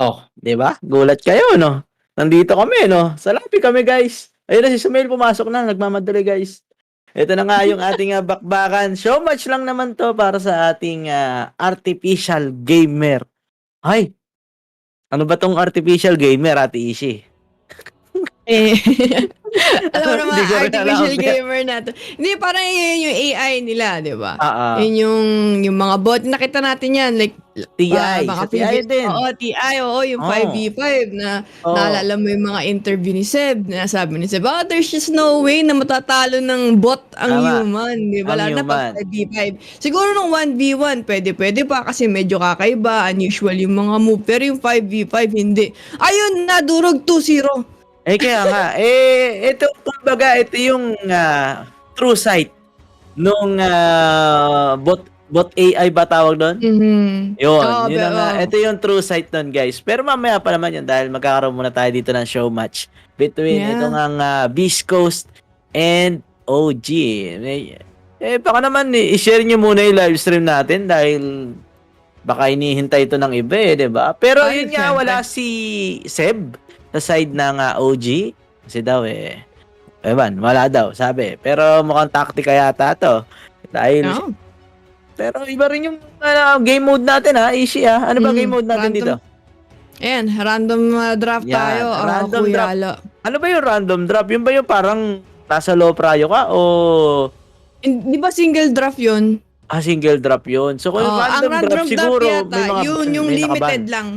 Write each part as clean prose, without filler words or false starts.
Oh, 'di ba? Gulat kayo, no? Nandito kami, no? Sa lobby kami, guys. Ayun na si Sumail pumasok na, nagmamadali, guys. Ito na nga yung ating bakbakan. So much lang naman to para sa ating artificial gamer. Ay, ano ba tong artificial gamer, Ate Ishi? Eh, alam mo naman, Hindi ko rin alam. artificial gamer na to. Hindi, parang yun yung AI nila, di ba? Ah, Yun yung mga bot. Nakita natin yan, like, TI. mga Sa TI previous, din. TI, yung Oh. 5v5 na Oh. naalala mo yung mga interview ni Seb, na sabi ni Seb, there's just no way na matatalo ng bot ang Tama. human, di ba? Ang Lalo na pag human. 5v5. Siguro nung 1v1, pwede pa kasi medyo kakaiba, unusual yung mga move. Pero yung 5v5, hindi. Ayun, nadurog 2-0. Kaya nga. Ito, kumbaga, ito yung true sight nung bot AI ba tawag doon? Mhm. Yun. Oo, Yun oo. ito yung true sight nun, guys. Pero mamaya pa naman yun dahil magkakaroon muna tayo dito ng show match between Yeah. itong Beastcoast and OG. Baka naman i-share nyo muna yung live stream natin dahil baka inihintay ito ng iba di ba? Pero Ay, yun nga, syempre. wala si Seb sa side ng OG. Kasi daw ewan, wala daw, sabi. Pero mukhang taktika yata to. Dahil, Oh. pero iba rin yung game mode natin Ishi Ano ba game mode natin dito? Ayan, random draft Yan, tayo. random Kuya draft. Alo. Ano ba yung random drop? Yung ba yung parang nasa low prayo ka o Di ba single draft yun? single drop yun? So kung yung Ang random drop random siguro draft may yata, mga yung may limited nakaban. lang.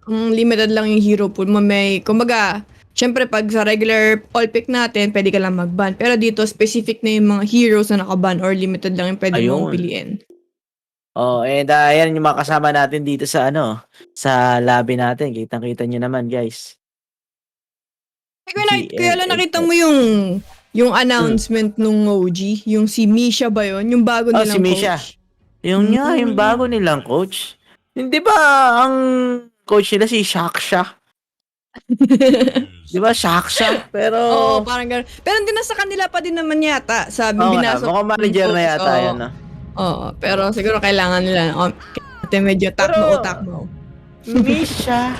Yung limited lang yung hero pool mo. Kumbaga, syempre pag sa regular all pick natin, pwede ka lang mag-ban. Pero dito, specific na yung mga heroes na nakaban or limited lang yung pwede mong Ayun. piliin. And ayan yung mga kasama natin dito sa sa lobby natin. Kitang-kita nyo naman, guys. Kaya lang nakita mo yung announcement nung OG, yung si Misha ba yun? Yung bago nilang si Misha. coach. Yung bago nilang coach. Hindi ba ang coach nila si Shaksha? Di ba Shaksha? Pero Oo, parang gano'n. Pero hindi na sa kanila pa din naman yata. Sabi, binasok. mukhang manager na yata yan. Oo, pero siguro kailangan nila. Medyo takbo. Misha.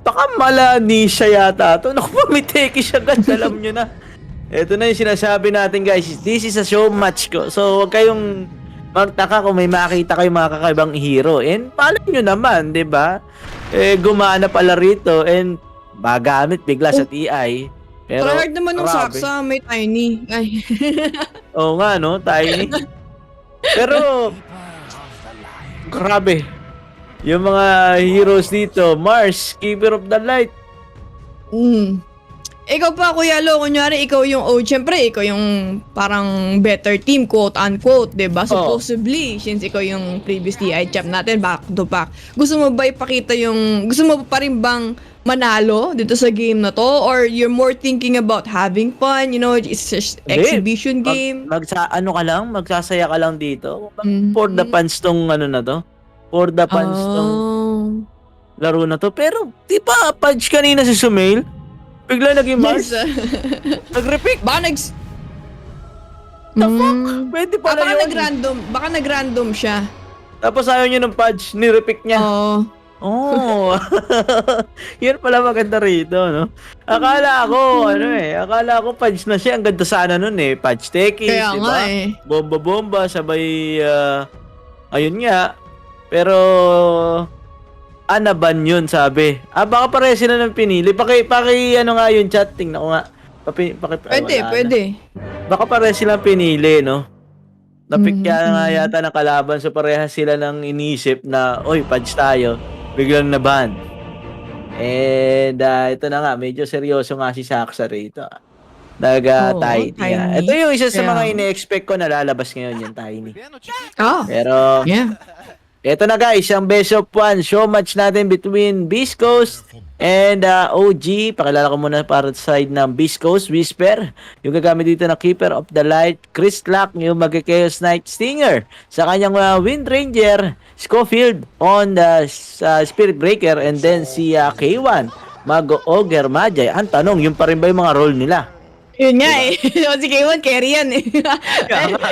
Baka mala Nisha yata to. Naku, may teki siya guys. Alam nyo na. Ito na yung sinasabi natin guys. This is a show match ko. So, huwag kayong magtaka kung may makita kayong mga kakaibang hero. And palay nyo naman, di ba? Gumana pala rito. And magamit bigla sa TI. Pero, hard naman ng Saksa. May Tiny. Ay. Oo nga, no? Tiny. Pero, grabe. Yung mga heroes dito, Mars, Keeper of the Light. Ikaw pa, Kuya Lo, kunyari, ikaw yung, syempre, ikaw yung parang better team, quote-unquote, diba? Supposedly, since ikaw yung previous TI champ natin, back to back. Gusto mo ba ipakita gusto mo pa rin bang manalo dito sa game na to? Or you're more thinking about having fun, it's just exhibition game? Magsasaya ka lang dito. For the fans tong na to. For the fans tong laro na to. Pero, di ba, Pudge kanina si Sumail? Bigla naging Mars. Nag-repick. Baka The fuck? Pwede pala yun. Baka nag-random siya. Tapos ayaw nyo ng Pudge, ni-repick niya. Oo. Yan pala maganda rito, no? Akala ko Pudge na siya. Ang ganda sana nun Pudge Tekis, Kaya diba? nga Bomba-bomba, sabay, ayun nga. Pero, naban yun, sabi. Baka pare sila ng pinili. Paki nga yung chat. Tingnan ko nga. Pwede. Baka pare sila pinili, no? Napik nga yata ng kalaban. So, parehas sila ng inisip na, oy, Pudge tayo. Biglang naban. And, ito na nga. Medyo seryoso nga si Saksa rito. Tiny. Ito yung isa sa mga ine-expect ko na lalabas ngayon, yung Tiny. Pero, ito na guys, ang best of one show match natin between Beastcoast and OG. Pakilala ko muna para sa side ng Beastcoast, Whisper. Yung gagamit dito na Keeper of the Light, Chris Lock, yung mag-Chaos Knight Stinger. Sa kanyang Wind Ranger, Schofield on the Spirit Breaker, and then si K1, Mag-Ogre Magi. Ang tanong, yung pa rin ba yung mga role nila? Yun nga si K1, carry yan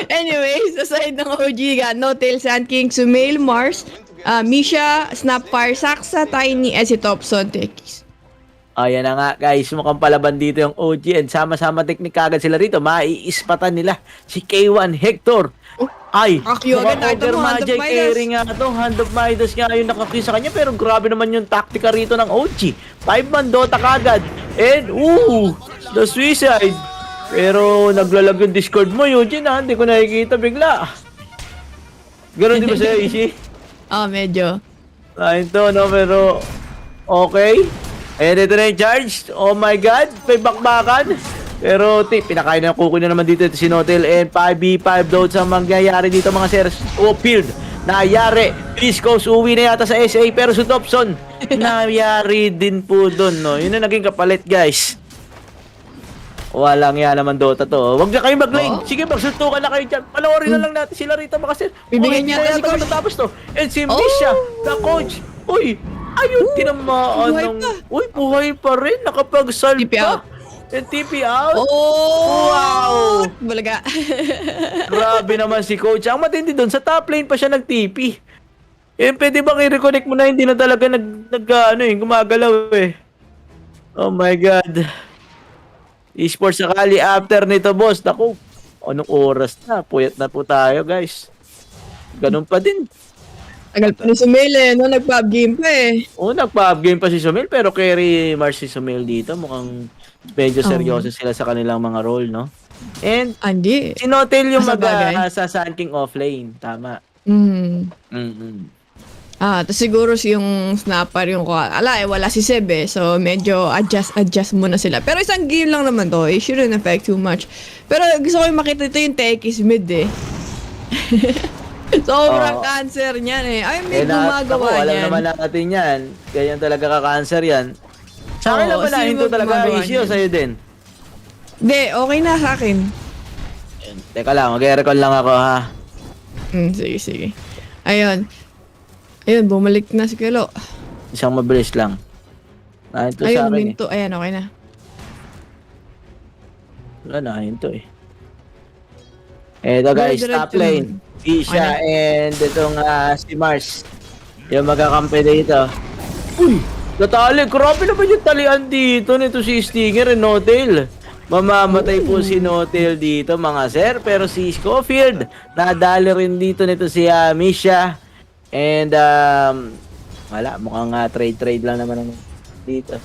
Anyways, sa side ng OG, got No Tail, Sand King, Sumail, Mars, Misha, Snapfire, Saksa, Tiny, si Topson, Tekis. Ayan na nga guys, mukhang palaban dito yung OG and sama-sama technique kagad sila rito. Maiispatan nila si K1 Hector. Ay, Akyo agad mukhang nakita Ogre mo, Hand of Magic Midas. carry nga to. Hand of Midas nga yung nakakill sa kanya pero grabe naman yung taktika rito ng OG. 5-man Dota kagad. And, the suicide. Pero naglalag yung Discord mo, Eugene ha. Hindi ko nakikita bigla. Ganon di ba sa'yo, Ishi? Medyo. Ayun to, no? Pero, okay. Ayan, ito na yung charge. Oh my God, may bakbakan. Pero, pinakain na kuko na naman dito si Notel. And 5v5 daw sa mangyayari dito mga sir. Field, nayari. Beastcoast, uwi na yata sa SA. Pero si Dobson, nayari din po doon, no? Yun na naging kapalit, guys. Walang yan naman Dota to. Huwag na kayo mag-lane. Sige, magsuntukan na kayo dyan. Panoorin na lang natin sila rito mga sir. Bibigyan niya si Coach. Matatapos to. And si Misha, the coach. Uy, ayun, tinamaan buhay ng... pa. Uy, buhay pa rin. Nakapag-salve TP pa. out. And TP out. Wow! Balaga. Grabe naman si coach. Ang matindi doon, sa top lane pa siya nag-TP. Eh, pwede bang i-reconnect mo na hindi na talaga gumagalaw eh. Oh my God. Esports sakali after nito, boss. Naku, anong oras na? Puyat na po tayo, guys. Ganun pa din. Tagal pa ni Sumel no? Nag-pub game pa eh. Nag-pub game pa si Sumil, pero carry Mars si Sumil dito. Mukhang medyo seryoso sila sa kanilang mga role, no? And, Andi. si Notel yung Sa bagay. sa Sun King offlane. Tama. Tapos siguro yung snapper yung wala si Seb eh. So medyo adjust muna sila. Pero isang game lang naman to. It shouldn't affect too much. Pero gusto ko yung makita ito yung Tekis mid eh. Sobrang cancer niyan eh. Ay, may gumagawa alam niyan. naman natin yan. Ganyan talaga ka-cancer yan. Sa akin lang ba sino nahinto ba talaga gumagawa issue niyan? sa'yo din? Hindi, okay na sa akin. Teka lang, mag-recall lang ako ha. Sige. Ayun, bumalik na si Kilo. Isang mabilis lang. Nahinto sa Ayun, akin minto. Ayan, okay na. Wala, nahinto eh. Eto guys, Diretso top lane. naman. Isha and itong si Mars. Yung magkakampi dito. Uy! Natali! Grabe naman yung talian dito nito si Stinger and Notel. Mamamatay po si Notel dito mga sir. Pero si Schofield, nadali rin dito nito si Misha. And wala, mukhang trade lang naman dito.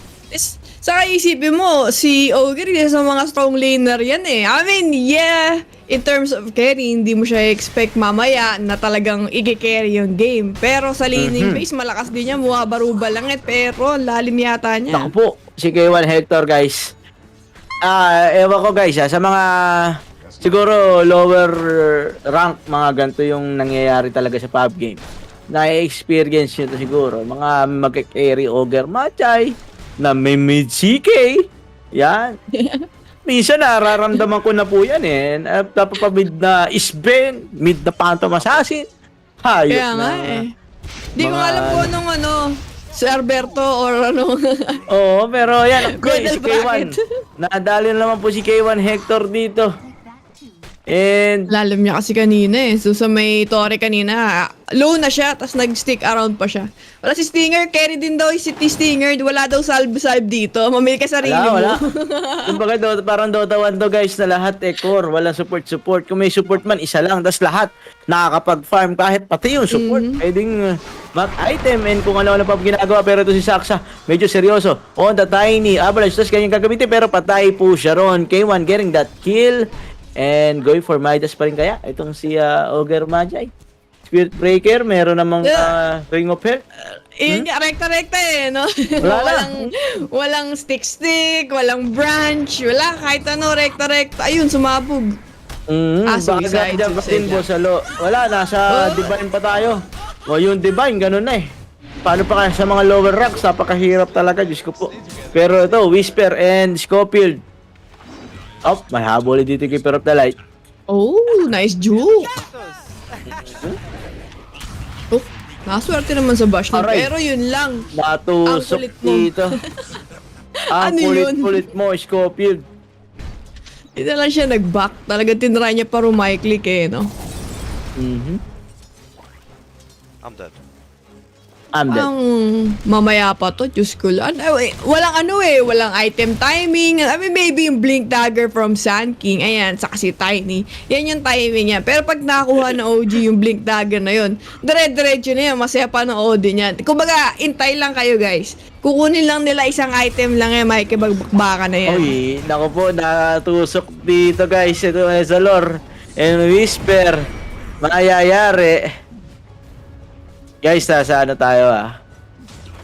Saka isipin mo, si Ogre sa mga strong laner yan eh. I mean, yeah, in terms of carry, hindi mo siya expect mamaya na talagang i-carry yung game. Pero sa laning phase, malakas din niya, baruba lang pero lalim yata niya. Naku po, si K1 Hector guys. Ewan ko guys sa mga siguro lower rank mga ganito yung nangyayari talaga sa PUBG game. Na-experience nyo to siguro. Mga mag-carry Ogre Machay, na may mid CK. Yan. Minsan nararamdaman ko na po yan eh. Napapamid na Isben, mid na Phantom Assassin. Hayop Kaya na. nga eh. Di ko alam kung anong si Alberto or ano. Oo, pero yan. Medal Si K1. bracket. Nadali na naman po si K1 Hector dito. And Lalim niya kasi kanina eh. So sa may Torre kanina, low na siya, tapos nag-stick around pa siya. Wala si Stinger, carry din daw si Stinger. Wala daw salve dito. Mamili ka sarili wala. mo. Kumbaga, parang Dota 1 to guys na lahat core. Walang support. Kung may support man, isa lang. Tas lahat nakakapag-farm kahit pati yung support. Pwedeng mag-item and kung ano pa ginagawa. Pero ito si Saksa, medyo seryoso. On the Tiny, Avalanche. Tas kanyang gagamitin pero patay po siya ron. K1 getting that kill. And going for Midas pa rin kaya. Itong si Ogre Magi. Spirit Breaker, meron namang Ring of Health. Yun nga, rekta-rekta eh, no? Wala walang stick-stick, walang branch, wala, kahit ano, rekta-rekta. Ayun, sumabog. Suicide, Suicide. Wala, nasa Divine pa tayo. O yung Divine, ganun na eh. Paano pa kaya sa mga lower ranks, napakahirap talaga, Diyos ko po. Pero ito, Whisper and Schofield. May habol dito Keeper of the Light. Oh, nice juke. Nakaswerte naman sa bash na, Aray. pero yun lang. Natusok Ang kulit mo. dito. Ang Ano yun? kulit mo, Schofield. Hindi na lang siya nag-back. Talaga tinry niya pa rumay-click eh, no? I'm dead. I'm dead. Ang mamaya pa to, Diyos ko lang. Walang item timing. I mean, maybe yung Blink Dagger from Sand King, ayan, saka si Tiny. Yan yung timing niya. Pero pag nakuha ng OG yung Blink Dagger na yun, dire-diretso na yan, masaya pa ng OD niyan. Kumbaga, intay lang kayo guys. Kukunin lang nila isang item lang yan, makikibagbaka na yan. Uy, naku po, natusok dito guys. Ito sa lore. And whisper, mayayari. Guys, nasa ano tayo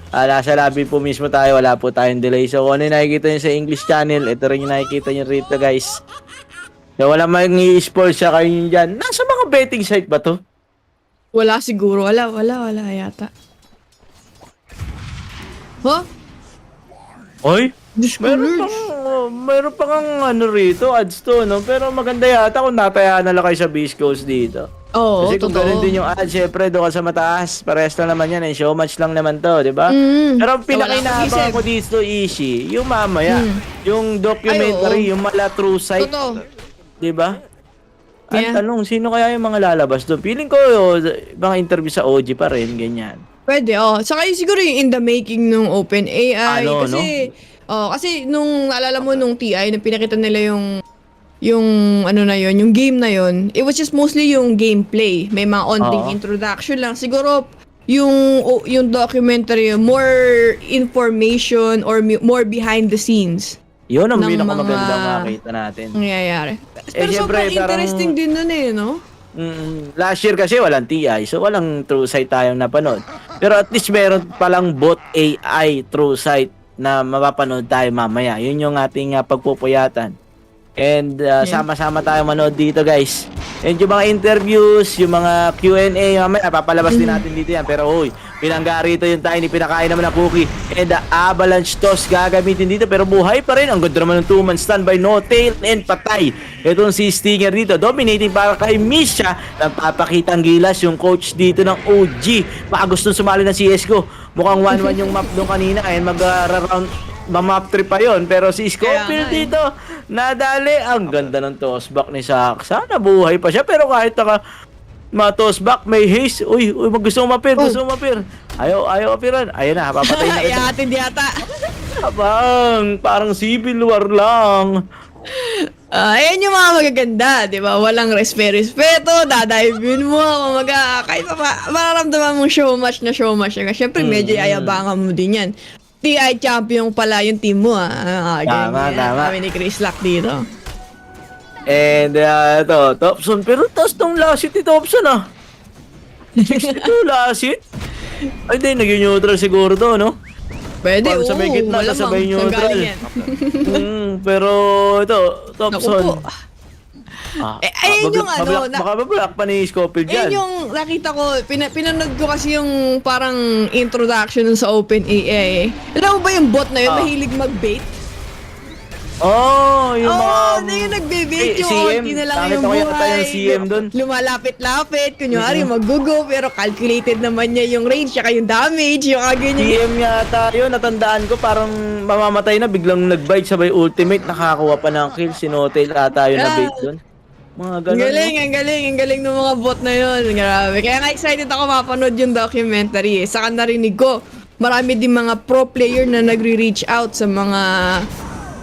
nasa lobby po mismo tayo, wala po tayong delay. So, kung ano yung nakikita nyo sa English channel, ito rin yung nakikita nyo rito guys. So, wala mang i-spoil siya kayo nyo dyan. Nasa mga betting site ba to? Wala siguro, wala yata. Huh? Oy? Diyos ko, Meron pang ano rito, ads to, no? Pero maganda yata kung natayaan na lang kayo sa Beastcoast dito. Oo, Kasi kung totoo. ganun din yung ads, syempre doon ka sa mataas, parehas lang naman yan, show match lang naman to, di ba? Pero ang pinaka-inaabangan ko dito, Ishi, yung mamaya, yung documentary, yung mala true sight, Totoo. di ba? Yeah. Ang tanong, sino kaya yung mga lalabas doon? Feeling ko, mga interview sa OG pa rin, ganyan. Pwede, Saka siguro yung in the making nung OpenAI. Ano, Kasi, kasi nung, naalala mo nung TI, nung pinakita nila yung ano na yon, yung game na yon, it was just mostly yung gameplay. May mga onting introduction lang. Siguro, yung documentary, more information or more behind the scenes. Yun ang ng pinakamagandang mga makita natin. nangyayari. Pero syempre, sobrang interesting din nun no? Last year kasi walang TI, so walang true sight tayong napanood. Pero at least meron palang bot AI true sight na mapapanood tayo mamaya. Yun yung ating pagpupuyatan. And sama-sama tayo manood dito guys. And yung mga interviews, yung mga Q&A, mamaya papalabas din natin dito yan. Pero hoy, pinangga rito yung Tiny, pinakain naman ng cookie. And the avalanche toss gagamitin dito, pero buhay pa rin. Ang ganda naman ng 2-man standby, no tail and patay. Itong si Stinger dito, dominating para kay Misha. Nagpapakita ang gilas yung coach dito ng OG. Baka gusto sumali ng CSGO. Mukhang 1-1 yung map doon kanina. And mag-round mamap trip pa yun, pero si Scofield dito nadali. Ang ganda ng tossback ni Sak. Sana buhay pa siya, pero kahit ma-tossback may haste. Uy, gusto umapir, ayaw apiran. Ayun na, papatay na ito. Ihatid yata. Abang, parang civil war lang. Ayan yung mga magaganda, di ba? Walang respeto, dadivein mo, kahit pa, mararamdaman mong show match. Siyempre, medyo ayabangan mo din yan. TI champion pala yung team mo, Tama. Kami ni Chris Lock dito. And ito, Thompson. Pero taas tong last hit ni Thompson 62 last hit. Ay, di, naging neutral siguro to, no? Pwede, Parang sa may gitna, kasabay neutral. Pero ito, Thompson. Ayun yung Baka black pa ni Scofield dyan. ayun yung nakita ko, pinanood ko kasi yung parang introduction sa OpenAI. Alam mo ba yung bot na yun, mahilig mag-bait? Yung mga... na yung nagbe-bait yung CM, ulti na lang nakita yung ko yata buhay. yung CM dun. Lumalapit-lapit, kunyari mag-go, pero calculated naman niya yung range, saka yung damage, yung ganyan. CM yata yun, natandaan ko, parang mamamatay na, biglang nag-bite sabay ultimate, nakakuha pa ng kill, sinotail ata yun na bait dun. Mga ganun. Ang galing ng mga bot na yun. Grabe. Kaya nga excited ako mapanood yung documentary. Saka narinig ko, marami din mga pro player na nagre-reach out sa mga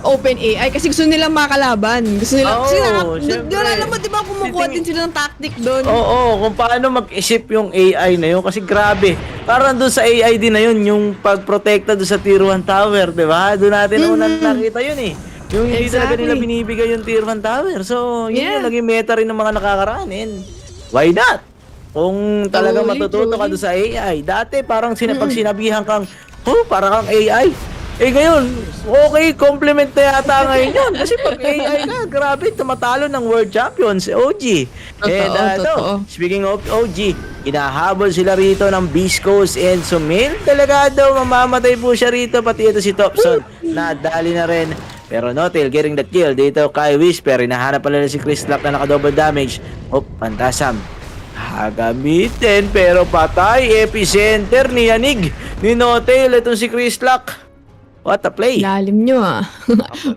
OpenAI kasi gusto nilang makalaban. Gusto nila, alam mo, di ba kumukuha din sila ng tactic doon? Oo, kung paano mag-isip yung AI na yun. Kasi grabe, parang doon sa AI din na yun, yung pagprotekta doon sa Tier 1 Tower, di ba? Doon natin unang nakita yun eh. Yung hindi talaga nila binibigay yung Tier 1 Tower. So, yun yung naging meta rin ng mga nakakaraan. Why not? Kung talagang matututo ka doon sa AI. Dati parang pag sinabihan kang, parang kang AI. Ngayon, okay, compliment na yata ngayon yun. Kasi pag AI ka, grabe, tumatalo ng World Champions, OG. Totoo. Speaking of OG, inahabol sila rito ng Beastcoast and Sumil. Delegado, mamamatay po siya rito. Pati ito si Thompson, nadali na rin. Pero Notil getting that kill dito kay Whisper. Hinahanap pala si Chris Lock na naka-double damage. Pantasam. Gagamitin pero patay. Epicenter ni Yanig ni Notil. Itong si Chris Lock. What a play. Lalim nyo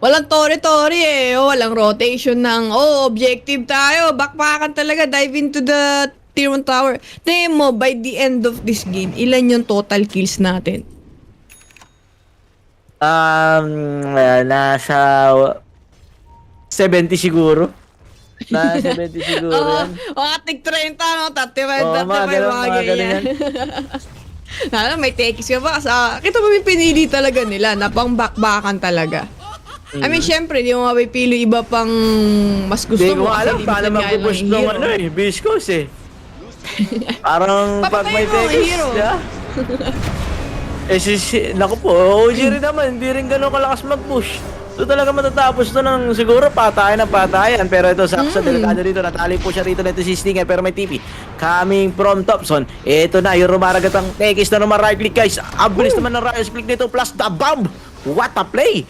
Walang tori-tori Walang rotation ng, objective tayo. Bakbakan talaga. Dive into the tier 1 tower. Tingin mo, by the end of this game, ilan yung total kills natin? Nasa 70 siguro. Nasa 70 siguro yan. Mga tig 30, no? 35, Oo, 35, mga ganun, mga ganyan. May tekis ka ba? Kita mo yung pinili talaga nila na pang bakbakan talaga. I mean, syempre, di mo mapipili iba pang mas gusto Hindi mo. ko alam paano magpupush ng Beastcoast eh. Parang pag may Papatayin mo, tekis, hero. yeah. Naku po, OG rin naman, hindi rin ganun kalakas mag-push. So talaga matatapos to ng siguro patayan ng patayan. Pero ito saksa delikado dito. Natali po siya rito na ito si Stinger. Pero may TP coming from Thompson. Ito na yung rumaragat ang tekis na right click guys. Abilis naman ng right click nito plus the bomb. What a play!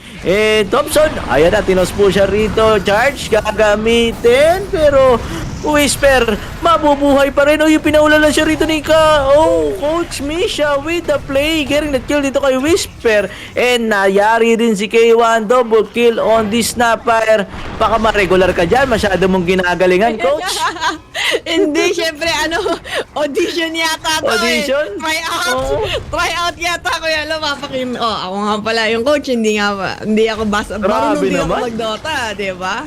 Thompson, ayan na, tinos po siya rito. Charge, gagamitin. Pero Whisper, mabubuhay pa rin. Yung pinaulalan siya rito ni Coach Misha with the play. Getting that kill dito kay Whisper. And nayari din si K1. Double kill on this Snapfire. Baka ma-regular ka dyan. Masyado mong ginagalingan, Coach. Hindi, syempre, audition yata to. Audition? Try out. Oo. Try out yata, Kuya Lo. Ako nga pala yung coach. Hindi ako basta. Marunong din ako naman. mag-Dota, di ba?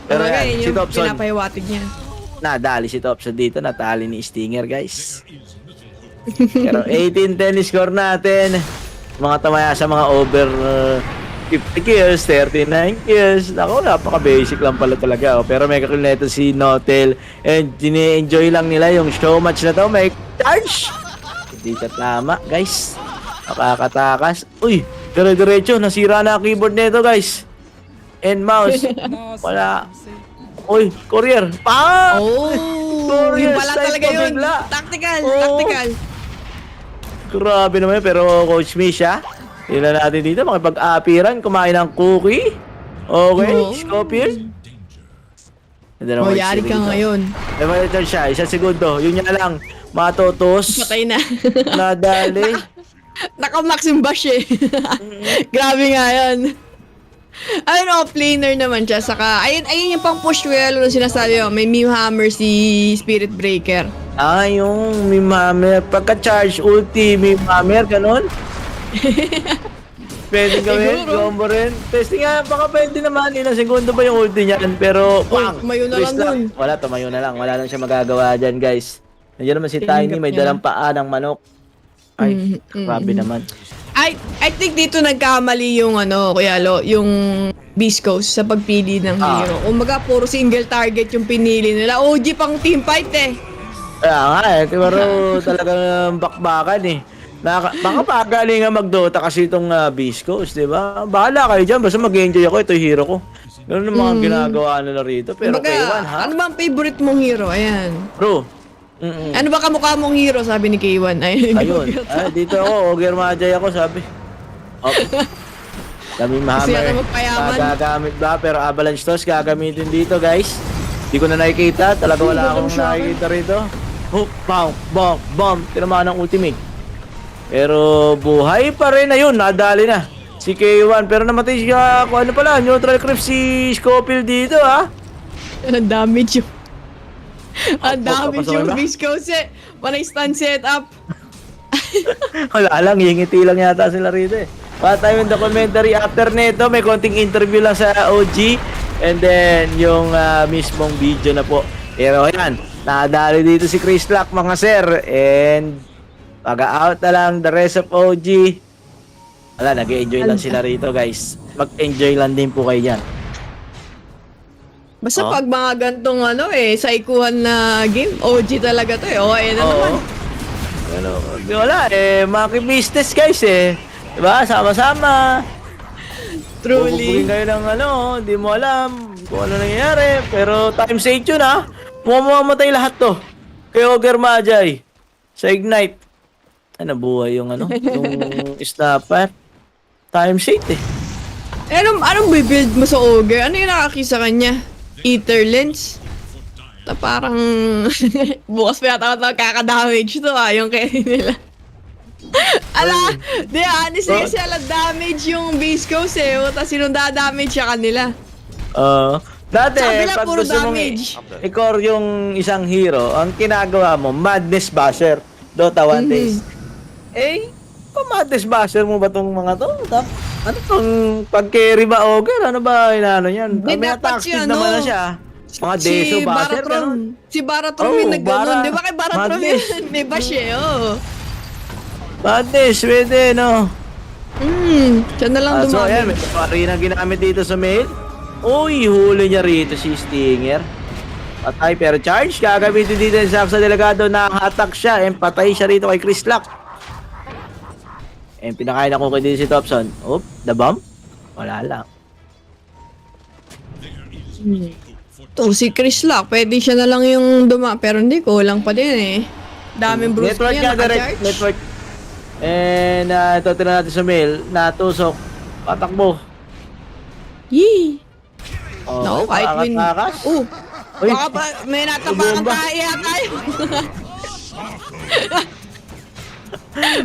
Pero Kumbaga, yan, yun si yung Thompson. pinapahiwatig niya. Nadali si Thompson dito. Natali ni Stinger, guys. Pero 18-10 score natin. Mga tamaya sa mga over 50 kills, 39 kills. Ako, napaka-basic lang pala talaga. Pero may kakill na ito si Notel. And dini-enjoy lang nila yung show match na to. May charge! Hindi ka tama, guys. Nakakatakas. Uy, dire-diretso. Nasira na ang keyboard nito, guys. And mouse. Wala. Uy, courier. Pa! Oh! Courier Yung pala style talaga pa yun. bigla. Tactical, Oo. tactical. Grabe naman yun. Pero Coach Misha, tingnan natin dito. Makipag-apiran, kumain ng cookie. Okay, Oo. Scofield. Oh, yari ka ngayon. May monitor siya, isang segundo. Yun niya lang, matutos. Patay na. Nadali. Naka-maxim bash eh. Grabe nga yun. Ayun, off-laner naman siya. Saka, ayun yung pang push well na sinasabi mo. May Meme Hammer si Spirit Breaker. Yung Meme Hammer. Pagka-charge ulti, Meme Hammer, ganun. Pwede gawin, Siguro. combo rin. Testing nga, baka pwede naman. Ilang segundo ba yung ulti niyan? Pero, bang! tumayo na twist lang dun. Wala, tumayo na lang. Wala lang siya magagawa dyan, guys. Nandiyan naman si Tiny, may niya dalang paa ng manok. Ay, grabe naman. I think dito nagkamali yung Kuya Lo, yung Beastcoast sa pagpili ng hero. Kumbaga, puro single target yung pinili nila. OG pang team fight eh. Kaya nga pero talagang bakbakan eh. Baka pagalingan mag-Dota kasi itong Beastcoast, di ba? Bahala kayo dyan, basta mag-enjoy ako, ito yung hero ko. Ganun ang mga ginagawa nila rito. Pero Kumbaga, K1, ha? ano ba ang favorite mong hero? Ayan. Bro, Ano ba kamukha mong hero? Sabi ni K1. ayun. Dito ako, Oger Majay ako, sabi. Daming Kasi mahammer. yata magpayaman. Gagamit ba? Pero avalanche toss gagamitin dito, guys. Di ko na nakikita. Talaga wala akong nakikita rito. Hook, bang, bang, bang. Tinamaan ng ultimate. Pero buhay pa rin. Ayun, nadali na. Si K1. Pero namatay siya. Kung ano pala, neutral creep si Scofield dito, ha? Ang damage yung... Ang damage papasok yung ba? Beastcoast eh. Panay stun setup. Wala lang, hingiti lang yata sila rito eh. Wala tayong documentary after nito. May konting interview lang sa OG. And then, yung mismong video na po. Pero yan, nakadali dito si Chris Lock, mga sir. And, pag-out na lang the rest of OG. Wala, nag-enjoy lang sila rito, guys. Mag-enjoy lang din po kayo dyan. Basta pag mga gantong saikuhan na game, OG talaga to eh. Ayan na naman. Wala maki-business guys eh. Diba? Sama-sama. Truly. Bubugin kayo ng hindi mo alam kung ano nangyayari. Pero times 8 yun ha. Mamamatay lahat to. Kay Oger Majay. Sa Ignite. Ay, nabuhay yung yung snapper. Times 8 eh. Anong bibuild mo sa Ogre? Ano yung nakakisa kanya? Ether Lens? Na parang... bukas pa yata ako kakadamage to yung carry nila. Ala! Di honestly kasi damage yung Beastcoast eh. Tapos sinong damage siya kanila. Dati, Sabi lang, pag puro gusto mong damage. i-core yung isang hero, ang ginagawa mo, Madness Basher. Dota 1 days. Eh, Madness Basher mo ba tong mga to? Ano tong pag-carry ba okay? Ano ba inaano yan? Hindi, May dapat attack si speed naman na siya. Mga Deso Basher, ganun. Si Baratron yung nag-ganon. Di ba kay Baratron Madness. yun? May bash eh, oh. Madness, pwede, no? Siya na lang So, ayan, may dumami. arena ginamit dito sa mail. Uy, huli niya rito si Stinger. Patay, pero charge. Gagamitin dito sa delegado na hatak siya. And patay siya rito kay Chris Lock. And pinakain ako kay dito si Thompson. Oop, the bomb? Wala lang. To si Chris Lock, pwede siya na lang yung pero hindi, kulang pa din eh. Daming bruise Network niya, niya, direct. naka-charge. Network. And ito tira natin sa mail. Natusok. Patakbo. Yee! Oh, No, kahit win. takas. Oh, Uy, baka pa, may natapakan bomba. tayo.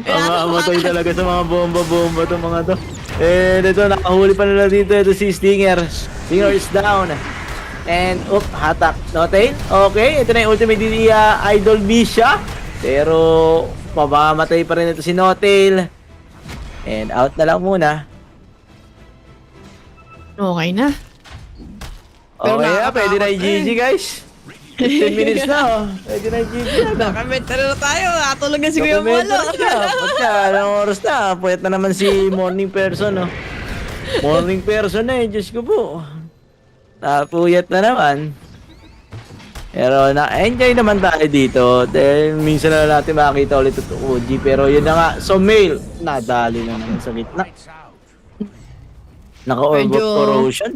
Ang mamatay talaga sa mga bomba-bomba itong mga to. And ito, nakahuli pa nila dito. Ito si Stinger. Stinger is down. And, hatak. Notail. Okay, ito na yung ultimate ni Idol Bisha. Pero, mamamatay pa rin ito si Notail. And out na lang muna. Okay na. Pero Okay na, pwede na nakakatakot i-GG guys. 15 minutes na oh. Pwede na i-GG na. Nakamentary na tayo. Atulog na si Kuya Molo. Documentary na. Pagka, anong oras na? Puyat na naman si morning person oh. Morning person na eh, Diyos ko po. Puyat na naman. Pero na-enjoy naman tayo dito. Dahil minsan na natin makakita ulit ito OG. Pero yun na nga. So mail, nadali na naman sa gitna. Naka-orb of Medyo- corrosion.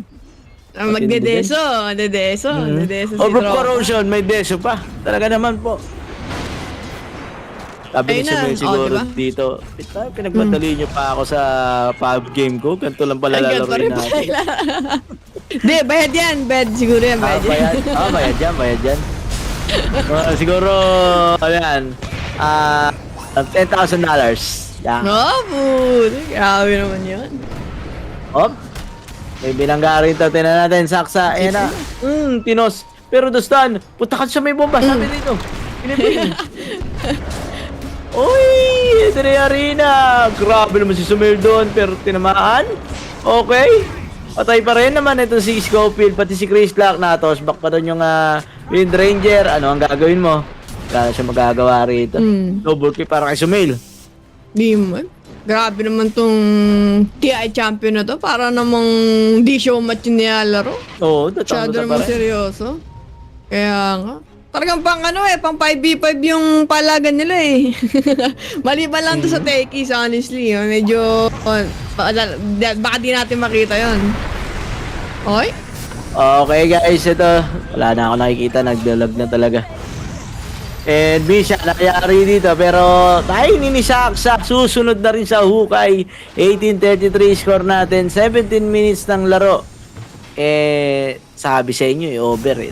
Magdedeso. Dedeso. Dedeso si Orb of Tropa. corrosion, may deso pa. Talaga naman po. Sabi Ayun ni na. Sumel siguro Diba? dito, pinagmadali niyo pa ako sa pub game ko. Ganito lang pala Ay, ganito lalaroin rin natin. pala. Hindi, bayad yan. Bayad siguro yan. Bayad yan. Bayad yan, bayad yan. Siguro, ayan, $10,000. Yan. No, puto. Grabe naman yun. Hop. May bilangga rin ito. Tinan natin. Saksa. Ayan na. Tinos. Pero Dostan, punta ka sa may bomba. Sabi dito. Pinipin. Uy! Ito na yung arena. Grabe naman si Sumel doon. Pero tinamaan. Okay. Patay pa rin naman itong si Scofield. Pati si Chris Clark. Natosback pa doon yung Wind Ranger. Ano ang gagawin mo? Wala na siya magagawa rito. Double kill para kay Sumel. Di man. Grabe naman tong TI champion na to. Para namang di show match yung nilalaro. Oo, Masyado tatanggo sa naman pare. seryoso. Kaya nga. Talagang pang pang 5v5 yung palagan nila eh. Maliban lang to sa techies, honestly. Medyo, baka di natin makita yon. Okay? Okay guys, ito. Wala na ako nakikita. Nagdalag na talaga. And Bisha, nakayari dito. Pero tayo ni Saksa. Susunod na rin sa hukay. 18:33 score natin. 17 minutes ng laro. Sabi sa inyo, i-over eh.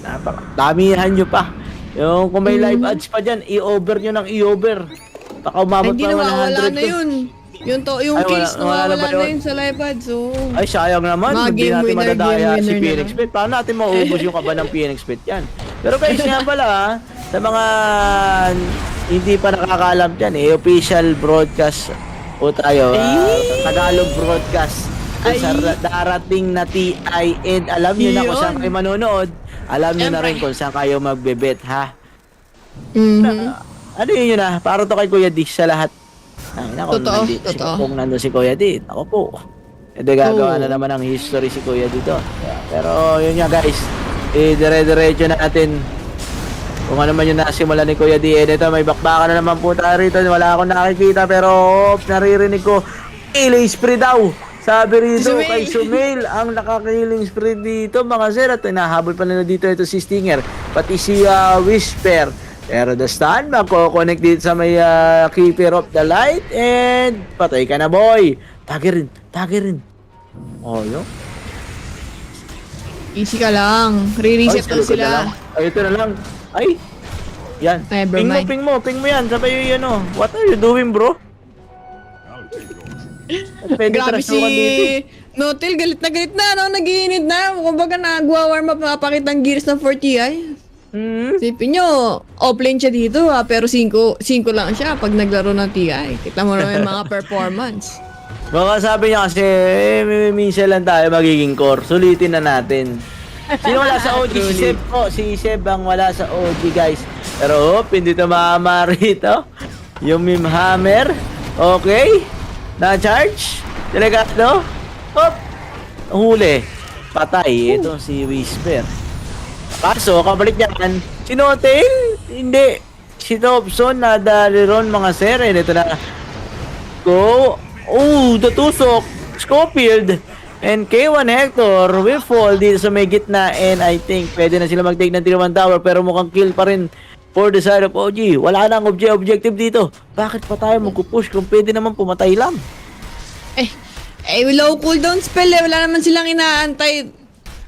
Damihan nyo pa. Yung kung may live ads pa dyan, i-over nyo ng i-over. Baka umabot Hindi pa na 100 wala na to. yun. Yung Ay, case, wala na nawawala ba na yun? yun sa live ads. So, Ay, sayang naman. Mga Hindi game natin winner, madadaya game si winner na PNX lang. Bet. Paano natin maubos yung kaba ng PNX Bet yan? Pero guys, nga pala sa mga hindi pa nakakaalam dyan, official broadcast o tayo, Tagalog broadcast sa darating na TI. And alam nyo na kung saan kayo manonood. Alam nyo na rin kung saan kayo magbe-bet, ha? Ano yun na? Para to kay Kuya D sa lahat. Ay, nako, Totoo. kung nandun si Kuya D, ako po. Ito gagawa na naman ng history si Kuya dito. Pero yun nga guys, dire-diretso natin kung ano man yung nasimula ni Kuya D. And ito, may bakbakan na naman po tayo rito. Wala akong nakikita pero naririnig ko, killing spree daw. Sabi rito kay Sumail, ang nakakilling spree dito mga sir. At nahabol pa nila dito ito si Stinger. Pati si Whisper. Pero the stand, mako-connect dito sa may keeper of the light. And patay ka na boy. Tagi rin. Oh, yun. easy ka lang. Re-reset lang sila. Ay, ito na lang. Ay, yan. Never mind. Ping mo yan. Sabay yun, ano. What are you doing, bro? Pwede Grabe si... trasukan dito. Notil, galit na, no? Nagiinit na. Kumbaga, nagwa-warm up, nakapakitang gears ng 40i. Sipin nyo, offlane siya dito pero 5 lang siya pag naglaro ng TI. Kita mo naman yung mga performance. Baka sabi niya kasi, minsan lang tayo magiging core. Sulitin na natin. Sino wala sa OG? Si Seb po. Si Seb ang wala sa OG, guys. Pero, hindi ito maama rito. Yung Meme Hammer. Okay. Na-charge. Delikado. Hop. Huli. Patay. Ito si Whisper. Kaso, kabalik niyan. Si Notail? Hindi. Si Thompson, nadali ron mga sir. Ito na. Go. Oh, datusok. Schofield. And K1 Hector will fall dito sa may gitna. And I think pwede na sila mag-take ng tier 1 tower. Pero mukhang kill pa rin for the side of OG. Wala nang objective dito. Bakit pa tayo magpupush kung pwede naman pumatay lang? Low cooldown spell Wala naman silang inaantay.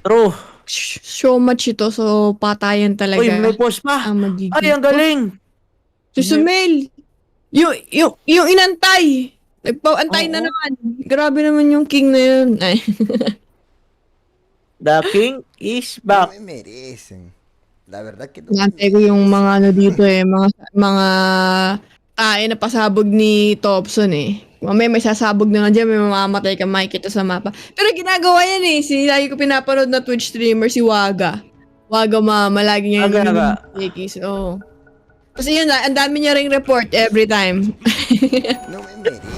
True. So much ito. So, patayan talaga. Uy, may pause pa. Magiging. Ay, ang galing. Si Sumail. Yung inantay. Nagpa-antay na naman. Grabe naman yung king na yun. Ay. The king is back. No me merecen. La verdad que no. Nantay ko yung mga ano dito mga tae na pasabog ni Thompson Mamaya may sasabog na nga dyan, may mamamatay ka makikita sa mapa. Pero ginagawa yan lagi ko pinapanood na Twitch streamer, si Waga. Waga mama, lagi niya Aga. Oo. Kasi yun, ang dami niya ring report every time. No me merecen.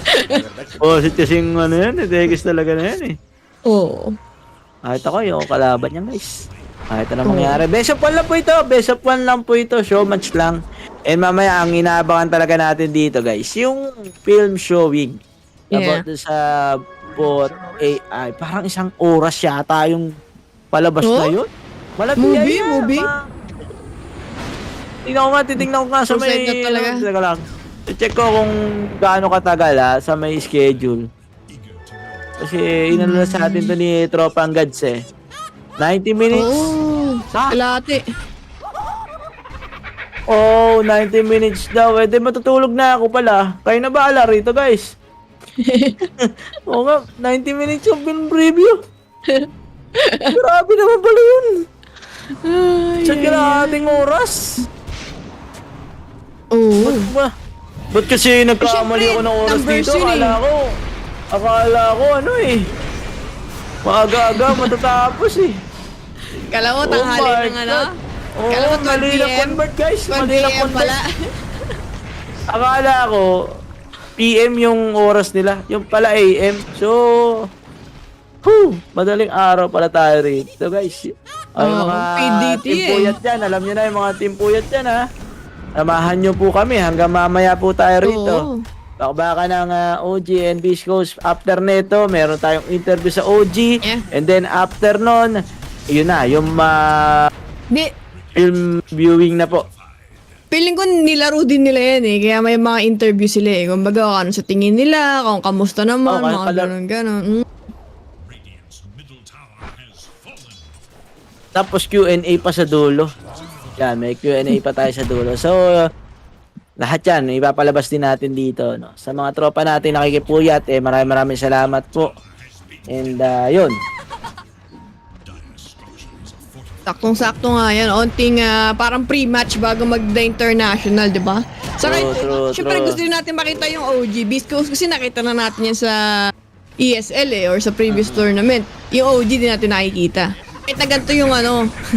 La verdad que Oh, si Chasing ano yan, Dekis talaga na yan Oo. Kahit ako, yung kalaban niya guys. Kahit anong mangyari. Best of 1 lang po ito. Best of 1 lang po ito. Show match lang. And mamaya, ang inaabangan talaga natin dito guys, yung film showing about sa bot AI. Parang 1 oras yata yung palabas na yun. Movie? Titingnan ko nga sa may... Proceed na talaga. Teka lang. I-check ko kung gaano katagal sa may schedule. Kasi inano na sa atin to ni Tropang Gads 90 minutes. Kalate. Oh, 90 minutes daw. Matutulog na ako pala. Kayo na bahala rito, guys. Oo nga, 90 minutes yung film preview. Grabe naman pala yun. Sa kalahating oras. Oo. Ba't kasi nagkamali ako ng oras numbers dito? yun Akala ko maaga-aga matatapos Kala mo, tanghali ng ano? Kala mo, 12 mali na PM? convert guys. 12 Mali na PM convert. pala. Akala ko, PM yung oras nila. Yung pala AM. So, madaling araw pala tayo rito guys. Ay, mga PDT team puyat dyan. Alam nyo na yung mga team puyat dyan Samahan nyo po kami hanggang mamaya po tayo rito. Baka ng OG and Beastcoast. After neto, meron tayong interview sa OG. Yeah. And then after nun, yun na, yung film viewing na po. Feeling ko nilaro din nila yan kaya may mga interview sila Kumbaga, kung ano sa tingin nila, kung kamusta naman, mga ganon. Tapos Q&A pa sa dulo. Yan, may Q&A pa tayo sa dulo. So, lahat yan, ipapalabas din natin dito. No? Sa mga tropa natin nakikipuyat, maraming salamat po. And, yun. Saktong-sakto nga yan. Onting parang pre-match bago mag-the international, di ba? Saka, syempre gusto rin natin makita yung OG Beastcoast kasi nakita na natin yan sa ESL or sa previous tournament. Yung OG din natin nakikita. Kahit na ganito yung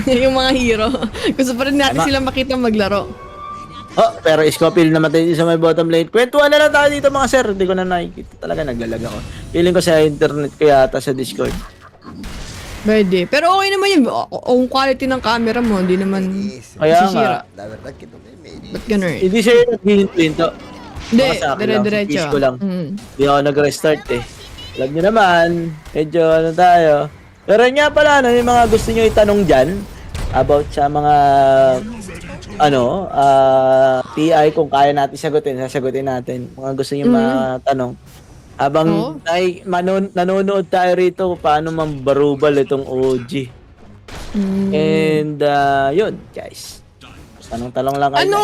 yung mga hero. Gusto pa rin natin sila makita maglaro. Pero Scofield namatay din sa may bottom lane. Kwentuhan na lang tayo dito mga sir. Hindi ko na nakikita. Talaga naglalag ako. Feeling ko sa internet ko yata sa Discord. Pwede. Pero okay naman yun. Ang quality ng camera mo, hindi naman Kaya sisira. la verdad que no me merecen. Ba't ganun Hindi siya yung nag-hinto. Hindi, Baka sa akin lang, dire-diretso. sa ko lang. Hindi ako nag-restart Alam nyo naman, medyo tayo. Pero nga pala, yung mga gusto nyo itanong dyan about sa mga TI kung kaya natin sasagutin natin. Mga gusto nyo matanong. Habang nanonood tayo rito, paano mambarubal itong OG. And, yun, guys. Tanong-tanong lang kayo.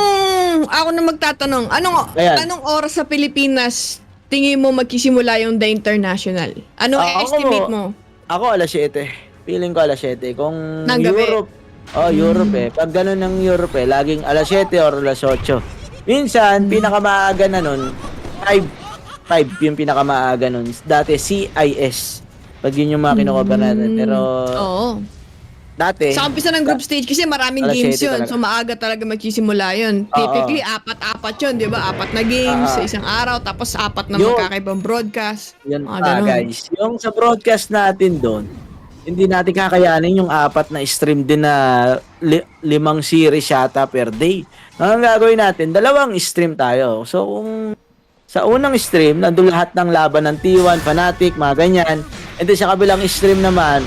Ako na magtatanong. Anong oras sa Pilipinas tingin mo magsisimula yung The International? Anong estimate mo? Ako alas 7. Feeling ko alas 7. Kung Ng gabi? Europe, Europe eh. Pag ganun ng Europe eh, laging alas 7 or alas 8. Minsan, pinakamaaga na nun, 5 yung pinakamaaga nun. Dati, CIS. Pag yun yung mga kinukover natin. Pero, Oo. dati, Sa umpisa ng group stage kasi maraming alas games 7 yun. talaga. So maaga talaga magsisimula yun. Typically, 4-4 yun, di ba? 4 na games sa isang araw, tapos 4 na Yun. magkakaibang broadcast. Yan Mga pa ganun. guys. Yung sa broadcast natin doon, hindi natin kakayanin yung 4 na stream din na 5 series yata per day. Ang gagawin natin, 2 stream tayo. So kung sa unang stream, nandun lahat ng laban ng T1, Fnatic, mga ganyan. And then sa kabilang stream naman,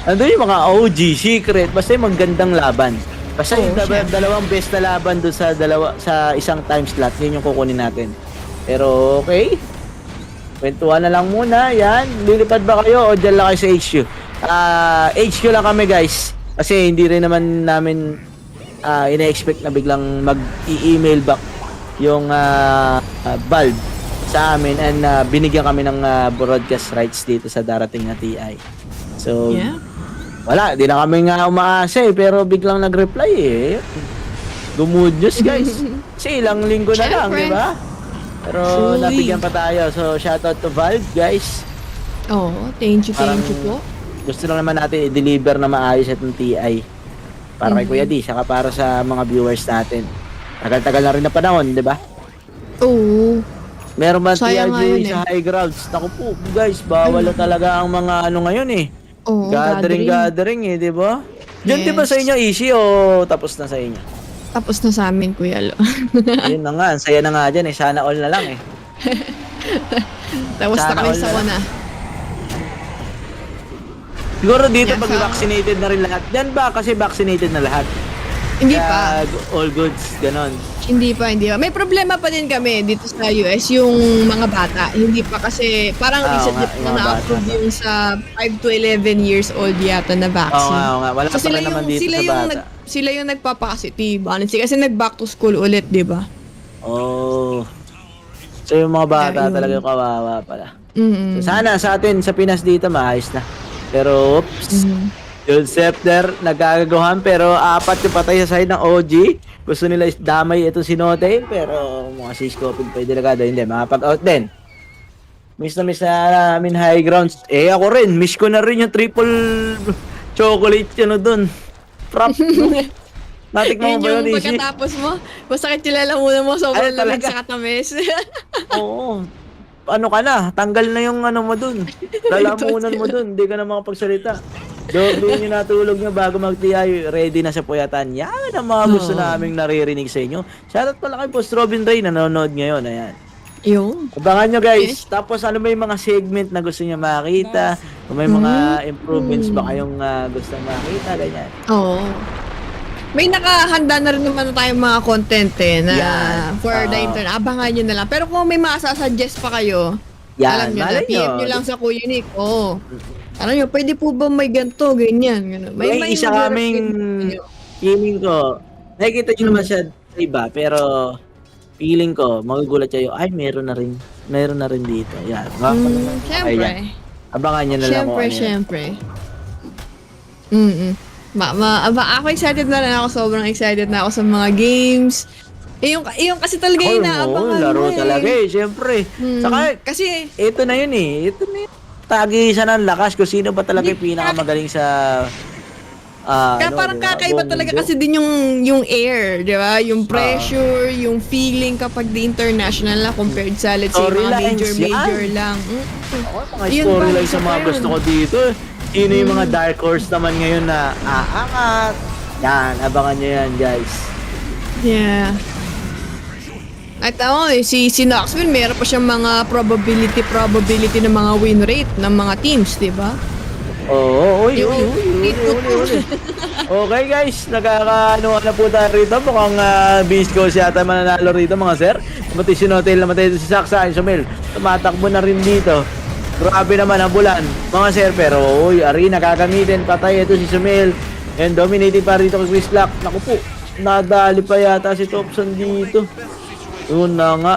nandun yung mga OG, Secret, basta yung magandang laban. Basta yung dalawang best na laban doon sa isang time slot, yun yung kukunin natin. Pero okay, kwentuhan na lang muna, yan. Lilipad ba kayo o dyan lang kayo sa HQ? HQ lang kami guys. Kasi hindi rin naman namin ina-expect na biglang mag-i-email back yung Valve sa amin and binigyan kami ng broadcast rights dito sa darating na TI. So, wala, di na kami nga umaasa pero biglang nag-reply eh. Good news guys. Kasi ilang linggo na lang, di ba? Pero nabigyan pa tayo. So, shoutout to Valve guys. Thank you po. Gusto lang naman natin i-deliver na maayos itong TI. Para kay Kuya D, saka para sa mga viewers natin. Tagal-tagal na rin na panahon, di ba? Oo. Meron ba Sayang nga yun TI sa high grounds? Naku po, guys, bawal na talaga ang mga ano ngayon eh. Oo, Gathering eh, di ba? Diyan di ba sa inyo easy o tapos na sa inyo? Tapos na sa amin, Kuya Lo. Ayun na nga, ang saya na nga dyan eh. Sana all na lang eh. Tapos na Sana kami all sa na kuna. Siguro dito pag Sa- vaccinated na rin lahat. Yan ba? Kasi vaccinated na lahat. Hindi pa. All goods, ganon. Hindi pa. May problema pa din kami dito sa US, yung mga bata. Hindi pa kasi, parang recently nga, pa yung mga na-approve bata. yung sa 5 to 11 years old yata na Oo vaccine. nga. Wala pa rin naman dito sa bata. Sila yung nagpapakasitib. Honestly, kasi nag-back to school ulit, di ba? Oh. So yung mga bata Kaya yun. talaga yung kawawa pala. Mm-mm. So, sana sa atin, sa Pinas dito, maayos na. Pero, oops. Yung Scepter, nagkagagawan, pero 4 yung patay sa side ng OG. Gusto nila damay ito si Note, pero mga sis-coping pa yung delegado, hindi, makapag-out din. Miss na namin high grounds. Ako rin, miss ko na rin yung triple chocolate yun dun. Prop, no? Natikman mo ba yun, yung Ishi? pagkatapos mo, masakit yung lalamunan mo, sobrang lamig talaga? sa katamis. Oo. Ano ka na? Tanggal na yung ano mo dun. Lalamunan mo dun. Hindi ka na makapagsalita. Doble yung natulog nyo bago mag-TI. Ready na sa puyatan. Yan ang mga gusto naming naririnig sa inyo. Shoutout pala kay Post Robin Ray. Nanonood ngayon. Ayan. Yung? Abangan nyo guys. Tapos ano ba yung mga segment na gusto nyo makita? Kung may mga improvements ba kayong gusto makita? Ganyan. Oo. May nakahanda na rin naman tayong mga content na Yan. for the internet. Abangan nyo na lang. Pero kung may masasuggest pa kayo, Yan. alam nyo na, Malay PM nyo lang sa KuyaNic. Oo. Alam nyo, pwede po ba may ganito, ganyan, gano'n. May isa kaming feeling ko. Nakikita nyo naman siya sa iba, pero feeling ko, magugulat kayo, ay, meron na rin dito. Yan. Siyempre. Abangan nyo na lang kung ano yan. Siyempre. Ako excited na rin ako. Sobrang excited na ako sa mga games. Yung kasi talaga yung naabangan laro mo talaga eh, siyempre. Saka, kasi, ito na yun eh. Ito na yun. Tagisan ng lakas kung sino ba talaga yung pinakamagaling sa parang diba? kakaiba Buong talaga mundo. kasi din yung air, di ba? Yung pressure, yung feeling kapag di international na compared sa, let's say, mga Storylines major yan. lang. Mga Yun storyline ba? sa mga Isa pa gusto yun. ko dito. Sino yung mga dark horse naman ngayon na aangat? Yan, abangan nyo yan guys. Yeah. At si Knoxville, meron pa siyang mga probability ng mga win rate ng mga teams, di ba? Oo, uy. Yung- Okay guys, nagkakaano na po tayo rito. Mukhang Beastcoast yata mananalo rito mga sir. Namatay si Notel, namatay si Saksa, si Sumel. Tumatakbo na rin dito. Grabe naman ang bulan. Mga sir, pero uy, Ari, nakakamitin. Patay ito si Sumel. And dominating pa rito kay Swiss Black. Naku po, nadali pa yata si Thompson dito. Yun na nga.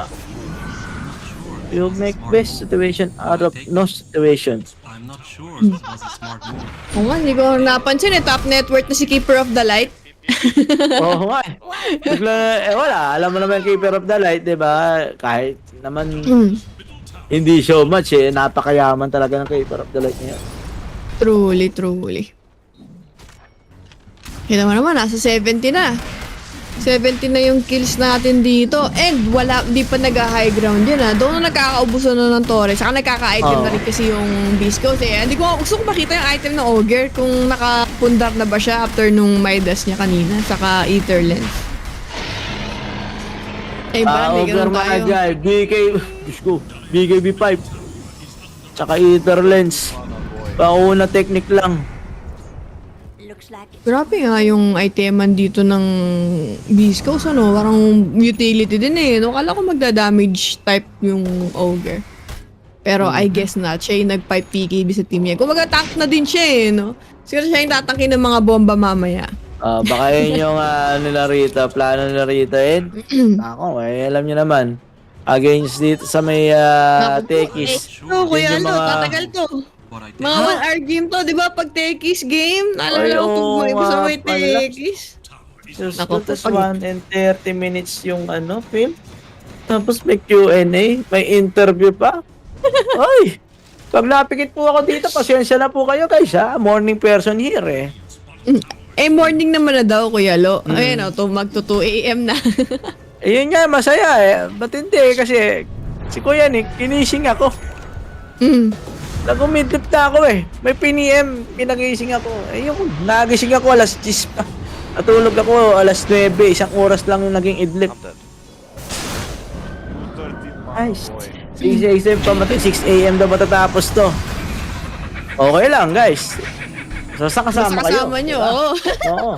You make best situation out of no situation. I'm not sure if that was a smart move. Oo nga, hindi ko napansin top net worth na si Keeper of the Light. Oo nga eh. Bigla, wala. Alam mo naman Keeper of the Light, di ba? Kahit naman hindi so much eh. Napakayaman talaga ng Keeper of the Light niya. Truly. Kita mo naman, nasa 70 na. 70 na yung kills natin dito. And di pa nag-high ground yun Doon na nagkakaubusan na ng Torres. Saka nagkaka-item na rin kasi yung Beastcoast gusto ko makita yung item ng Ogre kung nakapundar na ba siya after nung Midas niya kanina. Saka Ether Lens. Ba, may Ogre ganun mga tayo. dyan. Diyos ko, BKB5. Tsaka Ether Lens. Pauna technique lang. Grabe nga yung iteman dito ng Beastcoast, parang utility din Kala ko magda-damage type yung Ogre. Pero I guess not. Siya yung nag-5 PKB sa team niya. Kumaga tank na din siya no? Siguro siya yung tatangkin ng mga bomba mamaya. Baka yun yung nila rito, plano nila rito. Ako, alam nyo naman. Against dito sa may Tekis. Kuya, Yun yung mga- tatagal to. What I did. Mga 1 hour game to, di ba? Pag Tekis game, naalala ko pag may sa may Tekis. Just Nako, tapos pag- 1 and 30 minutes yung film. Tapos may Q&A, may interview pa. Ay! Pag napikit po ako dito, pasensya na po kayo guys Morning person here Morning naman na daw, Kuya Lo. Ayun magto 2 AM na. Yun nga, masaya Ba't hindi? Kasi si KuyaNic, kinising ako. Nag-umidlip na ako May PNM, pinagising ako. Yung nagising ako alas 10 pa. Natulog ako alas 9, isang oras lang yung naging idlip. Ay, 6 AM pa matay, 6 AM daw matatapos to. Okay lang guys. So sa kasama kayo. Kasama nyo, diba? oo. Oo.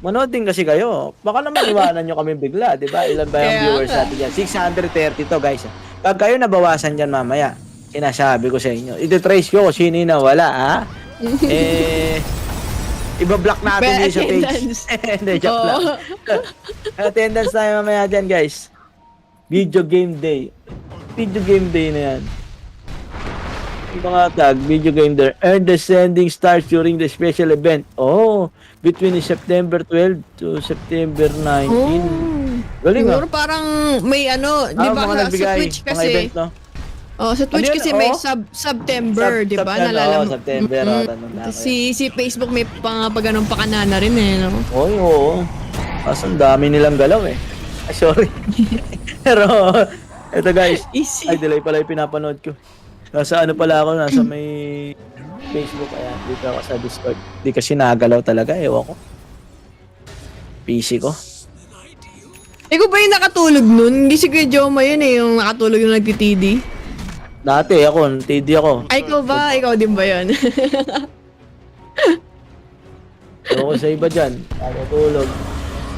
Manood din kasi kayo. Baka naman iwanan nyo kami bigla, di ba? Ilan ba yung Kaya viewers nga. natin dyan? 630 to guys. Pag kayo nabawasan dyan mamaya, sinasabi ko sa inyo. Iti-trace ko kung sino yung nawala, iba-block natin May din sa page. attendance. Hindi, joke lang. Attendance tayo mamaya dyan, guys. Video game day. Video game day na yan. Yung mga tag, video game day. Earn the sending stars during the special event. Between September 12 to September 19. Galing Siguro parang may di ba mga sa nagbigay, Twitch mga kasi, event, no? sa Twitch Ano yun? kasi may September, di ba? Nalala mo? September, tandaan ko yan. Si Facebook may ganun pa kanana rin no? Oo. Kaso ang dami nilang galaw Ay, sorry. Pero, eto guys. Easy. Ay, delay pala yung pinapanood ko. Nasa pala ako, nasa may Facebook. Ayan, dito ako sa Discord. Di kasi nagalaw talaga, ewan ko. PC ko. Ikaw ba yung nakatulog nun? Hindi si Kuya Joma yun yung nakatulog yung nagtitd. Dati ako, TD ako. Ay, ikaw ba? Ikaw din ba yun? Ewan ko sa iba dyan. Nakatulog.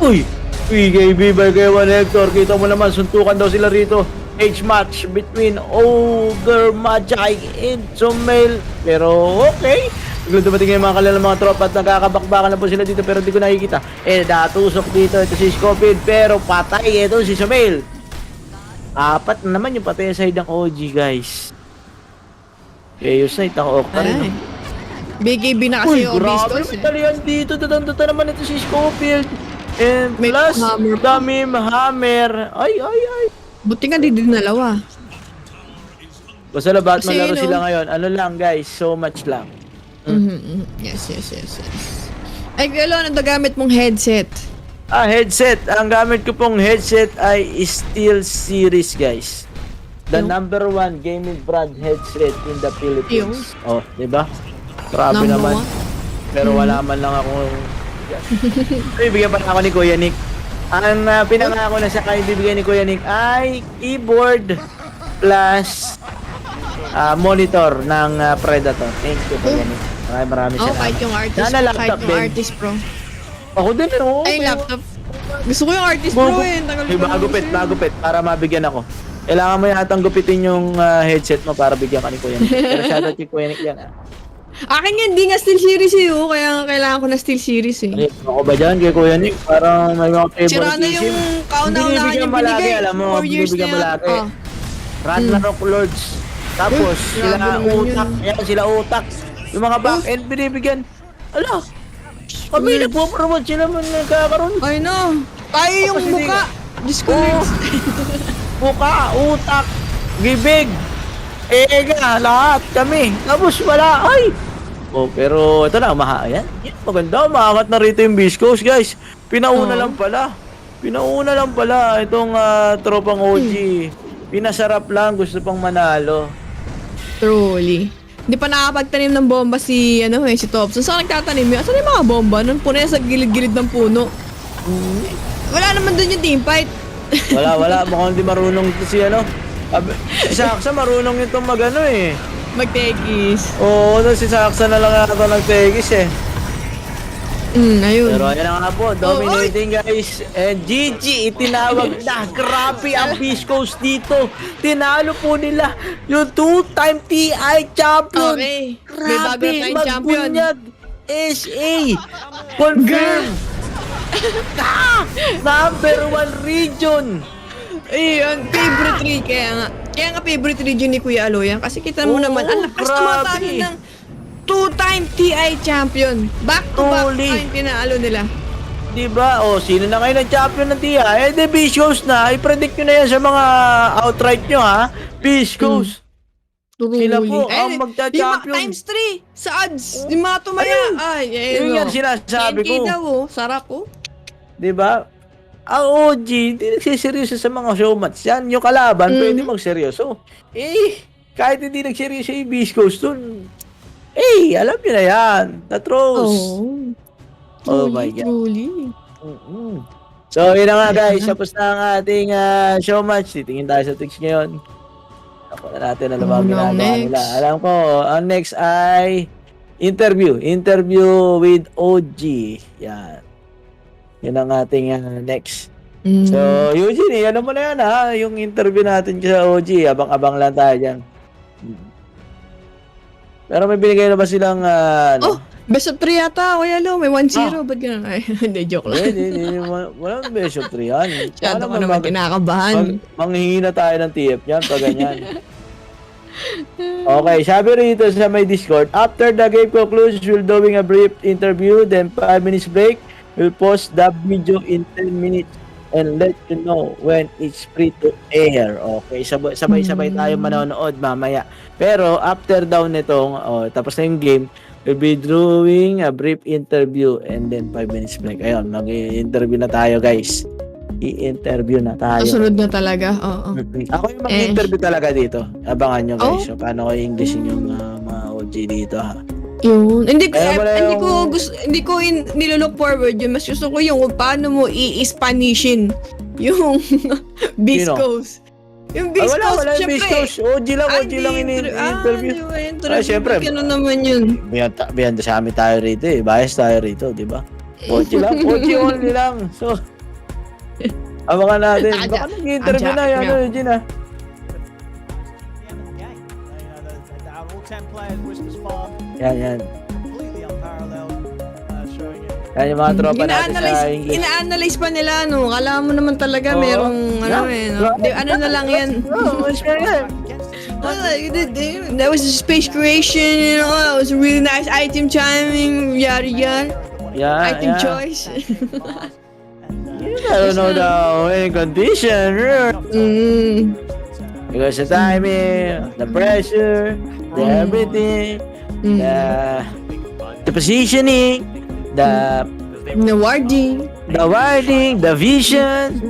Uy! PKB by K1 Hector. Kita mo naman, suntukan daw sila rito. Age match between Ogre Magi and Sumail. Pero okay. Biglang dumating yung mga kalalang mga tropa at nagkakabakbakan na po sila dito pero di ko nakikita. Natusok dito ito si Scofield pero patay ito si Sumail. 4 na naman yung patay sa side ng OG guys. Chaos na itang Okta rin. Ay. BKB na kasi yung Grabe Beastcoast. naman talian dito. Tatanda naman ito si Scofield. And May plus, hammer pa. Damim Hammer. Ay. Buti nga di dinalawa. Basta labat Kasi, malaro no? sila ngayon. Ano lang guys, so much lang. Yes. Ay, Kuya Lo, ano gamit mong headset? Headset. Ang gamit ko pong headset ay Steel Series guys. The Yung? number 1 gaming brand headset in the Philippines. Di ba? Grabe Number naman. one? Pero wala man lang ako. Bibigyan pa ako ni KuyaNic. Ang pinangako na sa kayo bibigyan ni KuyaNic ay keyboard plus monitor ng Predator. Thank you KuyaNic. Maraming Oh, salamat. kahit yung artist. Sana laptop Kahit yung din. artist pro. Ako din Ay, laptop. Gusto ko yung artist pro Tagal ko na Bagupit, gusto yun. bagupit para mabigyan ako. Kailangan mo yatang gupitin yung headset mo para bigyan ka ni KuyaNic. Pero shoutout kay KuyaNic yan Akin yan, di nga Steel Series kaya kailangan ko na Steel Series Ay, ako ba dyan kay KuyaNic? Parang may mga Sira na favoritism. yung kauna-unahan Binibigyan yung malaki, binigay. alam mo, 4 years na binibigyan yan. malaki. Ragnarok Lords. Tapos, sila grabe naman utak. Yan, sila utak. Yung mga back-end binibigyan. Ala, kami nagpo-promote sila man nagkakaroon. Ay no. Tayo yung Tapos hindi muka. ka- Diyos ko, Oo. Lords. Muka, utak, gibig, ega, lahat kami. Tapos wala, ay! Oh, pero ito na, yan, maganda, umaangat na rito yung Beastcoast, guys. Pinauna Oo. lang pala. Pinauna lang pala itong tropang OG. Pinasarap lang, gusto pang manalo. Truly. Hindi pa nakapagtanim ng bomba si Thompson. Saan nagtatanim yun? Saan yung mga bomba? Nung puno yan sa gilid-gilid ng puno. Wala naman dun yung teamfight. Wala, mukhang di marunong si si Saksa marunong itong Magtegis. Oo, si Saksa na lang ata nagtegis eh. Ayun. Pero ayan na nga po, dominating guys. And GG, itinawag na. Grabe ang Beastcoast dito. Tinalo po nila yung 2-time TI champion. Okay. May bago Grabe, na tayong champion. magbunyag. SA. Confirm. Number 1 region. Ayun, favorite region. Kaya nga favorite region ni Kuya Aloyan. Kasi kita mo Oo, naman, ang lakas grabe. tumatalo ng 2-time TI champion. Back to back Truly. time tinalo nila. Diba? O, sino na ngayon ang champion ng TI? Eh, the Beastcoast na. I-predict nyo na yan sa mga outright nyo, ha? Beastcoast. Sila po ang magcha-champion. Yung times 3 sa odds. Yung mga tumaya. Ay, Yun yan sinasabi 10K ko. daw, oh. Sarap, oh. Diba? Ang OG, hindi nagsiseryoso sa mga showmats. Yan, yung kalaban, pwede magseryoso. Eh, kahit hindi nagseryoso yung Beastcoast dun, alam nyo na yan. The trolls. Oh my God. Truly. So, yun na nga guys. Tapos na ang ating show match. Titingin tayo sa tics ngayon. Ako na natin alam ang ginagawa nila. Alam ko, ang next ay interview. Interview with OG. Yan. Yun ang ating next. So, Eugene, ano mo na yan ha? Yung interview natin sa OG. Abang-abang lang tayo dyan. Pero may binigay na ba silang Best of 3 yata, Kuya Lo. May 1-0. Ba't ganun? Ay, hindi, joke lang. Hindi. Walang best of 3 yan. Masyado ko naman kinakabahan. Manghihingi na tayo ng TF yan pag ganyan. Okay, sabi rito sa my Discord, after the game concludes, we'll doing a brief interview, then 5 minutes break. We'll post the video in 10 minutes and let you know when it's free to air. Okay, sabay-sabay tayo manonood mamaya. Pero after daw nitong, tapos na yung game, we'll be doing a brief interview and then 5 minutes break. Ayun, mag-i-interview na tayo guys. I-interview na tayo. Kasunod na talaga, oo. Ako yung mag-interview talaga dito. Abangan nyo guys. So, paano ko i-Englishin yung mga OG dito ha. Yun. Hindi ko Kaya hindi ko nilolook forward yun. Mas gusto ko yung paano mo i-Spanishin yung Beastcoast. Yung Beastcoast, wala yung syempre. Beastcoast. OG lang ini-interview. Syempre. Gano'n naman yun. Beyond sa amin tayo rito eh. Bias tayo rito, di ba? OG lang. OG only lang. So, abangan natin. Baka nag-interview na yan, OG na. Yan. Yan yung mga tropa natin sa English. Ina-analyze pa nila, no? Kala mo naman talaga merong, no? Ano na lang yan. That was a space creation, that was a really nice item timing, yada. Item choice. I don't know the winning condition. Because the timing, the pressure, the everything, the positioning, the warding, the vision.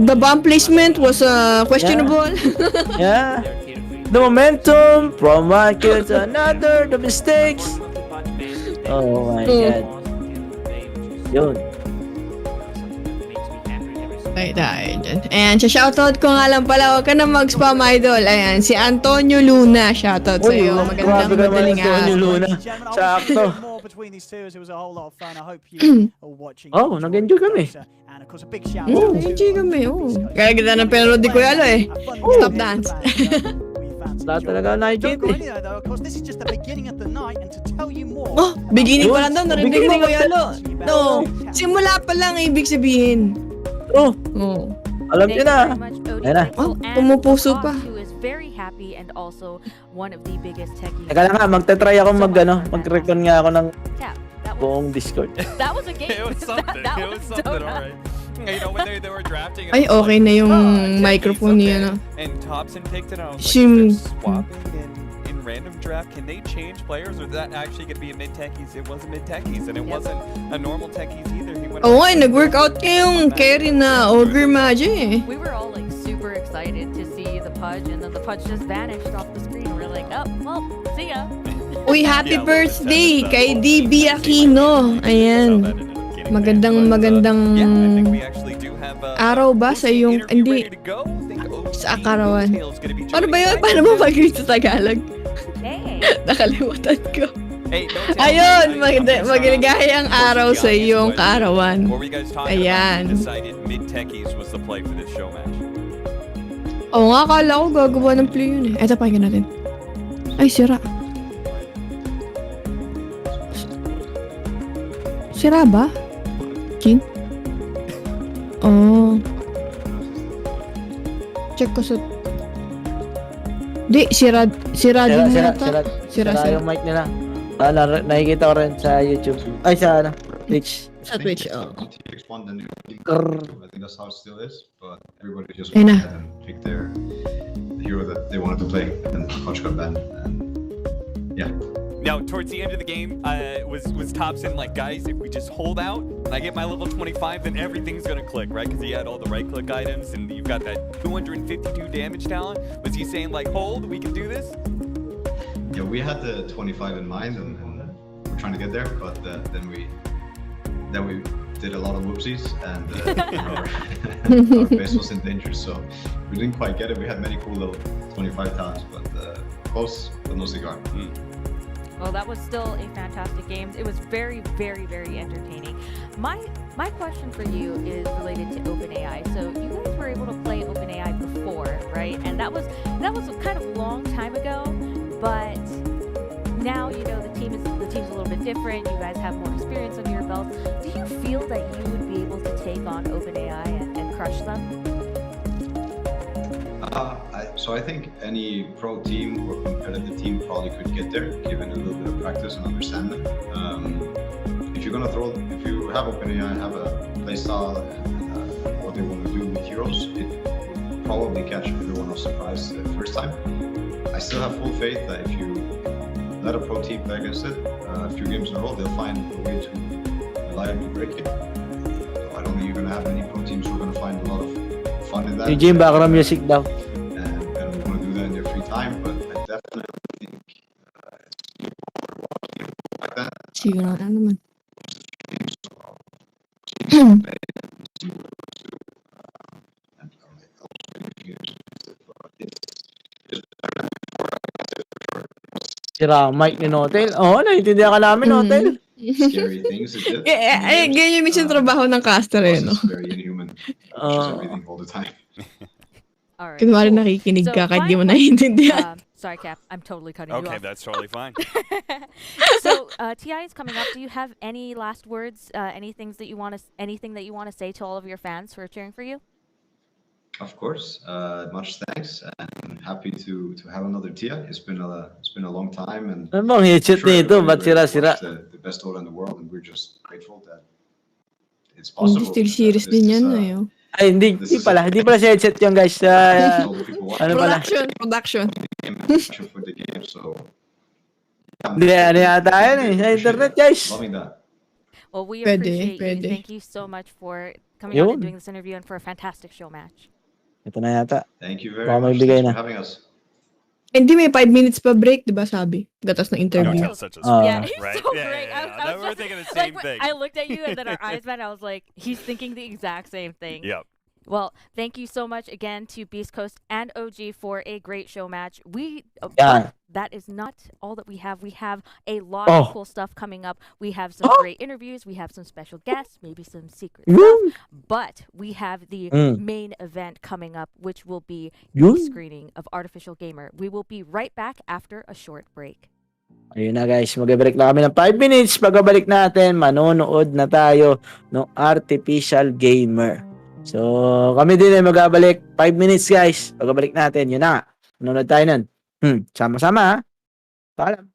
The bomb placement was questionable. Yeah. The momentum from one kill to another, the mistakes. Oh my God. Yun. Ayan, shoutout ko nga lang pala, huwag ka na mag-spam idol. Ayan, si Antonio Luna, shoutout sa'yo. Magandang madaling Antonio Luna. Sakto. Oh, nag-enjoy kami. Enjoy kami, Kaya ganda ng penalty di Kuya Lo eh. Stop dance. Lahat talaga nakikita eh. Beginning pa lang daw, narinig mo Kuya Lo. No, simula pa lang ibig sabihin. Alam niyo na. Ayan na. Pumupuso pa. very happy and also one of the biggest techies. Teka lang nga, magta-try ako So much for that mag-recon nga ako ng Cap, that buong was Discord. that was a game. It was something. that It was something, alright. You know, when they were drafting, it Ay, was okay like, na yung techies, microphone okay. niya, no? And Thompson picked it out. Like, Shim. is there swapping in random draft? Can they change players, or is that actually going to be a mid techies? It wasn't mid techies, and it wasn't a normal techies either. He went Oo nga, nag-workout yung carry na Ogre Magi eh. We were all like super excited to see the Pudge, and then the Pudge just vanished off the screen. We're like, oh, well, see ya. Uy, happy Yeah, birthday well, kay well, DB Aquino. Ayan. Magandang araw ba sa iyong, hindi, sa akarawan. Ano ba yun? Paano mo mag-read sa Tagalog? Hey. Nakalimutan ko. Ayun, maligayang araw sa iyong kaarawan. Ayan. Oo nga, akala ko gagawa ng play yun eh. Eto, pakinggan natin. Ay, sira. Sira ba? Kin? Oh. Check ko sa... Di, sira din yata. Sira. Yung mic nila. Nakikita ko rin sa YouTube. Ay, sa Twitch. Sa Twitch, oh. Grrr. I think that's how it still is, but everybody just Ayun went na. ahead and picked the hero that they wanted to play, and then Coach got banned, and yeah. Now, towards the end of the game, was Thompson like, guys, if we just hold out and I get my level 25, then everything's gonna click, right? Because he had all the right-click items, and you've got that 252 damage talent. Was he saying like, hold, we can do this? Yeah, we had the 25 in mind, and we're trying to get there, but then we did a lot of whoopsies, and our base was in danger, so we didn't quite get it. We had many cool little 25 talents, but close, but no cigar. Well, that was still a fantastic game. It was very, very, very entertaining. My question for you is related to OpenAI. So you guys were able to play OpenAI before, right? And that was kind of a long time ago, but now you know the team's a little bit different. You guys have more experience under your belt. Do you feel that you would be able to take on OpenAI and crush them? So I think any pro team or competitive team probably could get there, given a little bit of practice and understanding. If you have OpenAI, have a playstyle and what they want to do with heroes, it will probably catch everyone off surprise the first time. I still have full faith that if you let a pro team play against it a few games in a row, they'll find a way to reliably break it. So I don't think you're going to have any pro teams who are going to find a lot of fun in that. DJ, background music daw. And we want to do that in their free time, but I definitely think like that. Siguro na naman. Sira ang mic ni Notel. Oo, naiintindihan ka namin, Notel. Scary things it did. Ganyan yung minsan trabaho ng caster eh, no? It's very inhuman. Just everything all the time. All right. Kunwari cool. nakikinig So, ka kahit di mo finally, naiintindihan. sorry, Cap. I'm totally cutting you Okay, off. that's totally fine. So TI is coming up. Do you have any last words? Anything that you want to say to all of your fans who are cheering for you? Of course, much thanks, and happy to have another Tia. It's been a long time, and Ano bang headset nito? Ba't sira-sira? the best order in the world, and we're just grateful that it's Hindi possible. still series that this din is, yan na yun. Ay, hindi pala. Hindi pala sa headset yung guys. all the people watching Ano pala? Production. action for the game, so Hindi, ano yata yan eh. Sa internet, guys. loving that. Well, we Pwede, appreciate pwede. you. Thank you so much for coming on and Yun. doing this interview and for a fantastic show match. Ito na yata. Thank you very Baka much. magbigay Thanks na. for having us. Hindi, may 5 minutes pa break, di ba sabi? Gatas ng interview. Yeah. Such a Yeah, he's right? so Yeah, great. yeah, yeah. I No, was we're just- thinking the like, same thing. I looked at you and then our eyes met. I was like, he's thinking the exact same thing. Yep. Well, thank you so much again to Beastcoast and OG for a great show match. Yeah. But that is not all that we have. We have a lot Oh. of cool stuff coming up. We have some great interviews. We have some special guests, maybe some secret Yun. stuff. But we have the Mm. main event coming up, which will be Yun. the screening of Artificial Gamer. We will be right back after a short break. Ayun na guys, mag-break na kami ng 5 minutes. Pagkabalik natin, manonood na tayo ng Artificial Gamer. So, kami din ay magabalik. 5 minutes guys. Pagkabalik natin, yun na. Nanonood tayo nun. Sama-sama ha. Paalam.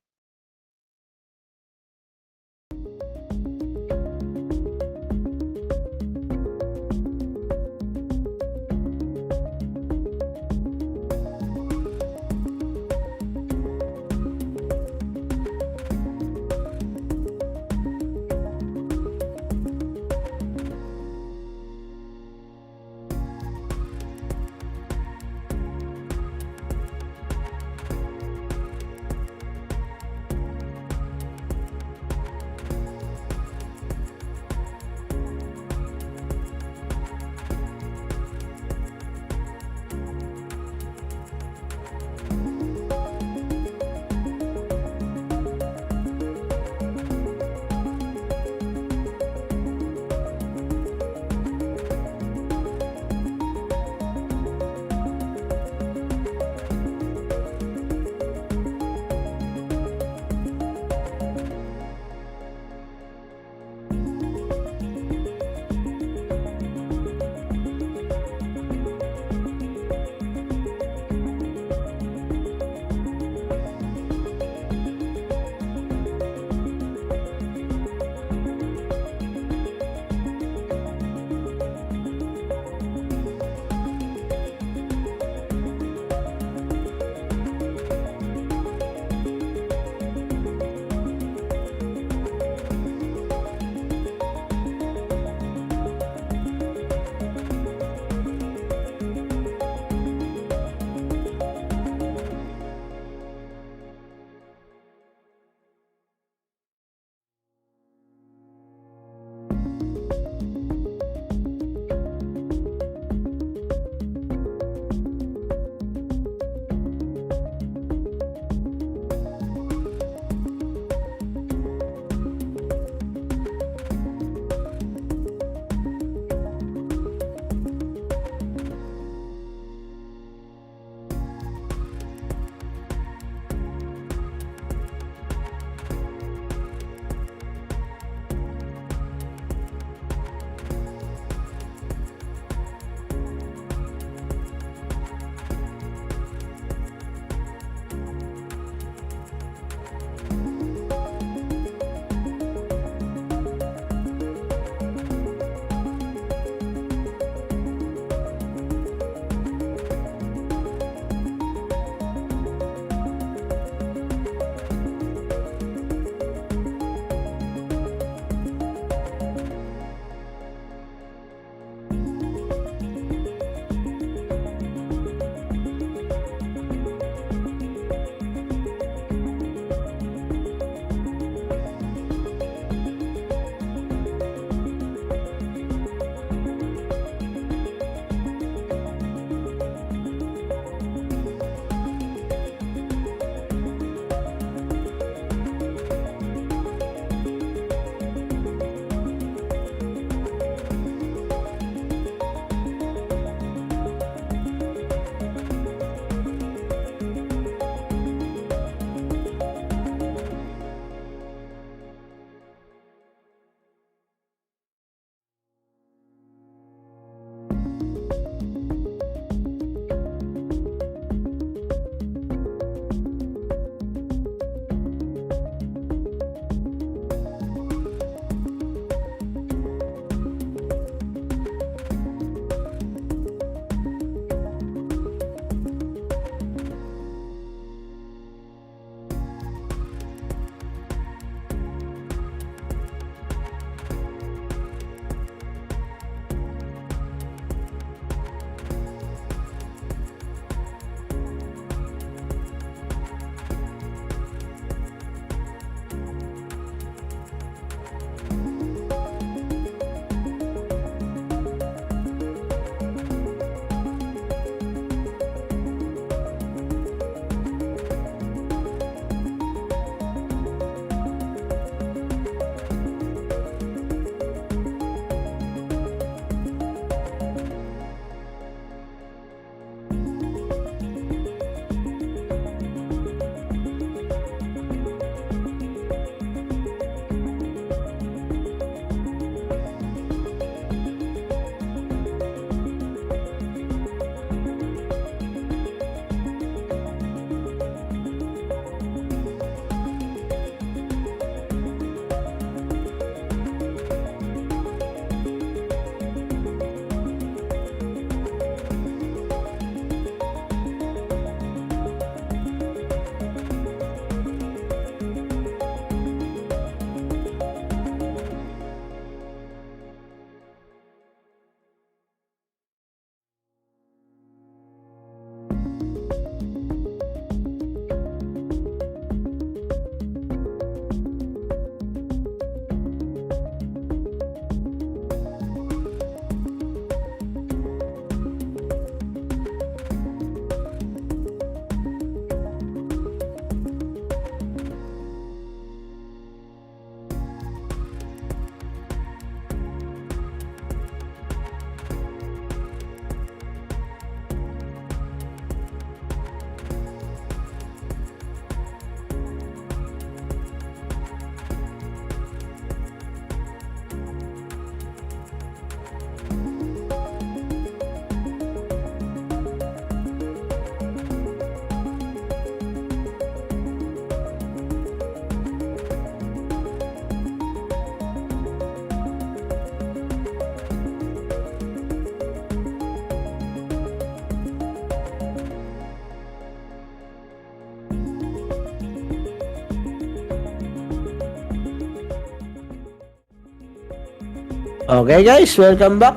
Okay guys, welcome back.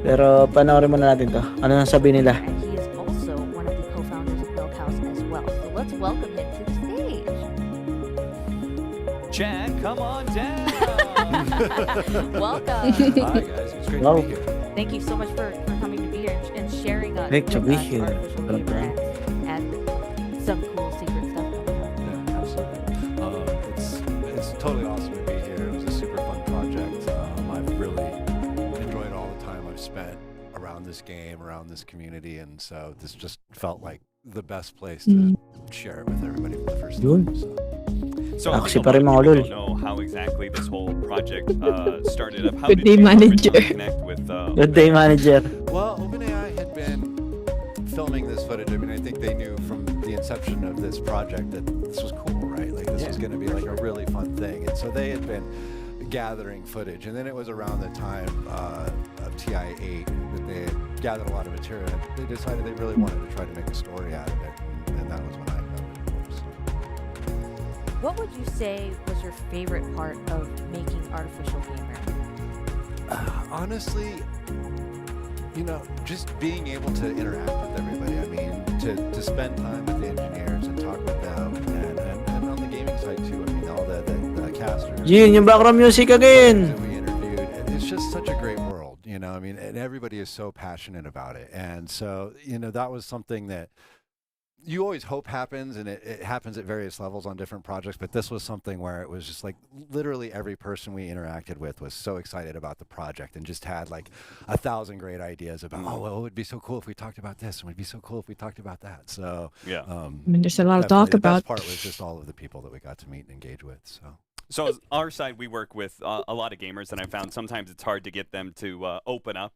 Pero panoorin muna natin to. Ano nang sabi nila? And he is also one of the co-founders of Milkhouse as well. So let's welcome him to the stage. Chad, come on down. Welcome. Hi guys, it's great Wow. to be here. Thank you so much for coming to be here and sharing Great to with be us here. Artificial Welcome. Gamer and some cool secret stuff coming up. Yeah, absolutely. It's totally awesome to be here. It was a super fun project. I've really enjoyed all the time I've spent around this game, around this community, and so this just felt like the best place to share it with everybody for the first Yun. time. So. So I Actually, think a lot of parang mga people lol. don't know how exactly this whole project started up. How Good did day, you manager. originally connect with Good day, manager. Well, OpenAI had been filming this footage. I mean, I think they knew from the inception of this project that this was cool, right? Like this was going to be like a really fun thing. And so they had been gathering footage. And then it was around the time of TI-8 that they had gathered a lot of material. And they decided they really wanted to try to make a story out of it. And that was when I got it, of course. What would you say was your favorite part of making Artificial Gamer? Honestly, just being able to interact with everybody. I mean, to spend time with the engineers and talk with them, and on the gaming side too. I mean, all the casters. Jin, yung background music again. That we interviewed. It's just such a great world, I mean, and everybody is so passionate about it, and so that was something that you always hope happens, and it happens at various levels on different projects, but this was something where it was just like literally every person we interacted with was so excited about the project and just had like 1,000 great ideas about, oh, well, it would be so cool if we talked about this, and it would be so cool if we talked about that. So Yeah. I mean, there's a lot to definitely talk the about. best part was just all of the people that we got to meet and engage with. So as our side, we work with a lot of gamers, and I found sometimes it's hard to get them to open up,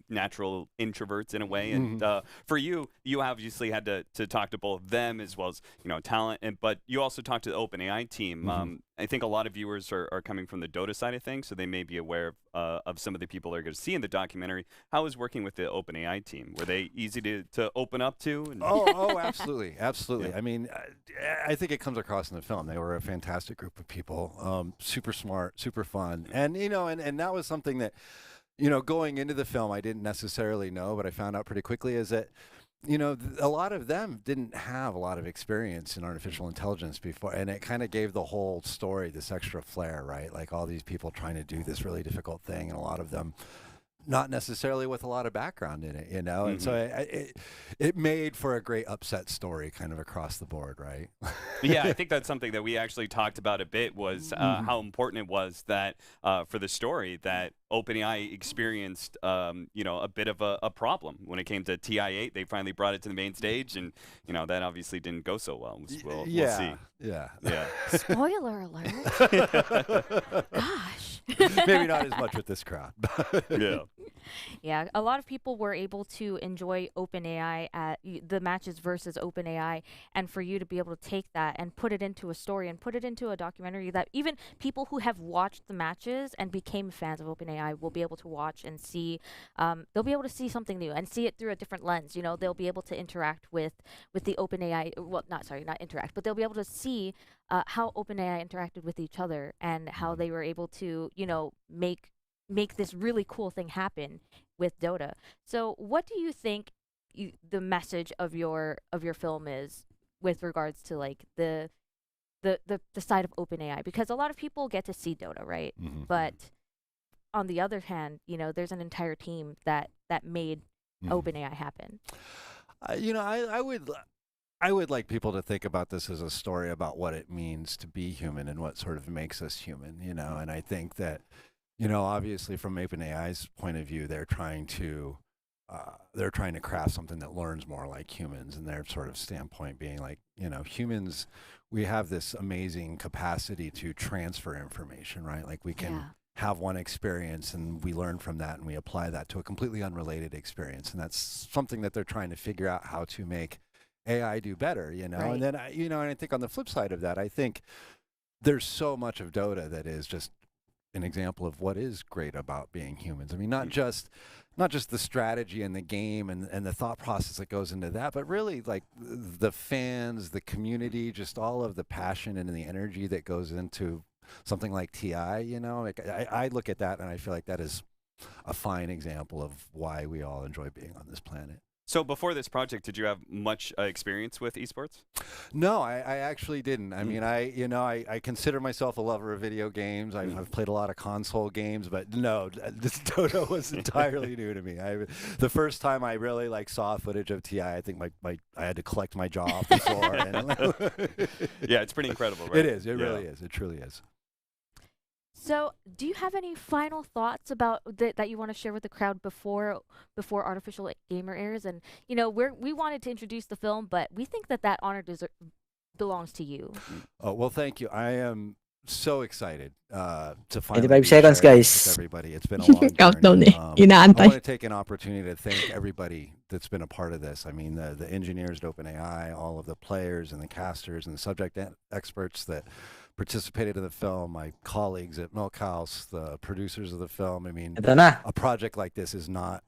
natural introverts in a way. And for you, you obviously had to talk to both them as well as talent, but you also talked to the OpenAI team. I think a lot of viewers are coming from the Dota side of things, so they may be aware of some of the people they're going to see in the documentary. How was working with the OpenAI team? Were they easy to open up to? And Oh, absolutely, absolutely. Yeah. I mean, I think it comes across in the film. They were a fantastic group of people, super smart, super fun, and and that was something that, going into the film, I didn't necessarily know, but I found out pretty quickly is that, a lot of them didn't have a lot of experience in artificial intelligence before, and it kind of gave the whole story this extra flair, right? Like all these people trying to do this really difficult thing, and a lot of them not necessarily with a lot of background in it, and so it made for a great upset story kind of across the board, right? Yeah, I think that's something that we actually talked about a bit was how important it was that for the story that OpenAI experienced, a bit of a problem when it came to TI-8. They finally brought it to the main stage, and that obviously didn't go so well. We'll see. Yeah. Spoiler alert. Gosh. Maybe not as much with this crowd. Yeah. Yeah, a lot of people were able to enjoy OpenAI at the matches versus OpenAI, and for you to be able to take that and put it into a story and put it into a documentary that even people who have watched the matches and became fans of OpenAI will be able to watch and see. They'll be able to see something new and see it through a different lens. They'll be able to interact with the OpenAI. Well, not interact, but they'll be able to see how OpenAI interacted with each other and how they were able to, make this really cool thing happen with Dota. So what do you think the message of your film is with regards to like the side of OpenAI? Because a lot of people get to see Dota, right? But on the other hand, there's an entire team that made OpenAI happen. I would like people to think about this as a story about what it means to be human and what sort of makes us human, and I think that obviously from OpenAI's point of view, they're trying to craft something that learns more like humans, and their sort of standpoint being like, humans, we have this amazing capacity to transfer information, right? Like we can have one experience and we learn from that and we apply that to a completely unrelated experience. And that's something that they're trying to figure out how to make AI do better, Right. and then, and I think on the flip side of that, I think there's so much of Dota that is just an example of what is great about being humans. I mean, not just the strategy and the game and the thought process that goes into that, but really like the fans, the community, just all of the passion and the energy that goes into something like TI, you know, like I look at that and I feel like that is a fine example of why we all enjoy being on this planet. So before this project, did you have much experience with esports? No, I actually didn't. I mean, I consider myself a lover of video games. I've played a lot of console games, but no, this Dota was entirely new to me. The first time I really saw footage of TI, I think I had to collect my jaw off the floor. Yeah, it's pretty incredible, right? It is. It really is. It truly is. So, do you have any final thoughts about that you want to share with the crowd before Artificial Gamer airs? And we wanted to introduce the film, but we think that honor belongs to you. Oh well, thank you. I am so excited to finally 25 be seconds, sharing guys. this with everybody. It's been a long Countdown journey. eh. I Inaantay. want to take an opportunity to thank everybody that's been a part of this. I mean, the engineers at OpenAI, all of the players and the casters and the subject experts that participated in the film, my colleagues at Milk House, the producers of the film. I mean, Ito na. a project like this is not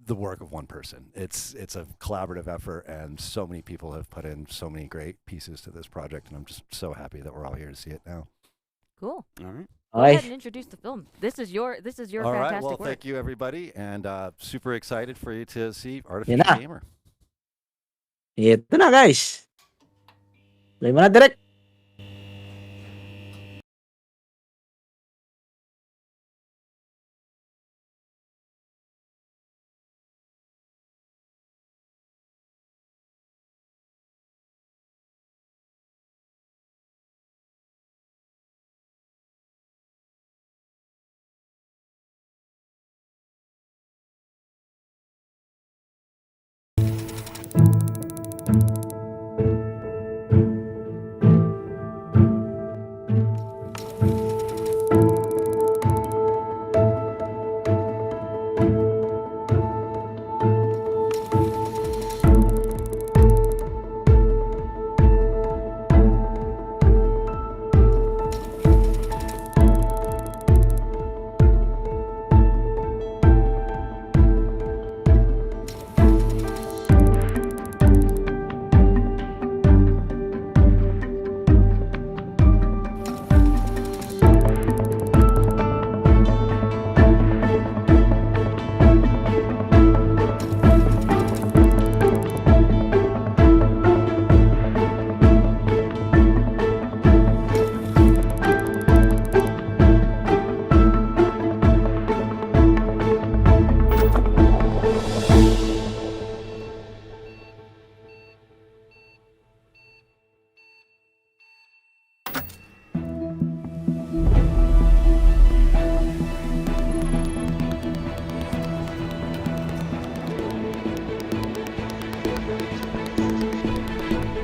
the work of one person. It's a collaborative effort, and so many people have put in so many great pieces to this project, and I'm just so happy that we're all here to see it now. Cool. All right. Go ahead Okay. and introduce the film. This is your All fantastic right, well, work. thank you, everybody, and super excited for you to see Yan Artificial na. Gamer. Ito na, guys. Play mo na direct.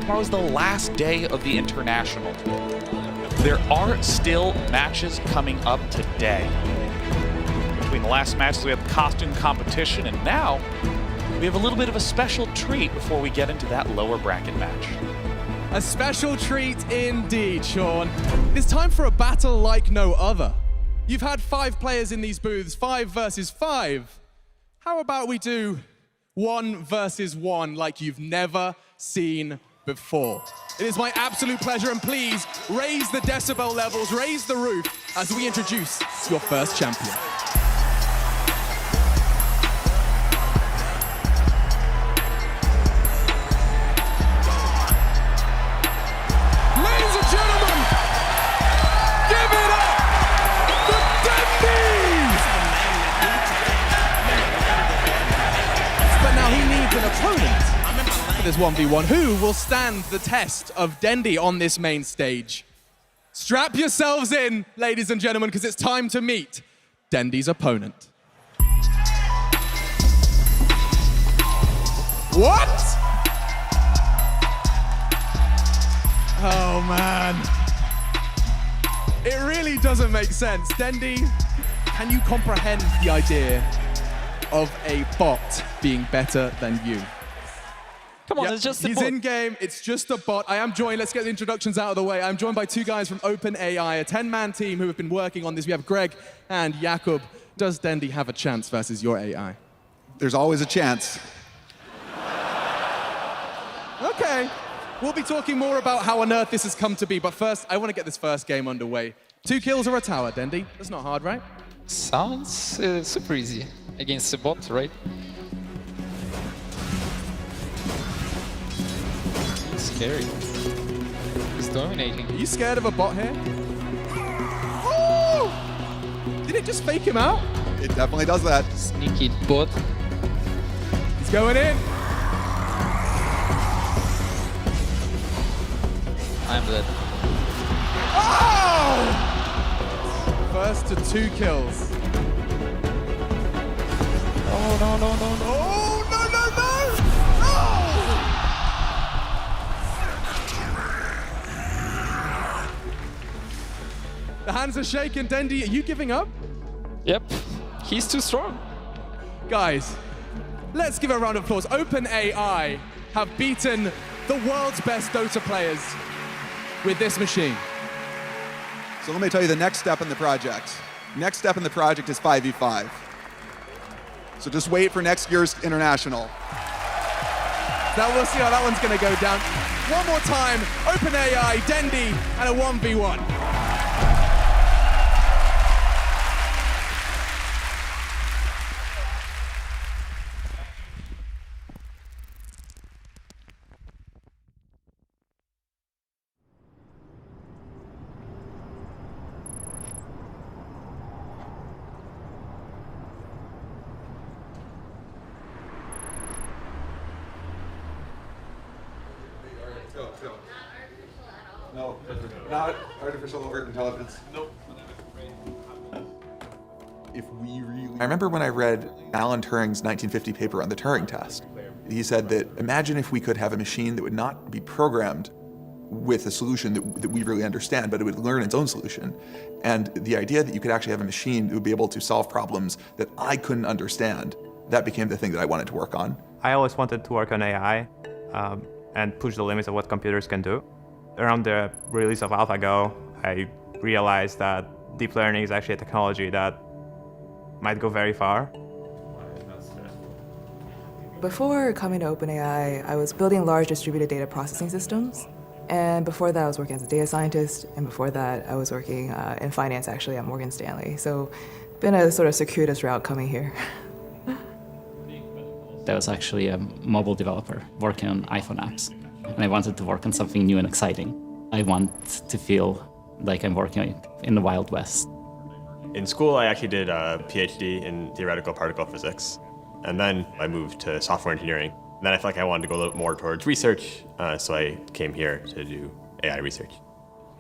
Tomorrow's the last day of the International. There are still matches coming up today. Between the last matches, we have the costume competition, and now we have a little bit of a special treat before we get into that lower bracket match. A special treat indeed, Sean. It's time for a battle like no other. You've had 5 players in these booths, 5 versus 5. How about we do 1 versus 1 like you've never seen before? It is my absolute pleasure, and please raise the decibel levels, raise the roof as we introduce your first champion. Ladies and gentlemen, give it up for Dendies! But now he needs an opponent for this 1v1. Who will stand the test of Dendy on this main stage? Strap yourselves in, ladies and gentlemen, because it's time to meet Dendy's opponent. What? Oh man. It really doesn't make sense. Dendy, can you comprehend the idea of a bot being better than you? Come on, Yep, it's just he's simple. in game, it's just a bot. I am joined, let's get the introductions out of the way. I'm joined by 2 guys from OpenAI, a 10-man team who have been working on this. We have Greg and Jakub. Does Dendy have a chance versus your AI? There's always a chance. Okay. We'll be talking more about how on earth this has come to be, but first, I want to get this first game underway. 2 kills or a tower, Dendi? That's not hard, right? Sounds super easy against the bot, right? It's scary. He's dominating. Are you scared of a bot here? Oh! Did it just fake him out? It definitely does that. Sneaky bot. He's going in. I'm dead. Oh! First to 2 kills. Oh, no. Oh, no! No! The hands are shaking. Dendi, are you giving up? Yep. He's too strong. Guys, let's give a round of applause. OpenAI have beaten the world's best Dota players with this machine. So let me tell you the next step in the project. Next step in the project is 5v5. So just wait for next year's international. Now we'll see how that one's going to go down. One more time, OpenAI, Dendi, and a 1v1. No, not artificial intelligence. Nope. If we really... I remember when I read Alan Turing's 1950 paper on the Turing test. He said that imagine if we could have a machine that would not be programmed with a solution that we really understand, but it would learn its own solution. And the idea that you could actually have a machine that would be able to solve problems that I couldn't understand, that became the thing that I wanted to work on. I always wanted to work on AI and push the limits of what computers can do. Around the release of AlphaGo, I realized that deep learning is actually a technology that might go very far. Before coming to OpenAI, I was building large distributed data processing systems. And before that, I was working as a data scientist. And before that, I was working in finance, actually, at Morgan Stanley. So been a sort of circuitous route coming here. I was actually a mobile developer working on iPhone apps. And I wanted to work on something new and exciting. I want to feel like I'm working in the Wild West. In school, I actually did a PhD in theoretical particle physics. And then I moved to software engineering. And then I felt like I wanted to go a little more towards research, so I came here to do AI research.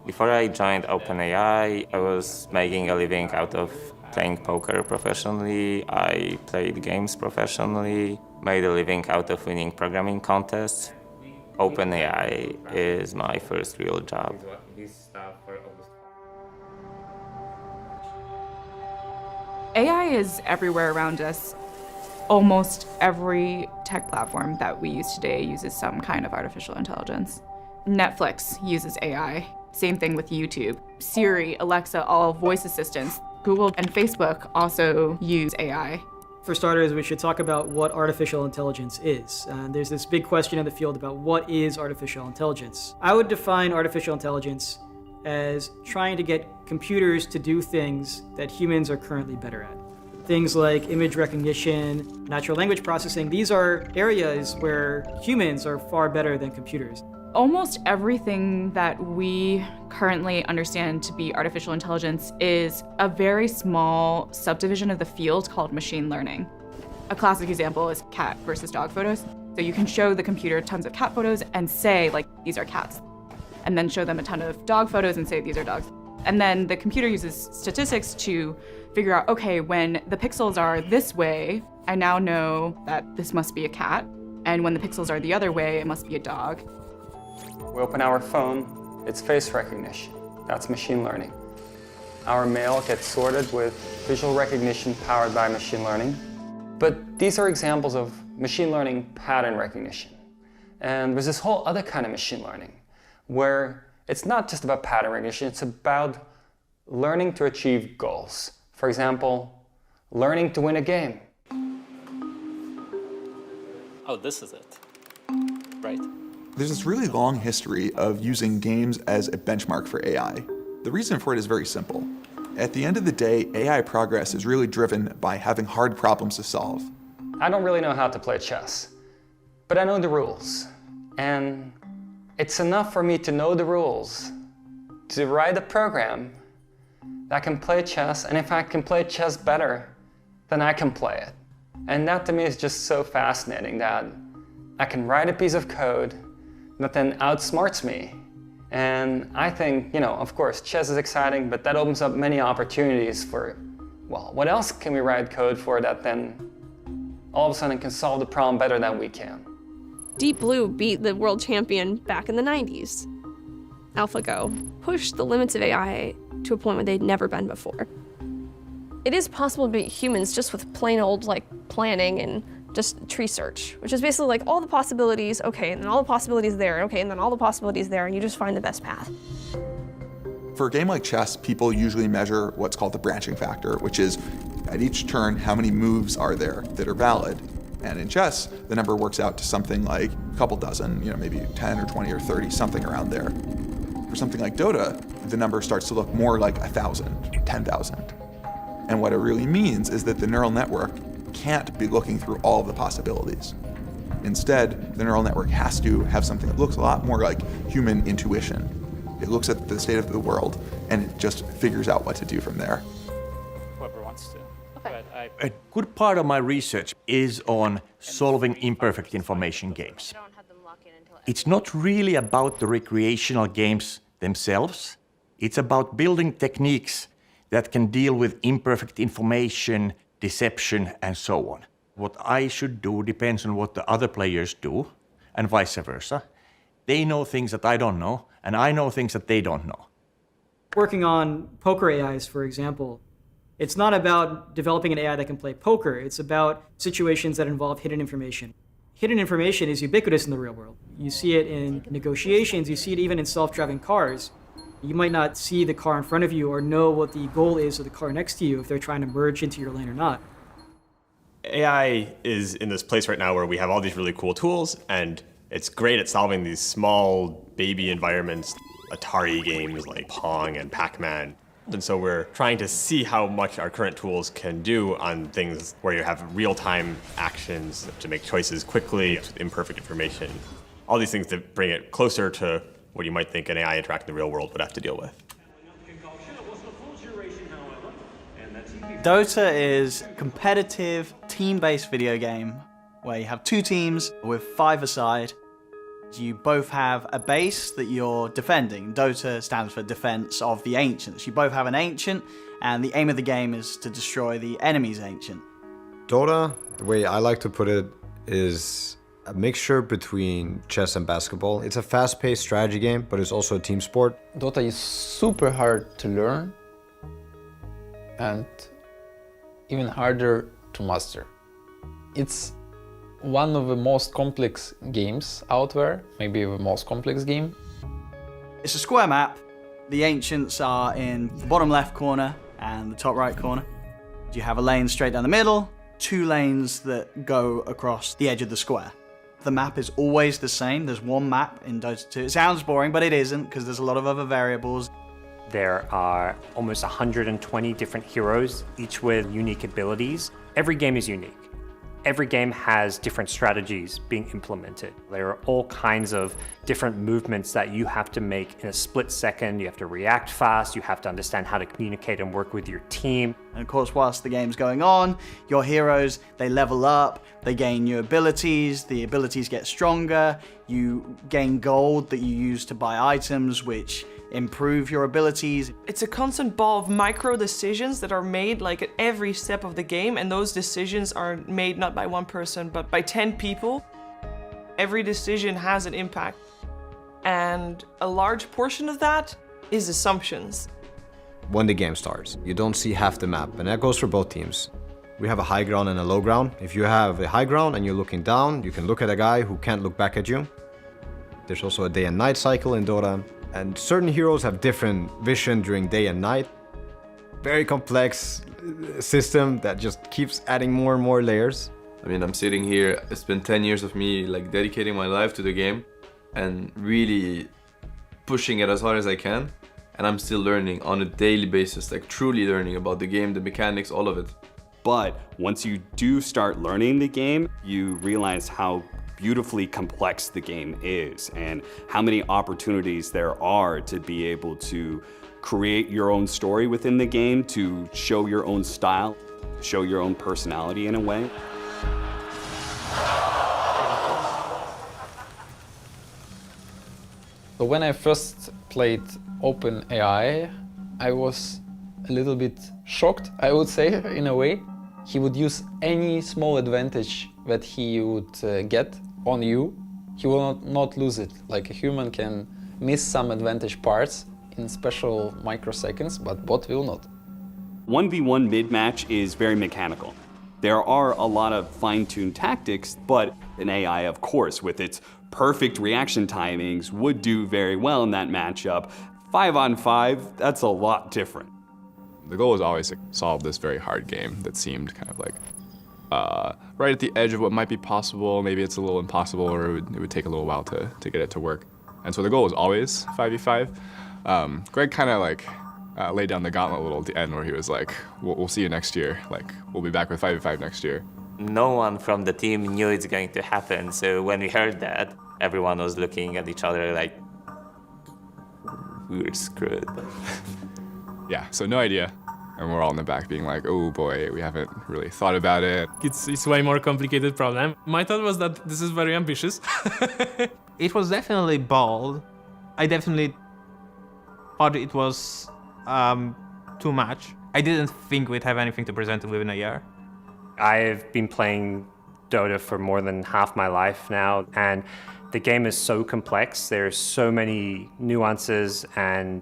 Before I joined OpenAI, I was making a living out of playing poker professionally. I played games professionally, made a living out of winning programming contests. OpenAI is my first real job. AI is everywhere around us. Almost every tech platform that we use today uses some kind of artificial intelligence. Netflix uses AI. Same thing with YouTube. Siri, Alexa, all voice assistants. Google and Facebook also use AI. For starters, we should talk about what artificial intelligence is. There's this big question in the field about what is artificial intelligence. I would define artificial intelligence as trying to get computers to do things that humans are currently better at. Things like image recognition, natural language processing, these are areas where humans are far better than computers. Almost everything that we currently understand to be artificial intelligence is a very small subdivision of the field called machine learning. A classic example is cat versus dog photos. So you can show the computer tons of cat photos and say, like, these are cats, and then show them a ton of dog photos and say, these are dogs. And then the computer uses statistics to figure out, okay, when the pixels are this way, I now know that this must be a cat. And when the pixels are the other way, it must be a dog. We open our phone, it's face recognition. That's machine learning. Our mail gets sorted with visual recognition powered by machine learning. But these are examples of machine learning pattern recognition. And there's this whole other kind of machine learning where it's not just about pattern recognition, it's about learning to achieve goals. For example, learning to win a game. Oh, this is it, right? There's this really long history of using games as a benchmark for AI. The reason for it is very simple. At the end of the day, AI progress is really driven by having hard problems to solve. I don't really know how to play chess, but I know the rules. And it's enough for me to know the rules, to write a program that can play chess, and if I can play chess better, then I can play it. And that to me is just so fascinating, that I can write a piece of code that then outsmarts me. And I think, you know, of course, chess is exciting, but that opens up many opportunities for, well, what else can we write code for that then all of a sudden can solve the problem better than we can? Deep Blue beat the world champion back in the 90s. AlphaGo pushed the limits of AI to a point where they'd never been before. It is possible to beat humans just with plain old like planning and just tree search, which is basically like all the possibilities, okay, and then all the possibilities there, okay, and then all the possibilities there, and you just find the best path. For a game like chess, people usually measure what's called the branching factor, which is at each turn, how many moves are there that are valid? And in chess, the number works out to something like a couple dozen, you know, maybe 10 or 20 or 30, something around there. For something like Dota, the number starts to look more like 1,000, 10,000. And what it really means is that the neural network can't be looking through all of the possibilities. Instead, the neural network has to have something that looks a lot more like human intuition. It looks at the state of the world and it just figures out what to do from there. Whoever wants to. Okay. A good part of my research is on solving imperfect information games. It's not really about the recreational games themselves. It's about building techniques that can deal with imperfect information, deception, and so on. What I should do depends on what the other players do, and vice versa. They know things that I don't know, and I know things that they don't know. Working on poker AIs, for example, it's not about developing an AI that can play poker. It's about situations that involve hidden information. Hidden information is ubiquitous in the real world. You see it in negotiations, you see it even in self-driving cars. You might not see the car in front of you or know what the goal is of the car next to you if they're trying to merge into your lane or not. AI is in this place right now where we have all these really cool tools, and it's great at solving these small baby environments, Atari games like Pong and Pac-Man. And so we're trying to see how much our current tools can do on things where you have real-time actions to make choices quickly with imperfect information. All these things that bring it closer to what you might think an AI interacting in the real world would have to deal with. Dota is a competitive, team-based video game where you have two teams with 5 aside. You both have a base that you're defending. Dota stands for Defense of the Ancients. You both have an ancient, and the aim of the game is to destroy the enemy's ancient. Dota, the way I like to put it, is a mixture between chess and basketball. It's a fast-paced strategy game, but it's also a team sport. Dota is super hard to learn and even harder to master. It's one of the most complex games out there, maybe the most complex game. It's a square map. The ancients are in the bottom left corner and the top right corner. You have a lane straight down the middle, 2 lanes that go across the edge of the square. The map is always the same. There's one map in Dota 2. It sounds boring, but it isn't, because there's a lot of other variables. There are almost 120 different heroes, each with unique abilities. Every game is unique. Every game has different strategies being implemented. There are all kinds of different movements that you have to make in a split second. You have to react fast, you have to understand how to communicate and work with your team. And of course, whilst the game's going on, your heroes, they level up, they gain new abilities, the abilities get stronger, you gain gold that you use to buy items, which improve your abilities. It's a constant ball of micro decisions that are made like at every step of the game, and those decisions are made not by one person but by 10 people. Every decision has an impact, and a large portion of that is assumptions. When the game starts, you don't see half the map, and that goes for both teams. We have a high ground and a low ground. If you have a high ground and you're looking down, you can look at a guy who can't look back at you. There's also a day and night cycle in Dota. And certain heroes have different vision during day and night. Very complex system that just keeps adding more and more layers. I mean, I'm sitting here, it's been 10 years of me like dedicating my life to the game. and really pushing it as hard as I can. And I'm still learning on a daily basis, like truly learning about the game, the mechanics, all of it. But once you do start learning the game, you realize how beautifully complex the game is and how many opportunities there are to be able to create your own story within the game, to show your own style, show your own personality in a way. So when I first played OpenAI, I was a little bit shocked, I would say, in a way. He would use any small advantage that he would get on you. He will not lose it. Like a human can miss some advantage parts in special microseconds, but bot will not. 1v1 mid-match is very mechanical. There are a lot of fine-tuned tactics, but an AI, of course, with its perfect reaction timings, would do very well in that matchup. 5-on-5, that's a lot different. The goal was always to solve this very hard game that seemed kind of like right at the edge of what might be possible. Maybe it's a little impossible, or it would take a little while to get it to work. And so the goal was always 5v5. Greg kind of like laid down the gauntlet a little at the end, where he was like, we'll see you next year. Like, we'll be back with 5v5 next year. No one from the team knew it's going to happen, so when we heard that, everyone was looking at each other like, we're screwed. Yeah, so no idea. And we're all in the back being like, oh boy, we haven't really thought about it. It's way more complicated problem. My thought was that this is very ambitious. It was definitely bold. I definitely thought it was too much. I didn't think we'd have anything to present within a year. I've been playing Dota for more than half my life now, and the game is so complex. There's so many nuances and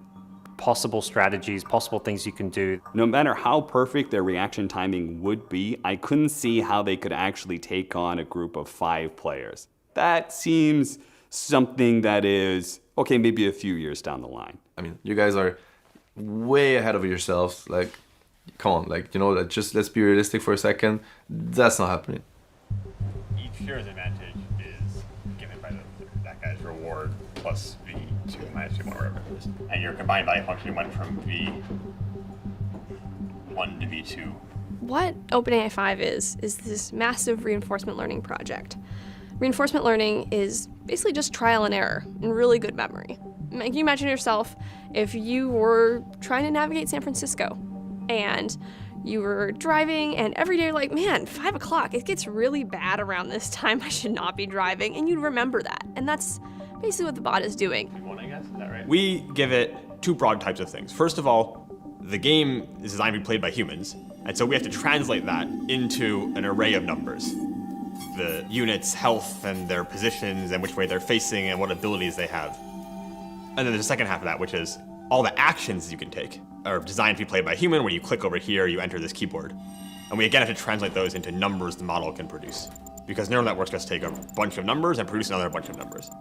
possible strategies, possible things you can do. No matter how perfect their reaction timing would be, I couldn't see how they could actually take on a group of 5 players. That seems something that is, okay, maybe a few years down the line. I mean, you guys are way ahead of yourselves. Like, come on, like, you know, that just let's be realistic for a second. That's not happening. Each hero's advantage is given by that guy's reward plus V2 minus 2, whatever it is. And your combined value function went from V1 to V2. What OpenAI 5 is this massive reinforcement learning project. Reinforcement learning is basically just trial and error and really good memory. Can you imagine yourself if you were trying to navigate San Francisco and you were driving and every day you're like, man, 5 o'clock, it gets really bad around this time, I should not be driving, and you'd remember that. And that's basically what the bot is doing. We give it 2 broad types of things. First of all, the game is designed to be played by humans, and so we have to translate that into an array of numbers. The unit's health and their positions and which way they're facing and what abilities they have. And then there's a second half of that, which is all the actions you can take are designed to be played by a human. When you click over here, you enter this keyboard. And we again have to translate those into numbers the model can produce. Because neural networks just take a bunch of numbers and produce another bunch of numbers.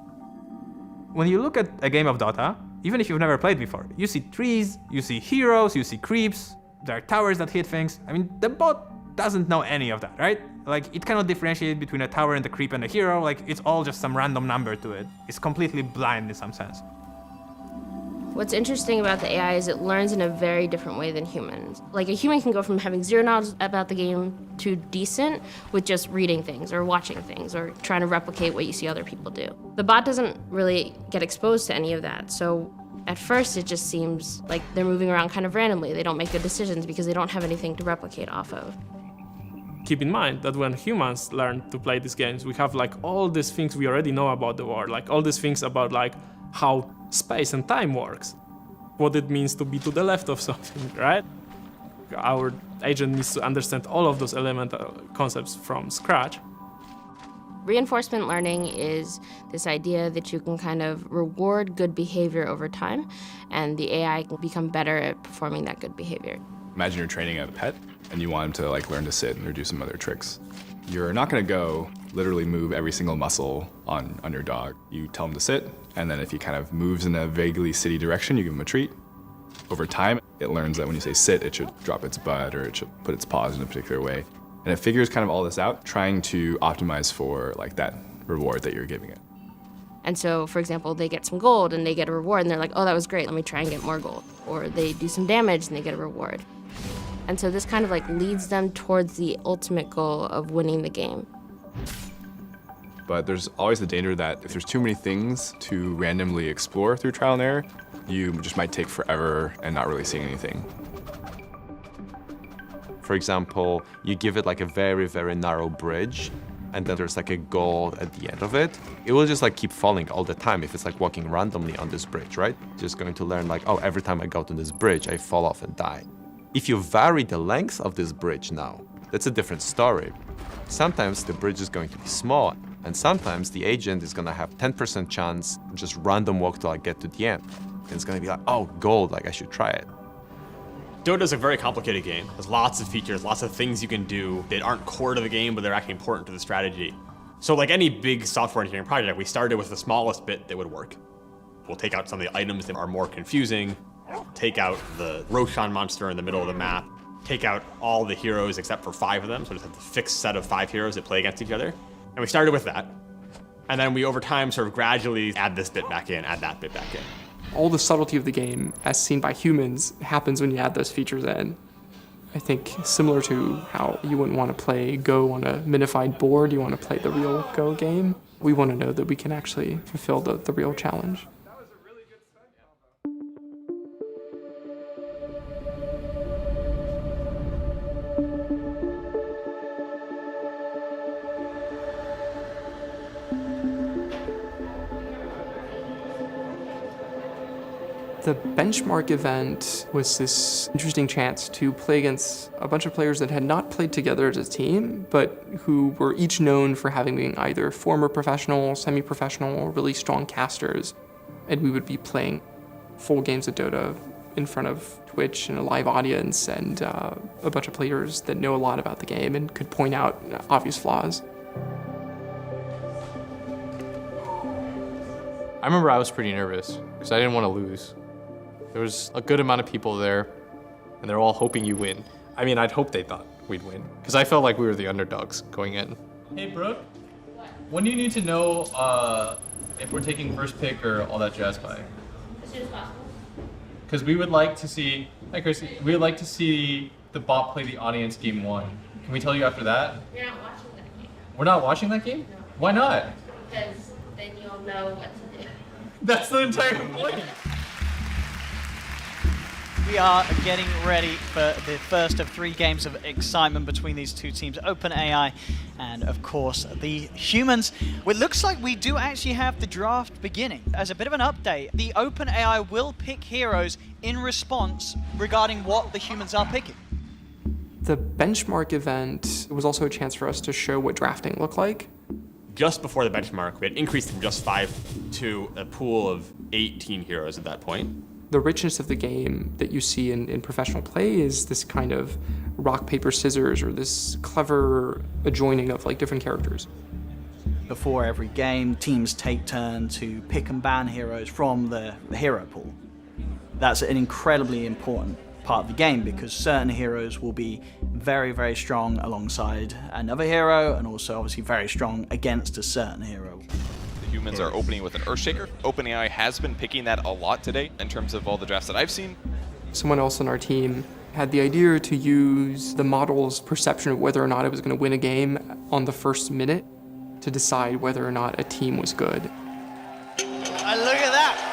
When you look at a game of Dota, even if you've never played before, you see trees, you see heroes, you see creeps, there are towers that hit things. I mean, the bot doesn't know any of that, right? Like, it cannot differentiate between a tower and a creep and a hero. Like, it's all just some random number to it. It's completely blind in some sense. What's interesting about the AI is it learns in a very different way than humans. Like, a human can go from having zero knowledge about the game to decent with just reading things or watching things or trying to replicate what you see other people do. The bot doesn't really get exposed to any of that, so at first it just seems like they're moving around kind of randomly. They don't make good decisions because they don't have anything to replicate off of. Keep in mind that when humans learn to play these games, we have like all these things we already know about the world, like all these things about like how space and time works, what it means to be to the left of something, right? Our agent needs to understand all of those elemental concepts from scratch. Reinforcement learning is this idea that you can kind of reward good behavior over time, and the AI will become better at performing that good behavior. Imagine you're training a pet and you want him to like learn to sit or do some other tricks. You're not gonna go literally move every single muscle on your dog. You tell him to sit, and then if he kind of moves in a vaguely sitty direction, you give him a treat. Over time, it learns that when you say sit, it should drop its butt or it should put its paws in a particular way. And it figures kind of all this out, trying to optimize for like that reward that you're giving it. And so, for example, they get some gold and they get a reward and they're like, oh, that was great, let me try and get more gold. Or they do some damage and they get a reward. And so this kind of like leads them towards the ultimate goal of winning the game. But there's always the danger that if there's too many things to randomly explore through trial and error, you just might take forever and not really seeing anything. For example, you give it like a very, very narrow bridge, and then there's like a goal at the end of it. It will just like keep falling all the time if it's like walking randomly on this bridge, right? Just going to learn like, oh, every time I go to this bridge, I fall off and die. If you vary the length of this bridge now, that's a different story. Sometimes the bridge is going to be small, and sometimes the agent is gonna have 10% chance just random walk till I get to the end. And it's gonna be like, oh, gold, like I should try it. Dota is a very complicated game. There's lots of features, lots of things you can do that aren't core to the game, but they're actually important to the strategy. So like any big software engineering project, we started with the smallest bit that would work. We'll take out some of the items that are more confusing, take out the Roshan monster in the middle of the map, take out all the heroes except for 5 of them, so just have the fixed set of 5 heroes that play against each other. And we started with that. And then we, over time, sort of gradually add this bit back in, add that bit back in. All the subtlety of the game, as seen by humans, happens when you add those features in. I think similar to how you wouldn't want to play Go on a minified board, you want to play the real Go game. We want to know that we can actually fulfill the real challenge. The benchmark event was this interesting chance to play against a bunch of players that had not played together as a team, but who were each known for having been either former professional, semi-professional, or really strong casters. And we would be playing full games of Dota in front of Twitch and a live audience and a bunch of players that know a lot about the game and could point out obvious flaws. I remember I was pretty nervous because I didn't want to lose. There was a good amount of people there, and they're all hoping you win. I mean, I'd hope they thought we'd win, because I felt like we were the underdogs going in. Hey, Brooke, when do you need to know if we're taking first pick or all that jazz by? As soon as possible. Because we would like to see, hi Chrissy, we would like to see the bot play the audience game 1. Can we tell you after that? You're not watching that game. We're not watching that game? No. Why not? Because then you'll know what to do. That's the entire point. We are getting ready for the first of 3 games of excitement between these two teams, OpenAI and, of course, the humans. Well, it looks like we do actually have the draft beginning. As a bit of an update, the OpenAI will pick heroes in response regarding what the humans are picking. The benchmark event was also a chance for us to show what drafting looked like. Just before the benchmark, we had increased from just 5 to a pool of 18 heroes at that point. The richness of the game that you see in professional play is this kind of rock, paper, scissors, or this clever adjoining of like different characters. Before every game, teams take turn to pick and ban heroes from the hero pool. That's an incredibly important part of the game because certain heroes will be very, very strong alongside another hero and also obviously very strong against a certain hero. Humans are opening with an Earthshaker. OpenAI has been picking that a lot today in terms of all the drafts that I've seen. Someone else on our team had the idea to use the model's perception of whether or not it was going to win a game on the first minute to decide whether or not a team was good. Look at that!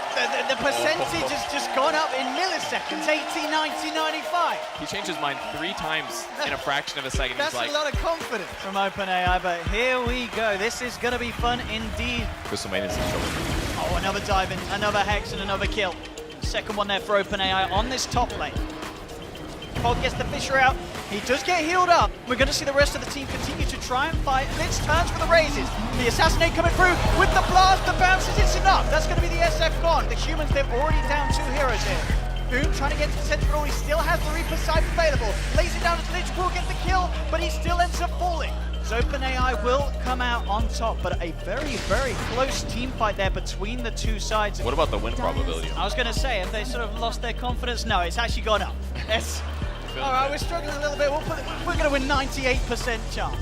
The percentage has just gone up in milliseconds, 80, 90, 95. He changed his mind 3 times in a fraction of a second. That's a lot of confidence from OpenAI, but here we go. This is going to be fun indeed. Crystal Maiden's in trouble. Oh, another dive in, another hex, and another kill. Second one there for OpenAI on this top lane. Fog gets the Fisher out. He does get healed up. We're going to see the rest of the team continue to try and fight. Blitz turns for the raises. The Assassinate coming through with the blast, the bounces, it's enough. That's going to be the SF gone. The humans, they're already down 2 heroes here. Boom trying to get to the center roll. He still has the Reaper scythe available. Lays it down as Lich will get the kill, but he still ends up falling. So OpenAI will come out on top, but a very, very close team fight there between the two sides. What about the win probability? I was going to say, if they sort of lost their confidence, no, it's actually gone up. All right, we're struggling a little bit. We're going to win 98% chance.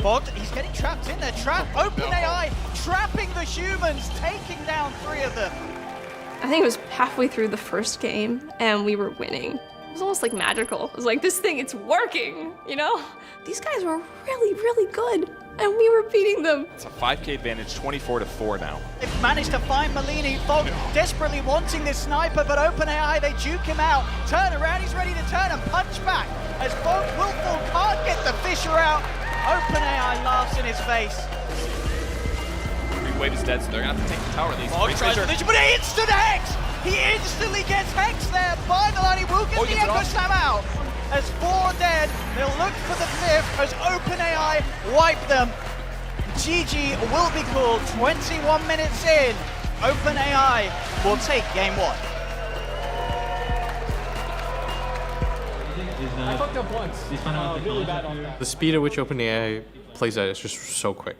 Bogged, he's getting trapped in there. OpenAI trapping the humans, taking down 3 of them. I think it was halfway through the first game and we were winning. It was almost like magical. It was like, this thing, it's working, you know? These guys were really, really good and we were beating them. It's a 5K advantage, 24-4 now. They've managed to find Malini. Fogg desperately wanting this sniper, but OpenAI, they juke him out. Turn around, he's ready to turn and punch back. As Fogg willful can't get the Fisher out. OpenAI laughs in his face. Wave is dead, so they're gonna have to take the tower at least. Fogg tries to Fisher, but instant Hex! He instantly gets Hex there by Malini. Will get the Echo Slam out. As 4 dead, they'll look for the 5th as OpenAI wipe them. GG will be called 21 minutes in. OpenAI will take game 1. I fucked up once. Really bad on that. The speed at which OpenAI plays that is just so quick.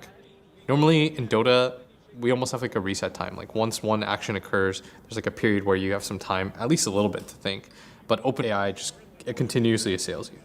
Normally in Dota, we almost have like a reset time. Like once one action occurs, there's like a period where you have some time, at least a little bit, to think. But OpenAI it continuously assails you.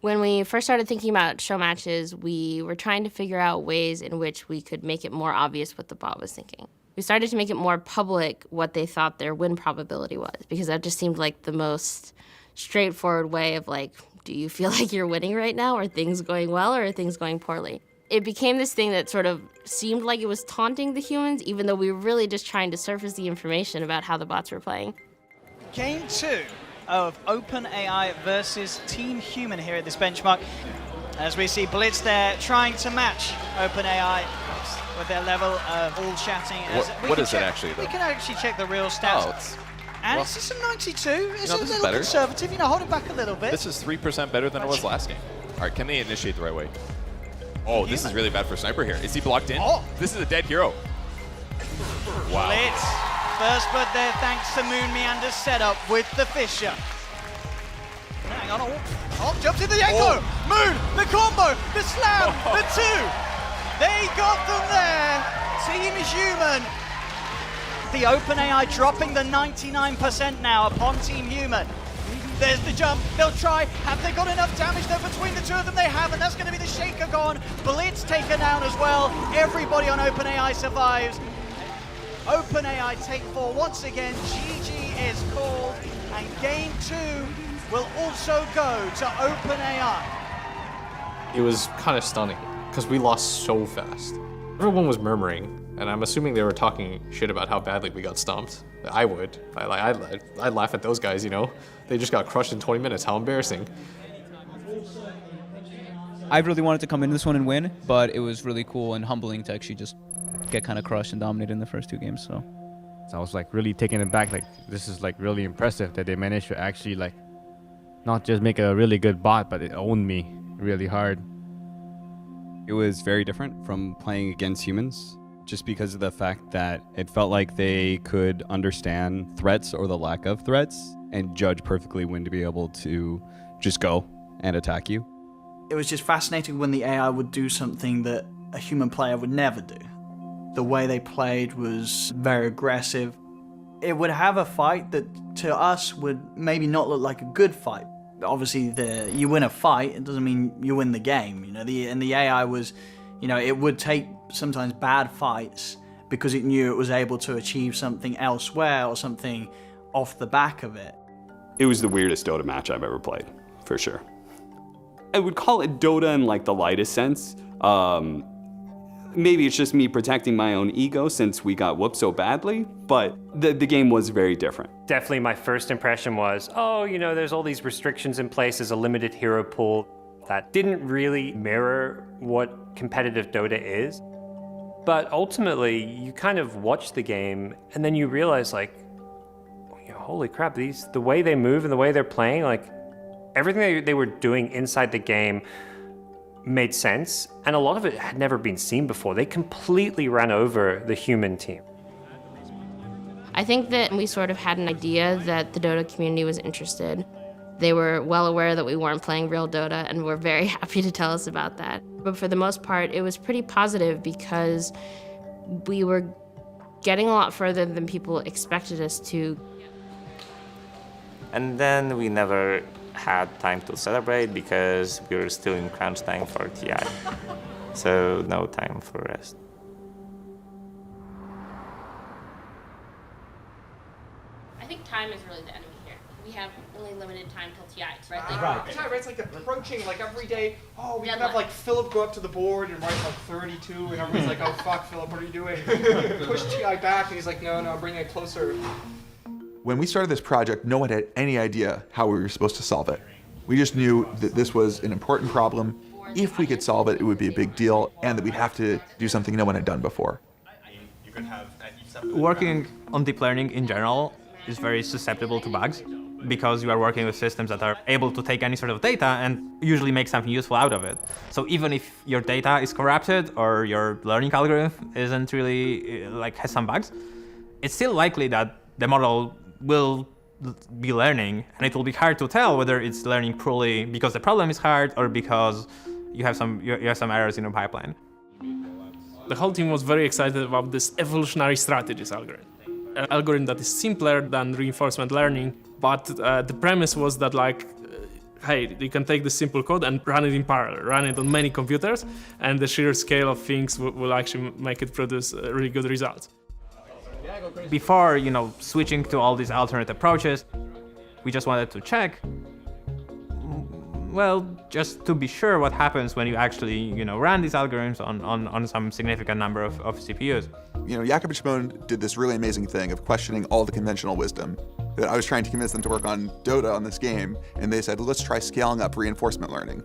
When we first started thinking about show matches, we were trying to figure out ways in which we could make it more obvious what the bot was thinking. We started to make it more public what they thought their win probability was, because that just seemed like the most straightforward way of like, do you feel like you're winning right now? Are things going well or are things going poorly? It became this thing that sort of seemed like it was taunting the humans, even though we were really just trying to surface the information about how the bots were playing. Game 2 of OpenAI versus Team Human here at this benchmark. As we see Blitz there trying to match OpenAI with their level of all chatting. What is it actually, though? We can actually check the real stats. And well, it's just a 92. It's a this is little better. conservative, hold it back a little bit. This is 3% better than it was last game. All right, can they initiate the right way? Oh, this is really bad for Sniper here. Is he blocked in? Oh, this is a dead hero. Wow. Blitz. First blood there thanks to Moon Meander's setup with the Fisher. Hang on. Oh, jumps in the Echo. Moon, the combo, the slam, the 2. They got them there. Team Human. The OpenAI dropping the 99% now upon Team Human. There's the jump, they'll try. Have they got enough damage though between the 2 of them? They have, and that's going to be the Shaker gone. Blitz taken down as well. Everybody on OpenAI survives. OpenAI take 4 once again. GG is called, and game 2 will also go to OpenAI. It was kind of stunning because we lost so fast. Everyone was murmuring, and I'm assuming they were talking shit about how badly we got stomped. I would. I'd laugh at those guys, They just got crushed in 20 minutes. How embarrassing. I really wanted to come into this one and win, but it was really cool and humbling to actually just get kind of crushed and dominated in the first 2 games. So I was like really taken aback. Like, this is like really impressive that they managed to actually like not just make a really good bot, but it owned me really hard. It was very different from playing against humans, just because of the fact that it felt like they could understand threats or the lack of threats and judge perfectly when to be able to just go and attack you. It was just fascinating when the AI would do something that a human player would never do. The way they played was very aggressive. It would have a fight that to us would maybe not look like a good fight. Obviously, you win a fight, it doesn't mean you win the game. And the AI was, it would take sometimes bad fights because it knew it was able to achieve something elsewhere or something off the back of it. It was the weirdest Dota match I've ever played, for sure. I would call it Dota in like the lightest sense. Maybe it's just me protecting my own ego since we got whooped so badly, but the game was very different. Definitely my first impression was, there's all these restrictions in place, there's a limited hero pool. That didn't really mirror what competitive Dota is. But ultimately, you kind of watch the game and then you realize holy crap, the way they move and the way they're playing, everything they were doing inside the game made sense, and a lot of it had never been seen before. They completely ran over the human team. I think that we sort of had an idea that the Dota community was interested. They were well aware that we weren't playing real Dota and were very happy to tell us about that. But for the most part, it was pretty positive because we were getting a lot further than people expected us to. And then we never had time to celebrate because we were still in crunch time for TI. So no time for rest. I think time is really the enemy here. We have only limited time till TI, right? Right. It's like approaching like every day. Oh, we can have like Philip go up to the board and write like 32, and everybody's like, "Oh fuck, Philip, what are you doing?" Push TI back, and he's like, "No, I'm bringing it closer." When we started this project, no one had any idea how we were supposed to solve it. We just knew that this was an important problem. If we could solve it, it would be a big deal, and that we'd have to do something no one had done before. Working on deep learning in general is very susceptible to bugs because you are working with systems that are able to take any sort of data and usually make something useful out of it. So even if your data is corrupted or your learning algorithm isn't really, has some bugs, it's still likely that the model will be learning, and it will be hard to tell whether it's learning poorly because the problem is hard or because you have some errors in your pipeline. The whole team was very excited about this evolutionary strategies algorithm. An algorithm that is simpler than reinforcement learning, but the premise was that hey, you can take this simple code and run it in parallel, run it on many computers, and the sheer scale of things will actually make it produce really good results. Before, switching to all these alternate approaches, we just wanted to check, just to be sure what happens when you actually, run these algorithms on some significant number of CPUs. Jakob and Shimon did this really amazing thing of questioning all the conventional wisdom. That I was trying to convince them to work on Dota on this game, and they said, let's try scaling up reinforcement learning.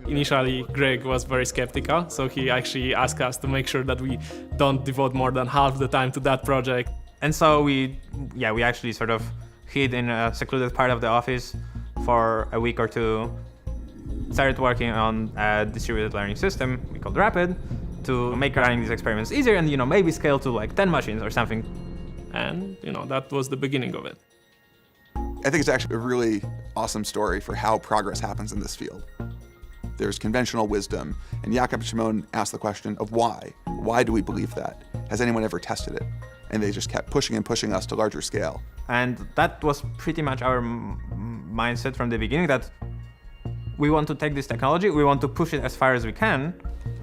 Initially, Greg was very skeptical, so he actually asked us to make sure that we don't devote more than half the time to that project. And so we actually sort of hid in a secluded part of the office for a week or two, started working on a distributed learning system we called Rapid to make running these experiments easier and, maybe scale to 10 machines or something. And, that was the beginning of it. I think it's actually a really awesome story for how progress happens in this field. There's conventional wisdom, and Jakob and Shimon asked the question of why. Why do we believe that? Has anyone ever tested it? And they just kept pushing and pushing us to larger scale. And that was pretty much our mindset from the beginning, that we want to take this technology, we want to push it as far as we can.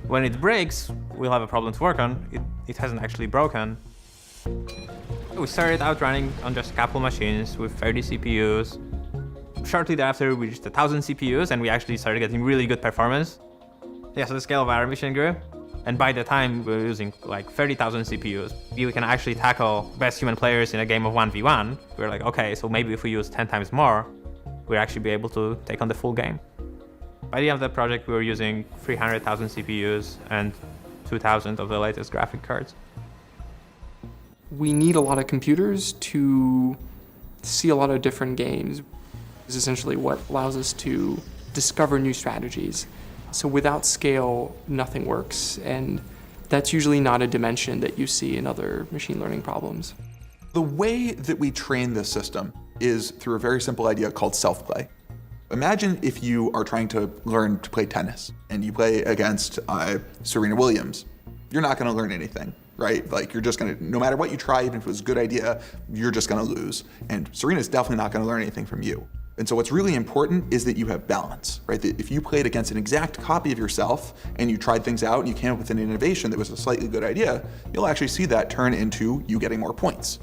When it breaks, we'll have a problem to work on. It hasn't actually broken. We started out running on just a couple machines with 30 CPUs. Shortly thereafter, we reached 1,000 CPUs, and we actually started getting really good performance. So the scale of our mission grew. And by the time we were using 30,000 CPUs, we can actually tackle best human players in a game of 1v1. We were like, okay, so maybe if we use 10 times more, we'll actually be able to take on the full game. By the end of the project, we were using 300,000 CPUs and 2,000 of the latest graphic cards. We need a lot of computers to see a lot of different games. This is essentially what allows us to discover new strategies. So without scale, nothing works, and that's usually not a dimension that you see in other machine learning problems. The way that we train this system is through a very simple idea called self-play. Imagine if you are trying to learn to play tennis, and you play against Serena Williams. You're not going to learn anything, right? You're just going to, no matter what you try, even if it was a good idea, you're just going to lose. And Serena's definitely not going to learn anything from you. And so what's really important is that you have balance, right? That if you played against an exact copy of yourself and you tried things out and you came up with an innovation that was a slightly good idea, you'll actually see that turn into you getting more points.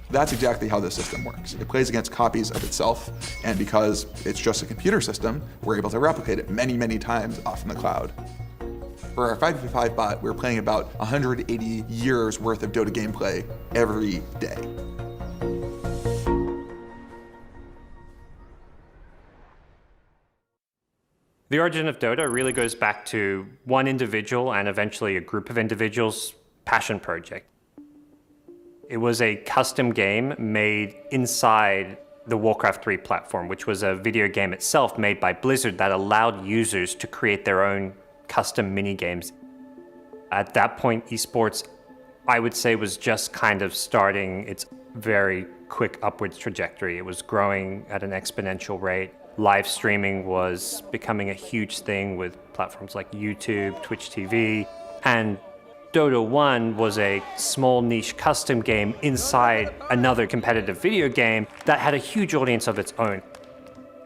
That's exactly how this system works. It plays against copies of itself, and because it's just a computer system, we're able to replicate it many, many times off in the cloud. For our 5v5 bot, we're playing about 180 years worth of Dota gameplay every day. The origin of Dota really goes back to one individual and eventually a group of individuals' passion project. It was a custom game made inside the Warcraft 3 platform, which was a video game itself made by Blizzard that allowed users to create their own custom mini-games. At that point, esports, I would say, was just kind of starting its very quick upwards trajectory. It was growing at an exponential rate. Live streaming was becoming a huge thing with platforms like YouTube, Twitch TV, and Dota 1 was a small niche custom game inside another competitive video game that had a huge audience of its own.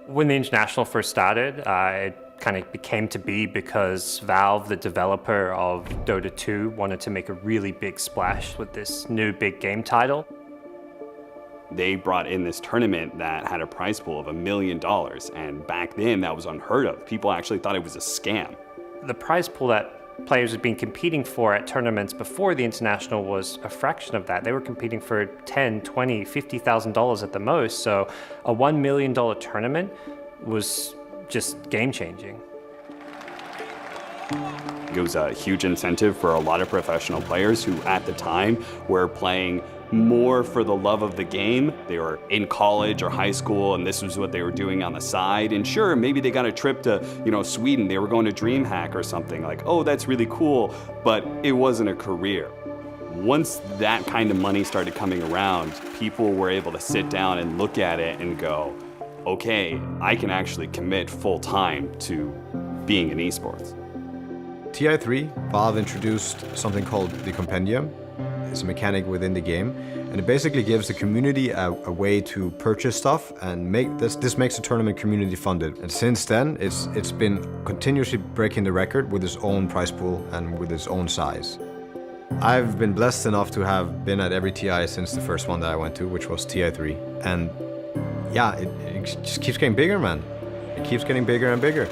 When the International first started, it kind of came to be because Valve, the developer of Dota 2, wanted to make a really big splash with this new big game title. They brought in this tournament that had a prize pool of $1 million, and back then that was unheard of. People actually thought it was a scam. The prize pool that players had been competing for at tournaments before the International was a fraction of that. They were competing for $10,000, $20,000, $50,000 at the most, so a $1 million tournament was just game-changing. It was a huge incentive for a lot of professional players who at the time were playing more for the love of the game. They were in college or high school and this was what they were doing on the side. And sure, maybe they got a trip to, Sweden. They were going to DreamHack or something like, oh, that's really cool, but it wasn't a career. Once that kind of money started coming around, people were able to sit down and look at it and go, okay, I can actually commit full time to being in esports. TI3, Valve introduced something called the Compendium. It's a mechanic within the game, and it basically gives the community a way to purchase stuff and make this makes the tournament community funded. And since then, it's been continuously breaking the record with its own prize pool and with its own size. I've been blessed enough to have been at every TI since the first one that I went to, which was TI3. And yeah, it just keeps getting bigger, man. It keeps getting bigger and bigger.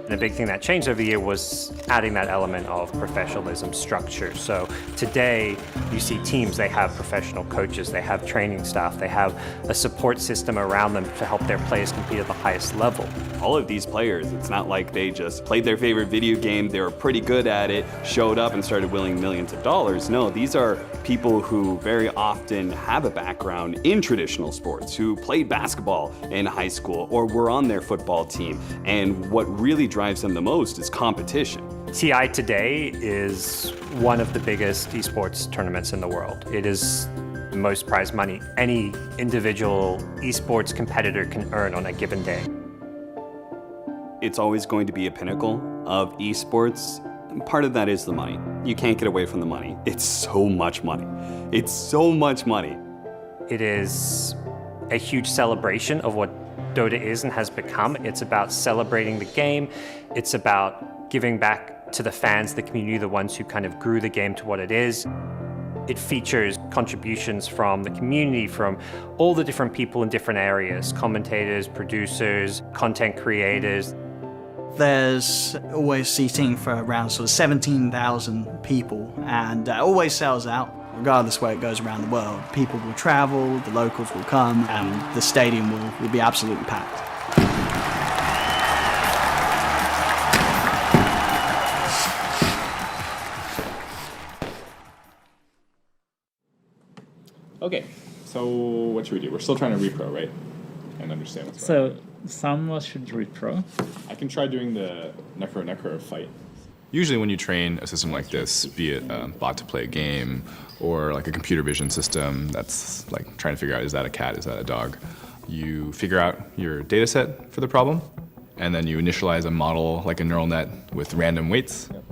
And the big thing that changed over the year was adding that element of professionalism structure. So today, you see teams, they have professional coaches, they have training staff, they have a support system around them to help their players compete at the highest level. All of these players, it's not like they just played their favorite video game, they were pretty good at it, showed up and started winning millions of dollars. No, these are people who very often have a background in traditional sports, who played basketball in high school or were on their football team. And what really drives them the most is competition. TI today is one of the biggest esports tournaments in the world. It is the most prize money any individual esports competitor can earn on a given day. It's always going to be a pinnacle of esports. Part of that is the money. You can't get away from the money. It's so much money. It's so much money. It is a huge celebration of what Dota is and has become. It's about celebrating the game. It's about giving back to the fans, the community, the ones who kind of grew the game to what it is. It features contributions from the community, from all the different people in different areas, commentators, producers, content creators. There's always seating for around sort of 17,000 people, and it always sells out. Regardless where it goes around the world, people will travel, the locals will come, and the stadium will be absolutely packed. Okay, so what should we do? We're still trying to repro, right? And understand what's going on. So some of us should repro. I can try doing the necro fight. Usually when you train a system like this, be it a bot to play a game or like a computer vision system that's like trying to figure out, is that a cat, is that a dog? You figure out your data set for the problem, and then you initialize a model like a neural net with random weights. Yep.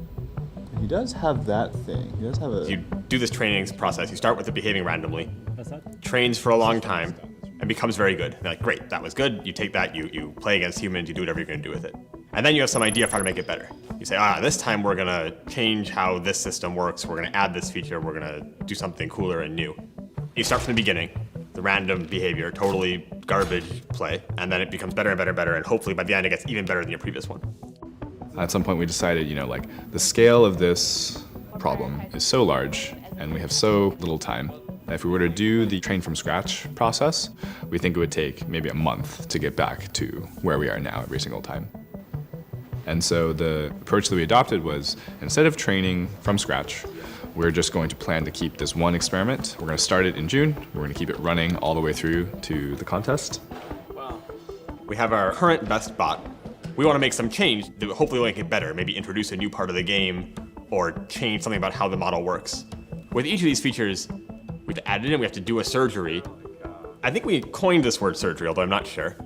He does have that thing. He does have a... You do this training process. You start with it behaving randomly. What's that? Trains for a long time and becomes very good. They're like, great, that was good. You take that, you play against humans, you do whatever you're going to do with it. And then you have some idea of how to make it better. You say, this time we're going to change how this system works. We're going to add this feature. We're going to do something cooler and new. You start from the beginning, the random behavior, totally garbage play, and then it becomes better and better and better, and hopefully by the end it gets even better than your previous one. At some point we decided, the scale of this problem is so large and we have so little time that if we were to do the train from scratch process, we think it would take maybe a month to get back to where we are now every single time. And so the approach that we adopted was, instead of training from scratch, we're just going to plan to keep this one experiment. We're going to start it in June. We're going to keep it running all the way through to the contest. We have our current best bot. We want to make some change that will hopefully make it better, maybe introduce a new part of the game or change something about how the model works. With each of these features, we have to add it in, we have to do a surgery. I think we coined this word surgery, although I'm not sure.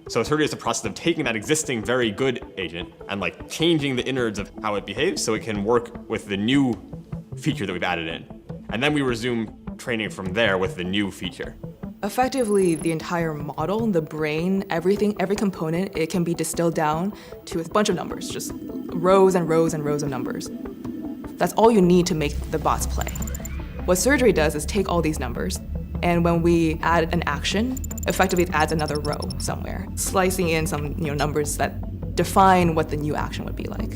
So surgery is the process of taking that existing very good agent and changing the innards of how it behaves so it can work with the new feature that we've added in. And then we resume training from there with the new feature. Effectively, the entire model, the brain, everything, every component, it can be distilled down to a bunch of numbers, just rows and rows and rows of numbers. That's all you need to make the bots play. What surgery does is take all these numbers, and when we add an action, effectively it adds another row somewhere, slicing in some numbers that define what the new action would be like.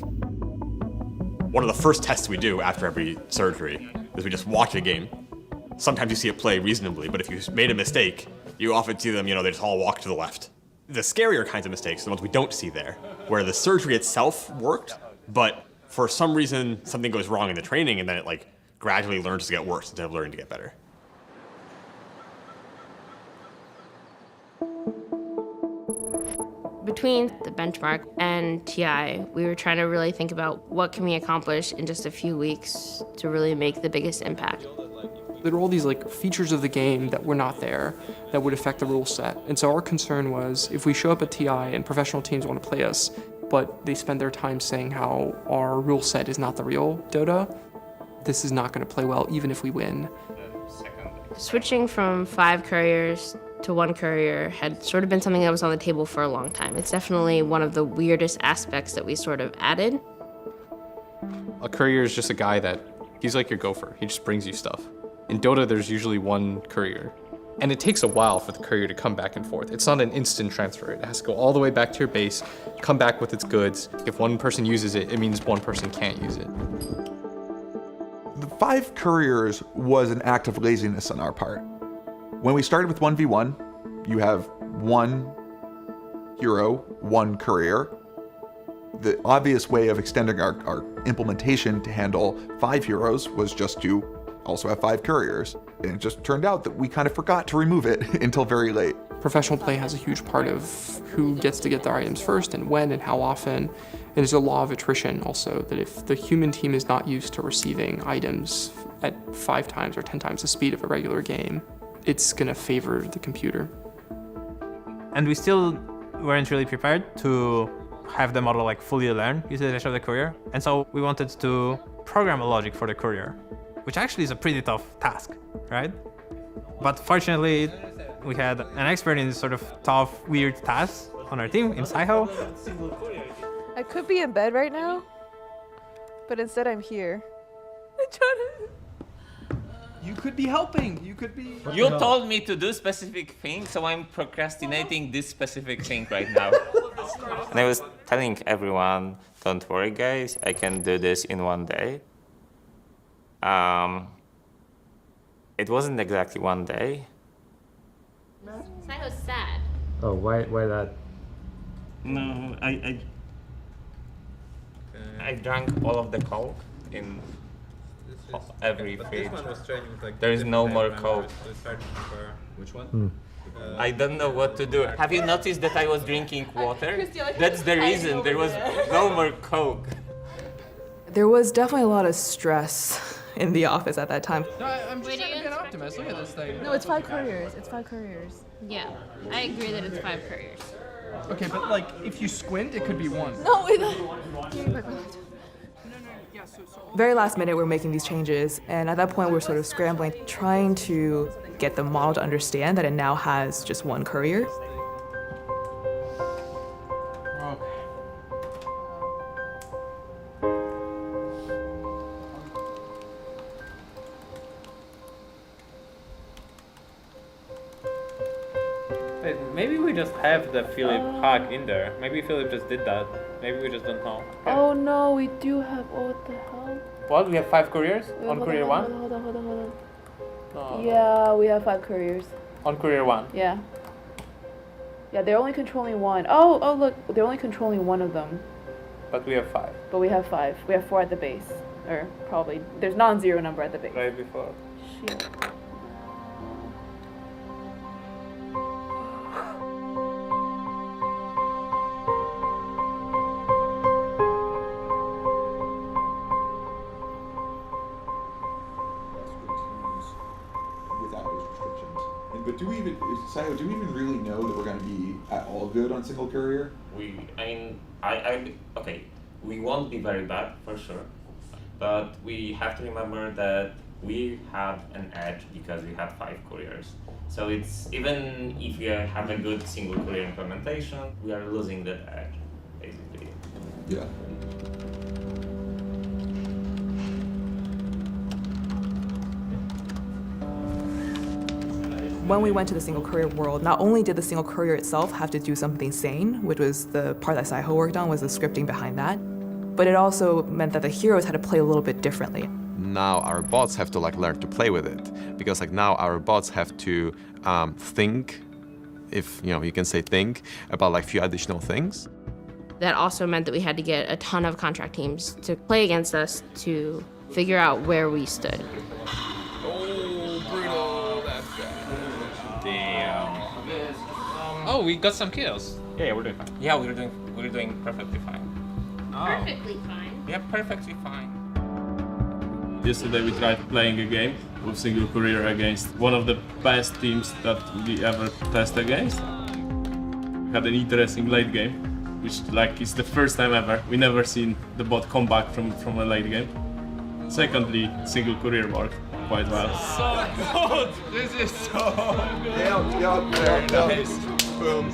One of the first tests we do after every surgery is we just watch a game. Sometimes you see it play reasonably, but if you made a mistake, you often see them, they just all walk to the left. The scarier kinds of mistakes are the ones we don't see there, where the surgery itself worked, but for some reason, something goes wrong in the training, and then it gradually learns to get worse instead of learning to get better. Between the benchmark and TI, we were trying to really think about what can we accomplish in just a few weeks to really make the biggest impact. There are all these features of the game that were not there that would affect the rule set. And so our concern was if we show up at TI and professional teams want to play us, but they spend their time saying how our rule set is not the real Dota, this is not going to play well even if we win. Switching from 5 couriers to 1 courier had sort of been something that was on the table for a long time. It's definitely one of the weirdest aspects that we sort of added. A courier is just a guy he's like your gopher. He just brings you stuff. In Dota, there's usually 1 courier. And it takes a while for the courier to come back and forth. It's not an instant transfer. It has to go all the way back to your base, come back with its goods. If one person uses it, it means one person can't use it. The 5 couriers was an act of laziness on our part. When we started with 1v1, you have 1 hero, 1 courier. The obvious way of extending our implementation to handle 5 heroes was just to also have 5 couriers. And it just turned out that we kind of forgot to remove it until very late. Professional play has a huge part of who gets to get their items first and when and how often. And there's a law of attrition also, that if the human team is not used to receiving items at 5 times or 10 times the speed of a regular game, it's gonna favor the computer. And we still weren't really prepared to have the model fully learn utilization of the courier. And so we wanted to program a logic for the courier, which actually is a pretty tough task, right? But fortunately, we had an expert in this sort of tough, weird tasks on our team in Saiho. I could be in bed right now, but instead I'm here. You could be helping. You could be. You told me to do specific things, so I'm procrastinating this specific thing right now. And I was telling everyone, don't worry guys, I can do this in 1 day. It wasn't exactly 1 day. Saiho's sad. Oh, why that? No, I drank all of the Coke in every fridge. There is no more Coke. Which one? I don't know what to do. Have you noticed that I was drinking water? That's the reason. There was no more Coke. There was definitely a lot of stress in the office at that time. No, I'm just trying to be an optimist. Look at this thing. No, it's 5 couriers. It's 5 couriers. Yeah, I agree that it's 5 couriers. Okay, but if you squint, it could be 1. No, wait. Very last minute, we're making these changes, and at that point, we're sort of scrambling, trying to get the model to understand that it now has just 1 courier. Maybe we just have the Philip hack in there. Maybe Philip just did that. Maybe we just don't know. Okay. Oh no, we do have. Oh, what the hell? What? We have 5 couriers on Hold courier 1? Hold on. No. Yeah, we have 5 couriers. On courier 1? Yeah. Yeah, they're only controlling 1. Oh, look, they're only controlling 1 of them. But we have 5. But we have 5. We have 4 at the base. Or probably, there's non-zero number at the base. Right before. Shit. But do we even really know that we're going to be at all good on single courier? Okay, we won't be very bad for sure, but we have to remember that we have an edge because we have 5 couriers. So it's even if you have a good single courier implementation, we are losing that edge, basically. Yeah. When we went to the single courier world, not only did the single courier itself have to do something sane, which was the part that Saiho worked on, was the scripting behind that, but it also meant that the heroes had to play a little bit differently. Now our bots have to learn to play with it, because now our bots have to think, if you can say think, about a few additional things. That also meant that we had to get a ton of contract teams to play against us to figure out where we stood. Oh, brutal. That's bad. Damn. Oh, we got some kills. Yeah, we're doing fine. Yeah, we're doing perfectly fine. Perfectly fine? Yeah, perfectly fine. Yesterday we tried playing a game with single courier against one of the best teams that we ever tested against. We had an interesting late game, which is the first time ever. We never seen the bot come back from a late game. Secondly, single courier worked quite well. So good! This is so good! Yep. Nice. Boom.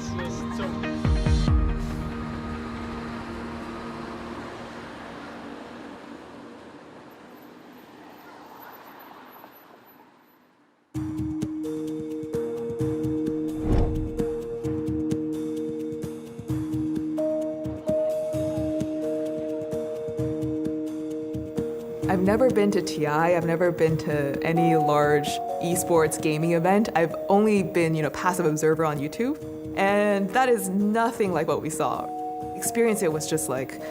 I've never been to TI, I've never been to any large esports gaming event. I've only been, passive observer on YouTube, and that is nothing like what we saw. Experiencing it was just like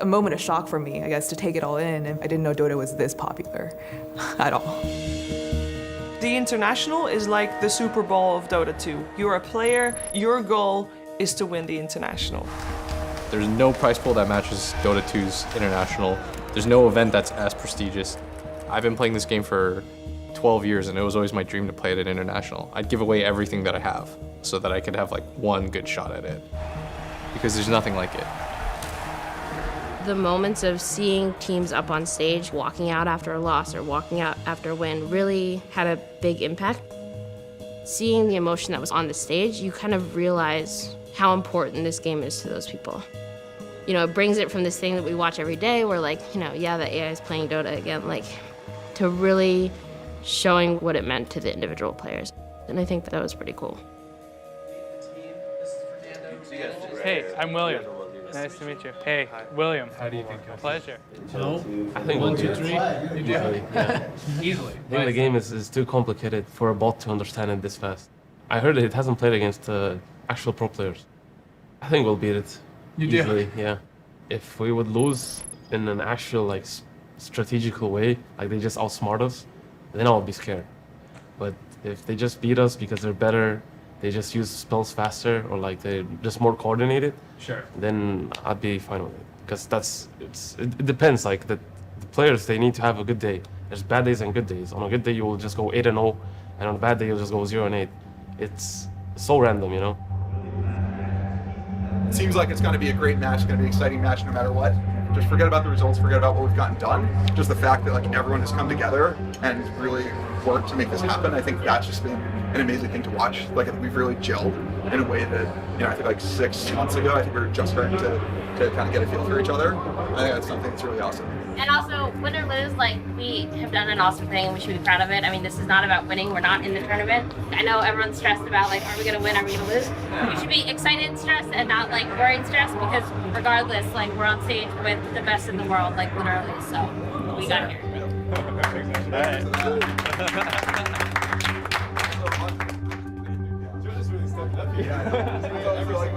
a moment of shock for me, I guess, to take it all in, and I didn't know Dota was this popular at all. The International is like the Super Bowl of Dota 2. You're a player, your goal is to win the International. There's no prize pool that matches Dota 2's International. There's no event that's as prestigious. I've been playing this game for 12 years and it was always my dream to play it at International. I'd give away everything that I have so that I could have one good shot at it. Because there's nothing like it. The moments of seeing teams up on stage, walking out after a loss or walking out after a win really had a big impact. Seeing the emotion that was on the stage, you kind of realize how important this game is to those people. It brings it from this thing that we watch every day where yeah, the AI is playing Dota again, to really showing what it meant to the individual players. And I think that was pretty cool. Hey, I'm William. Nice to meet you. Hey, William. How do you think? Pleasure. Hello? I think 1, 2, 3. Easily. Yeah. Easily. I think the game is too complicated for a bot to understand it this fast. I heard it hasn't played against actual pro players. I think we'll beat it. You do? Easily, yeah. If we would lose in an actual strategical way, they just outsmart us, then I'll be scared. But if they just beat us because they're better, they just use spells faster, or they're just more coordinated, sure, then I'd be fine with it. Because it depends. The players, they need to have a good day. There's bad days and good days. On a good day, you will just go 8-0, and on a bad day, you'll just go 0-8. It's so random, It seems like it's going to be a great match. It's going to be an exciting match no matter what. Just forget about the results, forget about what we've gotten done. Just the fact that everyone has come together and really worked to make this happen. I think that's just been an amazing thing to watch. I think we've really gelled in a way that, I think 6 months ago, I think we were just starting to kind of get a feel for each other. I think that's something that's really awesome. And also, win or lose, we have done an awesome thing and we should be proud of it. I mean, this is not about winning. We're not in the tournament. I know everyone's stressed about, are we going to win? Are we going to lose? We should be excited and stressed and not, worried and stressed, because regardless, we're on stage with the best in the world, literally. So we got here.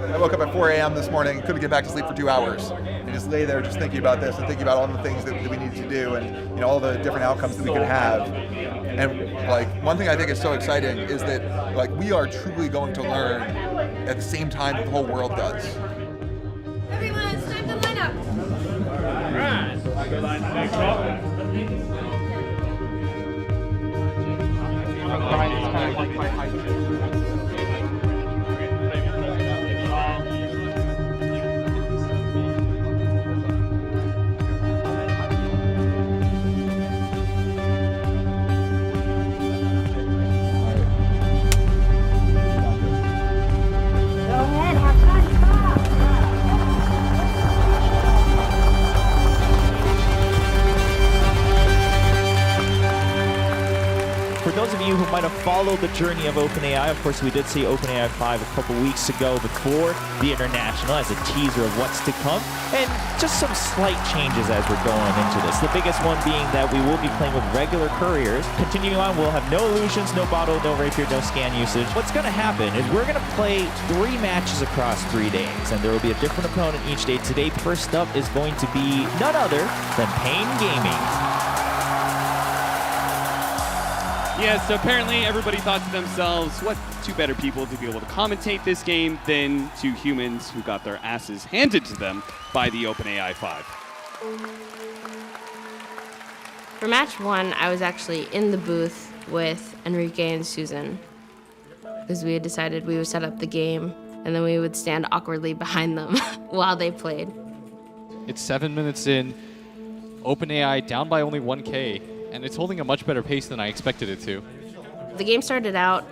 I woke up at 4 a.m. this morning, couldn't get back to sleep for 2 hours, and just lay there just thinking about this and thinking about all the things that we needed to do and all the different outcomes that we could have. And one thing I think is so exciting is that we are truly going to learn at the same time that the whole world does. Everyone, it's time to line up. All right. Line follow the journey of OpenAI. Of course, we did see OpenAI 5 a couple weeks ago before the International as a teaser of what's to come, and just some slight changes as we're going into this. The biggest one being that we will be playing with regular couriers. Continuing on, we'll have no illusions, no bottle, no rapier, no scan usage. What's going to happen is we're going to play 3 matches across 3 days, and there will be a different opponent each day. Today, first up is going to be none other than Pain Gaming. Yes, so apparently everybody thought to themselves, what two better people to be able to commentate this game than two humans who got their asses handed to them by the OpenAI 5. For match 1, I was actually in the booth with Enrique and Susan because we had decided we would set up the game and then we would stand awkwardly behind them while they played. It's 7 minutes in, OpenAI down by only 1K, and it's holding a much better pace than I expected it to. The game started out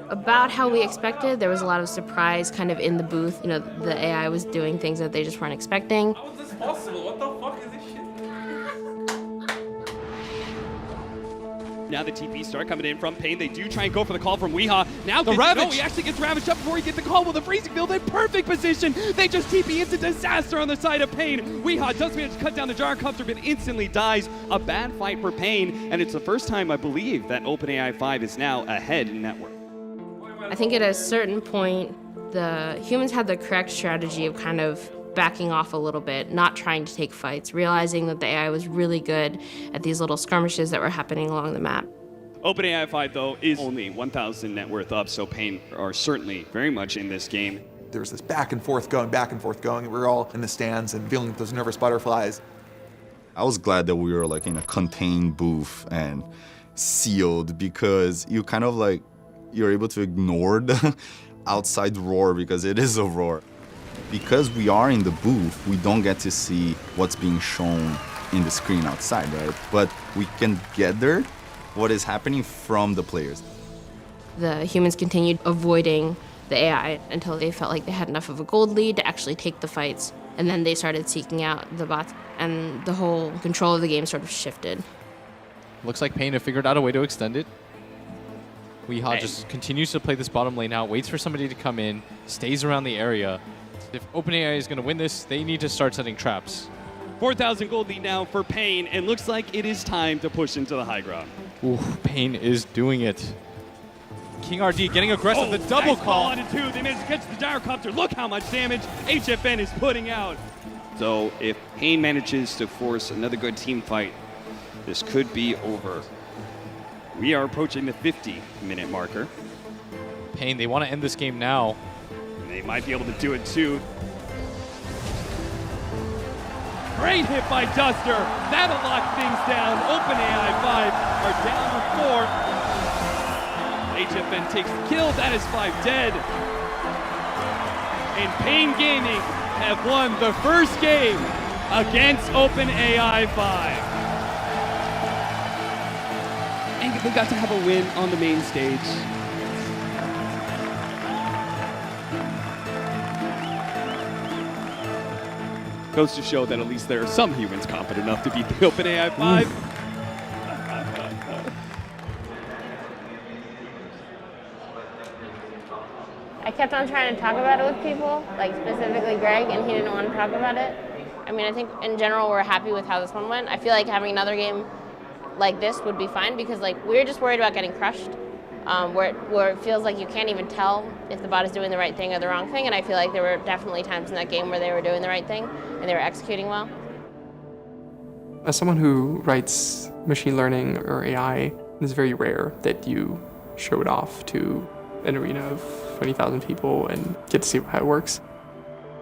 about how we expected. There was a lot of surprise kind of in the booth. You know, the AI was doing things that they just weren't expecting. How is this possible? What the fuck is this shit? Now the TP start coming in from Pain. They do try and go for the call from Weehaw. Now The no, Ravage! he actually gets ravaged up before he gets the call with a freezing field in perfect position. They just TP into disaster on the side of Pain. Weehaw does manage to cut down the gyrocopter, but instantly dies. A bad fight for Pain, and it's the first time I believe that OpenAI 5 is now ahead in network. I think at a certain point, the humans had the correct strategy of kind of backing off a little bit, not trying to take fights, realizing that the AI was really good at these little skirmishes that were happening along the map. OpenAI 5, though, is only 1,000 net worth up, so Pain are certainly very much in this game. There was this back and forth going. We were all in the stands and feeling those nervous butterflies. I was glad that we were like in a contained booth and sealed, because you kind of like, you're able to ignore the outside roar because it is a roar. Because we are in the booth, we don't get to see what's being shown in the screen outside, right? But we can gather what is happening from the players. The humans continued avoiding the AI until they felt like they had enough of a gold lead to actually take the fights. And then they started seeking out the bots, and the whole control of the game sort of shifted. Looks like Pain have figured out a way to extend it. Weehaw just continues to play this bottom lane out, waits for somebody to come in, stays around the area. If OpenAI is going to win this, they need to start setting traps. 4,000 gold lead now for Pain, and looks like it is time to push into the high ground. Ooh, Pain is doing it. King RD getting aggressive, the double nice call. On two. They managed to catch the gyrocopter. Look how much damage HFN is putting out. So if Pain manages to force another good team fight, this could be over. We are approaching the 50-minute marker. Pain, they want to end this game now. And they might be able to do it too. Great hit by Duster. That'll lock things down. OpenAI 5 are down to 4. HFN takes the kill. That is 5 dead. And Pain Gaming have won the first game against OpenAI 5. And they got to have a win on the main stage. Goes to show that at least there are some humans competent enough to beat the OpenAI 5. I kept on trying to talk about it with people, like specifically Greg, and he didn't want to talk about it. I mean, I think in general we're happy with how this one went. I feel like having another game like this would be fine because like we were just worried about getting crushed, where it feels like you can't even tell if the bot is doing the right thing or the wrong thing. And I feel like there were definitely times in that game where they were doing the right thing and they were executing well. As someone who writes machine learning or AI, it's very rare that you show it off to an arena of 20,000 people and get to see how it works.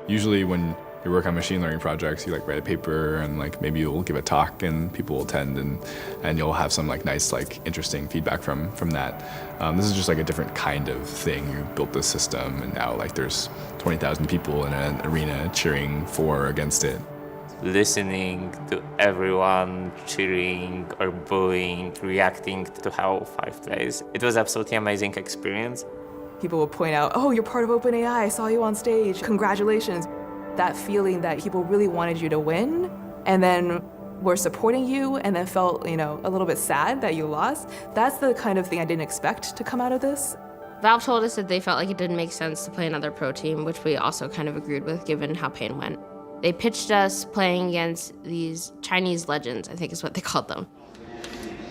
Usually when you work on machine learning projects, you like write a paper and like maybe you'll give a talk and people will attend and you'll have some like nice like interesting feedback from that. This is just like a different kind of thing. You built this system and now like there's 20,000 people in an arena cheering for or against it. Listening to everyone cheering or booing, reacting to how 5 plays. It was absolutely amazing experience. People will point out, oh, you're part of OpenAI, I saw you on stage, congratulations. That feeling that people really wanted you to win, and then were supporting you and then felt, you know, a little bit sad that you lost. That's the kind of thing I didn't expect to come out of this. Valve told us that they felt like it didn't make sense to play another pro team, which we also kind of agreed with given how Pain went. They pitched us playing against these Chinese legends, I think is what they called them.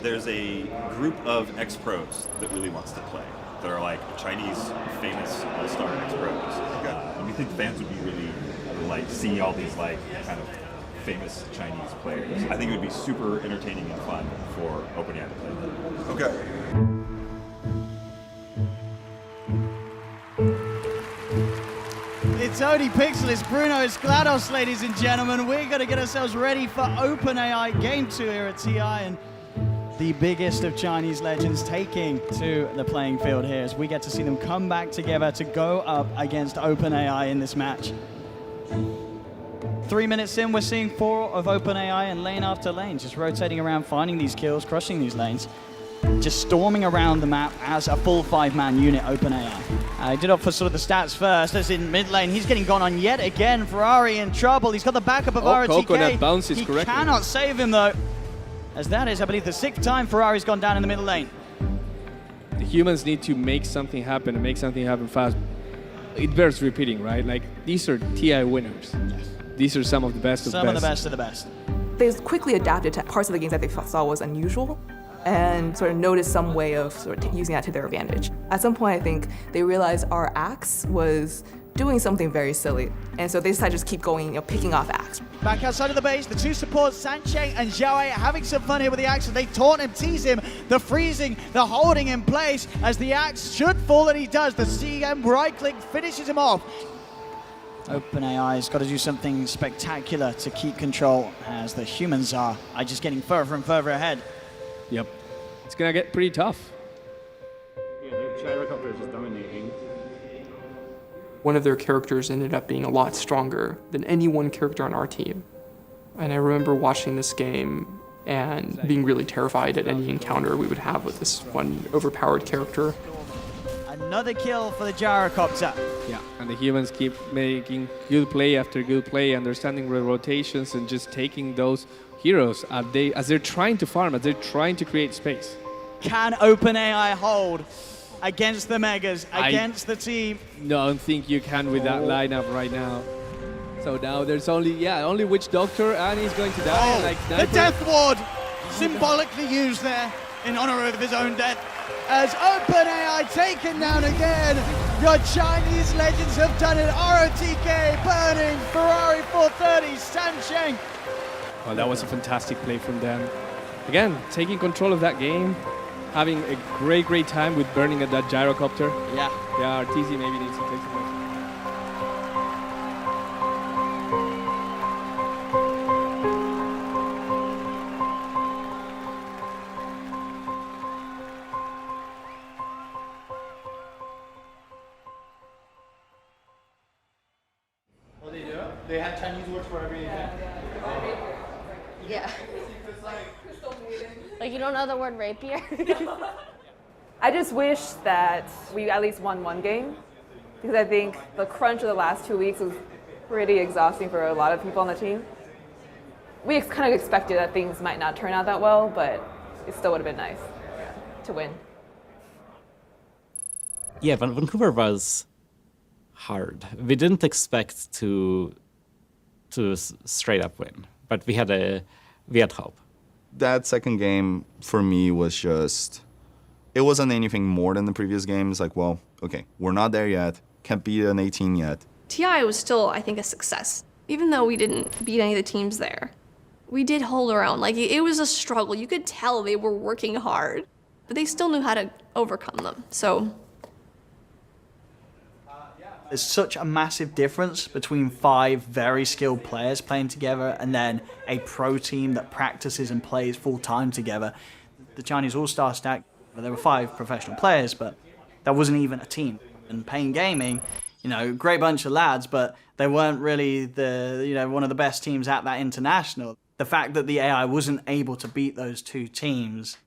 There's a group of ex-pros that really wants to play. That are like Chinese famous all-star ex-pros. And we think fans would be really like seeing all these like kind of famous Chinese players. I think it would be super entertaining and fun for OpenAI to play. Okay. It's Odie Pixel, it's Bruno, it's GLaDOS, ladies and gentlemen. We're going to get ourselves ready for OpenAI Game 2 here at TI, and the biggest of Chinese legends taking to the playing field here as we get to see them come back together to go up against OpenAI in this match. 3 minutes in, we're seeing 4 of OpenAI and lane after lane, just rotating around, finding these kills, crushing these lanes, just storming around the map as a full 5-man unit, OpenAI. I did opt for sort of the stats first. As in mid lane, he's getting gone on yet again. Ferrari in trouble. He's got the backup of RTK. Coconut bounces he correctly. Cannot save him though. As that is, I believe, the 6th time Ferrari's gone down in the middle lane. The humans need to make something happen and make something happen fast. It bears repeating, right? Like, these are TI winners. Yes. These are some of the best of the best. Some of the best of the best. They quickly adapted to parts of the games that they saw was unusual and sort of noticed some way of sort of using that to their advantage. At some point, I think they realized our axe was doing something very silly, and so they decided to just keep going, you know, picking off axe. Back outside of the base, the 2 supports, Sancheng and Zhao having some fun here with the axe. They taunt and tease him, the freezing, the holding in place as the axe should fall, and he does. The CM right click finishes him off. OpenAI's got to do something spectacular to keep control as the humans are just getting further and further ahead. Yep. It's going to get pretty tough. Yeah, the gyrocopter is just dominating. One of their characters ended up being a lot stronger than any one character on our team. And I remember watching this game and being really terrified at any encounter we would have with this one overpowered character. Another kill for the gyrocopter. Yeah, and the humans keep making good play after good play, understanding the rotations and just taking those heroes as they're trying to farm, as they're trying to create space. Can OpenAI hold against the Megas, against the team? Don't think you can with that lineup right now. So now there's only Witch Doctor, and he's going to die. The Death Ward, symbolically used there in honor of his own death. As OpenAI taken down again, your Chinese legends have done it. ROTK burning, Ferrari 430, Sancheng. Well, that was a fantastic play from them. Again, taking control of that game, having a great time with burning that gyrocopter. Yeah. Yeah, RTZ maybe needs to take some more. What they do? They had Chinese words for every event. Yeah. Like, you don't know the word rapier? I just wish that we at least won one game, because I think the crunch of the last 2 weeks was pretty exhausting for a lot of people on the team. We kind of expected that things might not turn out that well, but it still would have been nice to win. Yeah, Vancouver was hard. We didn't expect to straight up win, but we had hope. That second game for me was just, it wasn't anything more than the previous games. Like, well, okay, we're not there yet. Can't beat an 18 yet. TI was still, I think, a success. Even though we didn't beat any of the teams there, we did hold our own. Like, it was a struggle. You could tell they were working hard, but they still knew how to overcome them. So there's such a massive difference between 5 very skilled players playing together and then a pro team that practices and plays full-time together. The Chinese All-Star stack, there were 5 professional players, but that wasn't even a team. And Pain Gaming, you know, great bunch of lads, but they weren't really one of the best teams at that international. The fact that the AI wasn't able to beat those 2 teams,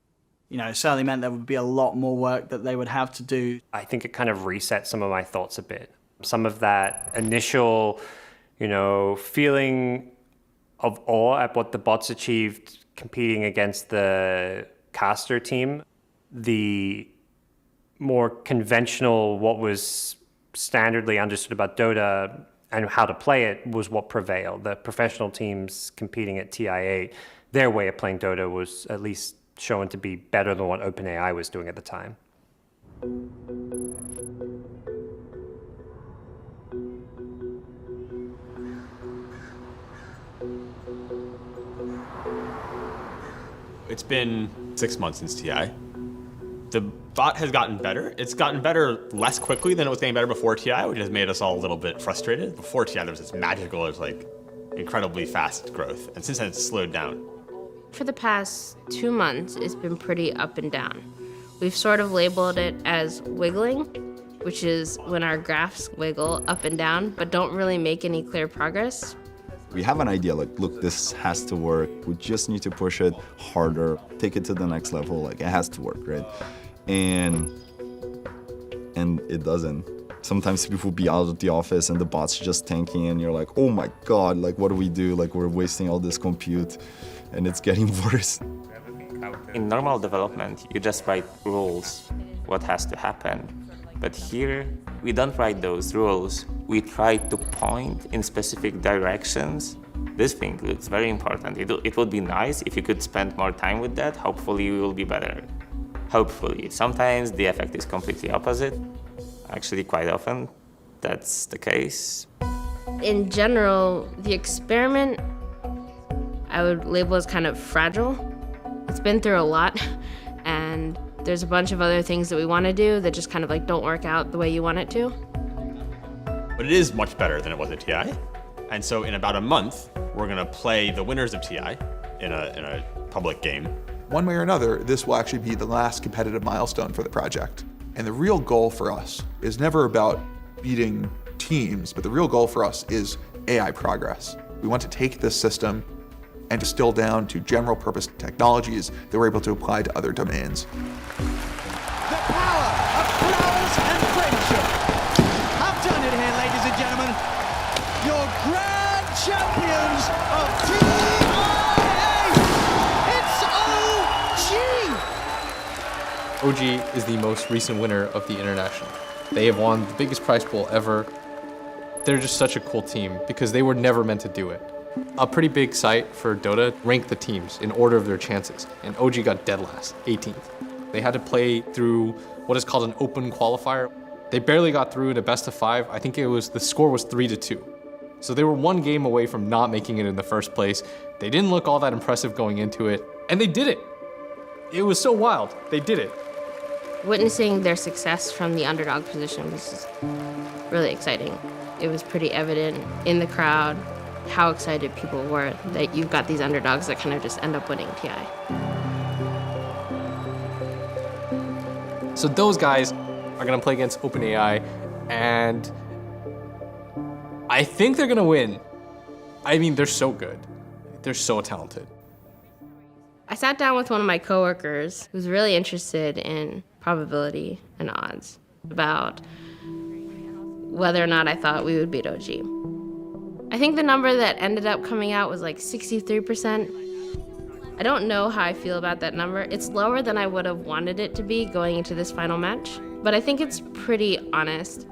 you know, certainly meant there would be a lot more work that they would have to do. I think it kind of reset some of my thoughts a bit. Some of that initial, feeling of awe at what the bots achieved competing against the caster team. The more conventional, what was standardly understood about Dota and how to play it was what prevailed. The professional teams competing at TI8, their way of playing Dota was at least shown to be better than what OpenAI was doing at the time. It's been 6 months since TI. The bot has gotten better. It's gotten better less quickly than it was getting better before TI, which has made us all a little bit frustrated. Before TI, there was this magical, it was like incredibly fast growth. And since then, it's slowed down. For the past 2 months, it's been pretty up and down. We've sort of labeled it as wiggling, which is when our graphs wiggle up and down, but don't really make any clear progress. We have an idea, like, look, this has to work. We just need to push it harder, take it to the next level. Like, it has to work, right? And it doesn't. Sometimes people will be out of the office and the bot's just tanking and you're like, oh my God, like, what do we do? Like, we're wasting all this compute and it's getting worse. In normal development, you just write rules, what has to happen. But here, we don't write those rules. We try to point in specific directions. This thing looks very important. It would be nice if you could spend more time with that. Hopefully, you will be better. Hopefully. Sometimes the effect is completely opposite. Actually, quite often, that's the case. In general, the experiment I would label as kind of fragile. It's been through a lot, and there's a bunch of other things that we want to do that just kind of like don't work out the way you want it to. But it is much better than it was at TI. And so in about a month, we're gonna play the winners of TI in a public game. One way or another, this will actually be the last competitive milestone for the project. And the real goal for us is never about beating teams, but the real goal for us is AI progress. We want to take this system and distill down to general purpose technologies that we're able to apply to other domains. The power of flowers and friendship. I've done it here, ladies and gentlemen. Your grand champions of TIA. It's OG. OG is the most recent winner of the International. They have won the biggest prize pool ever. They're just such a cool team because they were never meant to do it. A pretty big site for Dota ranked the teams in order of their chances, and OG got dead last, 18th. They had to play through what is called an open qualifier. They barely got through in a best of 5. I think the score was 3-2. So they were one game away from not making it in the first place. They didn't look all that impressive going into it, and they did it. It was so wild. They did it. Witnessing their success from the underdog position was just really exciting. It was pretty evident in the crowd how excited people were that you've got these underdogs that kind of just end up winning TI. So those guys are gonna play against OpenAI, and I think they're gonna win. I mean, they're so good. They're so talented. I sat down with one of my coworkers who's really interested in probability and odds about whether or not I thought we would beat OG. I think the number that ended up coming out was like 63%. I don't know how I feel about that number. It's lower than I would have wanted it to be going into this final match, but I think it's pretty honest.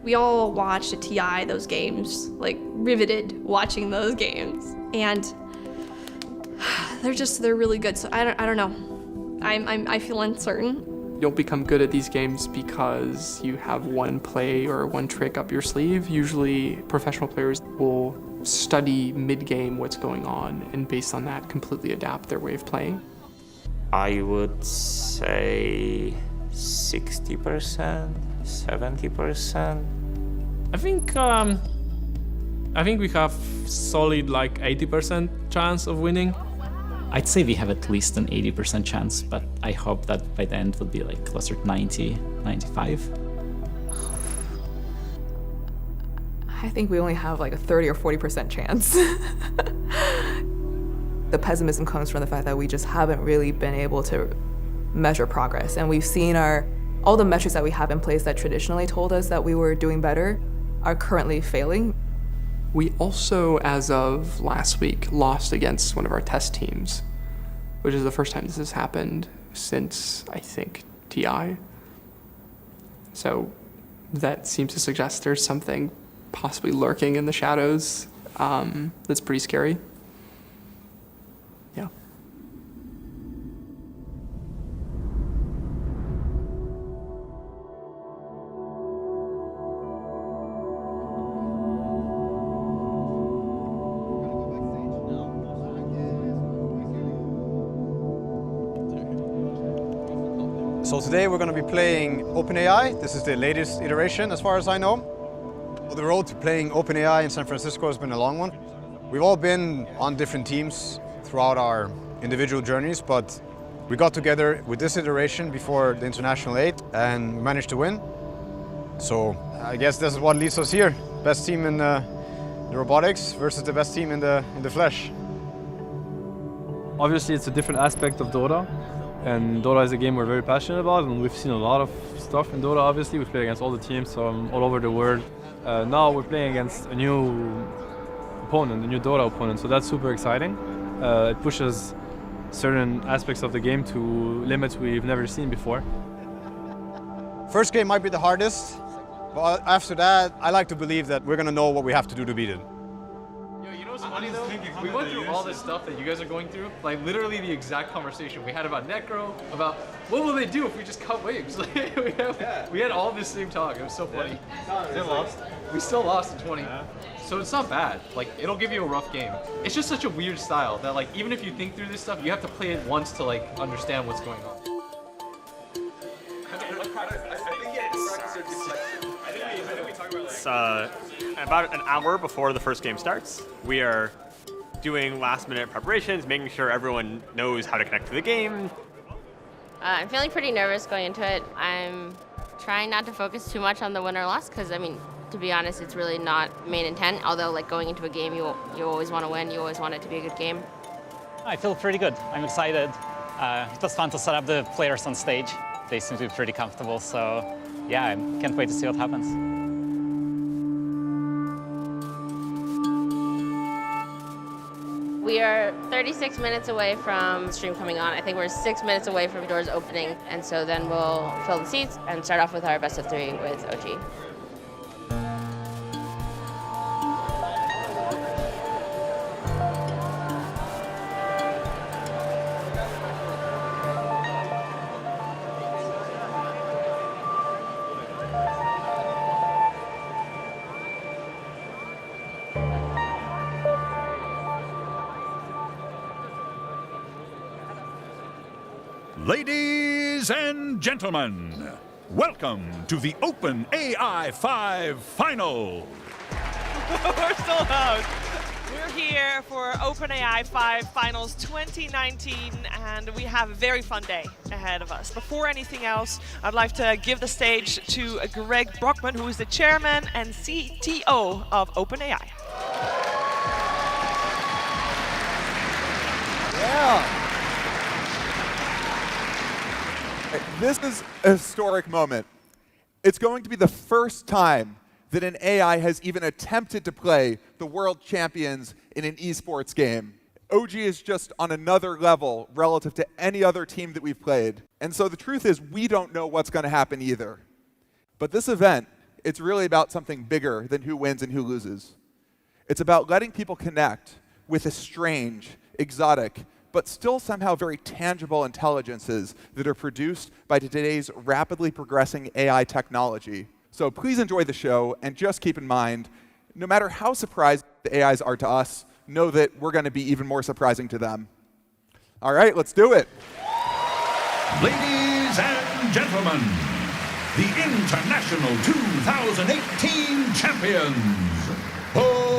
We all watched at TI those games, like riveted watching those games, and they're really good. So I don't know. I feel uncertain. You'll become good at these games because you have one play or one trick up your sleeve. Usually professional players will study mid-game what's going on and based on that completely adapt their way of playing. I would say 60%, 70%. I think we have solid like 80% chance of winning. I'd say we have at least an 80% chance, but I hope that by the end it will be like closer to 90, 95. I think we only have like a 30 or 40% chance. The pessimism comes from the fact that we just haven't really been able to measure progress. And we've seen all the metrics that we have in place that traditionally told us that we were doing better are currently failing. We also, as of last week, lost against one of our test teams, which is the first time this has happened since, I think, TI. So that seems to suggest there's something possibly lurking in the shadows that's pretty scary. Yeah. So today we're going to be playing OpenAI. This is the latest iteration as far as I know. The road to playing OpenAI in San Francisco has been a long one. We've all been on different teams throughout our individual journeys, but we got together with this iteration before the International 8 and we managed to win. So I guess this is what leads us here. Best team in the robotics versus the best team in the flesh. Obviously it's a different aspect of Dota. And Dota is a game we're very passionate about, and we've seen a lot of stuff in Dota, obviously. We've played against all the teams all over the world. Now we're playing against a new opponent, a new Dota opponent, so that's super exciting. It pushes certain aspects of the game to limits we've never seen before. First game might be the hardest, but after that, I like to believe that we're going to know what we have to do to beat it. What's funny though? We went through all this stuff that you guys are going through, like literally the exact conversation we had about Necro, about what will they do if we just cut waves. We had all this same talk. It was so funny. We still lost in 20. So it's not bad. Like, it'll give you a rough game. It's just such a weird style that, like, even if you think through this stuff, you have to play it once to, like, understand what's going on. It's about an hour before the first game starts. We are doing last-minute preparations, making sure everyone knows how to connect to the game. I'm feeling pretty nervous going into it. I'm trying not to focus too much on the win or loss because, I mean, to be honest, it's really not main intent. Although, like, going into a game, you always want to win. You always want it to be a good game. I feel pretty good. I'm excited. It was fun to set up the players on stage. They seem to be pretty comfortable, so yeah, I can't wait to see what happens. We are 36 minutes away from stream coming on. I think we're 6 minutes away from doors opening, and so then we'll fill the seats and start off with our best of 3 with OG. Ladies and gentlemen, welcome to the OpenAI 5 Final. We're still out. We're here for OpenAI 5 Finals 2019, and we have a very fun day ahead of us. Before anything else, I'd like to give the stage to Greg Brockman, who is the chairman and CTO of OpenAI. Yeah. This is a historic moment. It's going to be the first time that an AI has even attempted to play the world champions in an esports game. OG is just on another level relative to any other team that we've played. And so the truth is, we don't know what's going to happen either. But this event, it's really about something bigger than who wins and who loses. It's about letting people connect with a strange, exotic, but still somehow very tangible intelligences that are produced by today's rapidly progressing AI technology. So please enjoy the show, and just keep in mind, no matter how surprised the AIs are to us, know that we're going to be even more surprising to them. All right, let's do it. Ladies and gentlemen, the International 2018 champions, OG!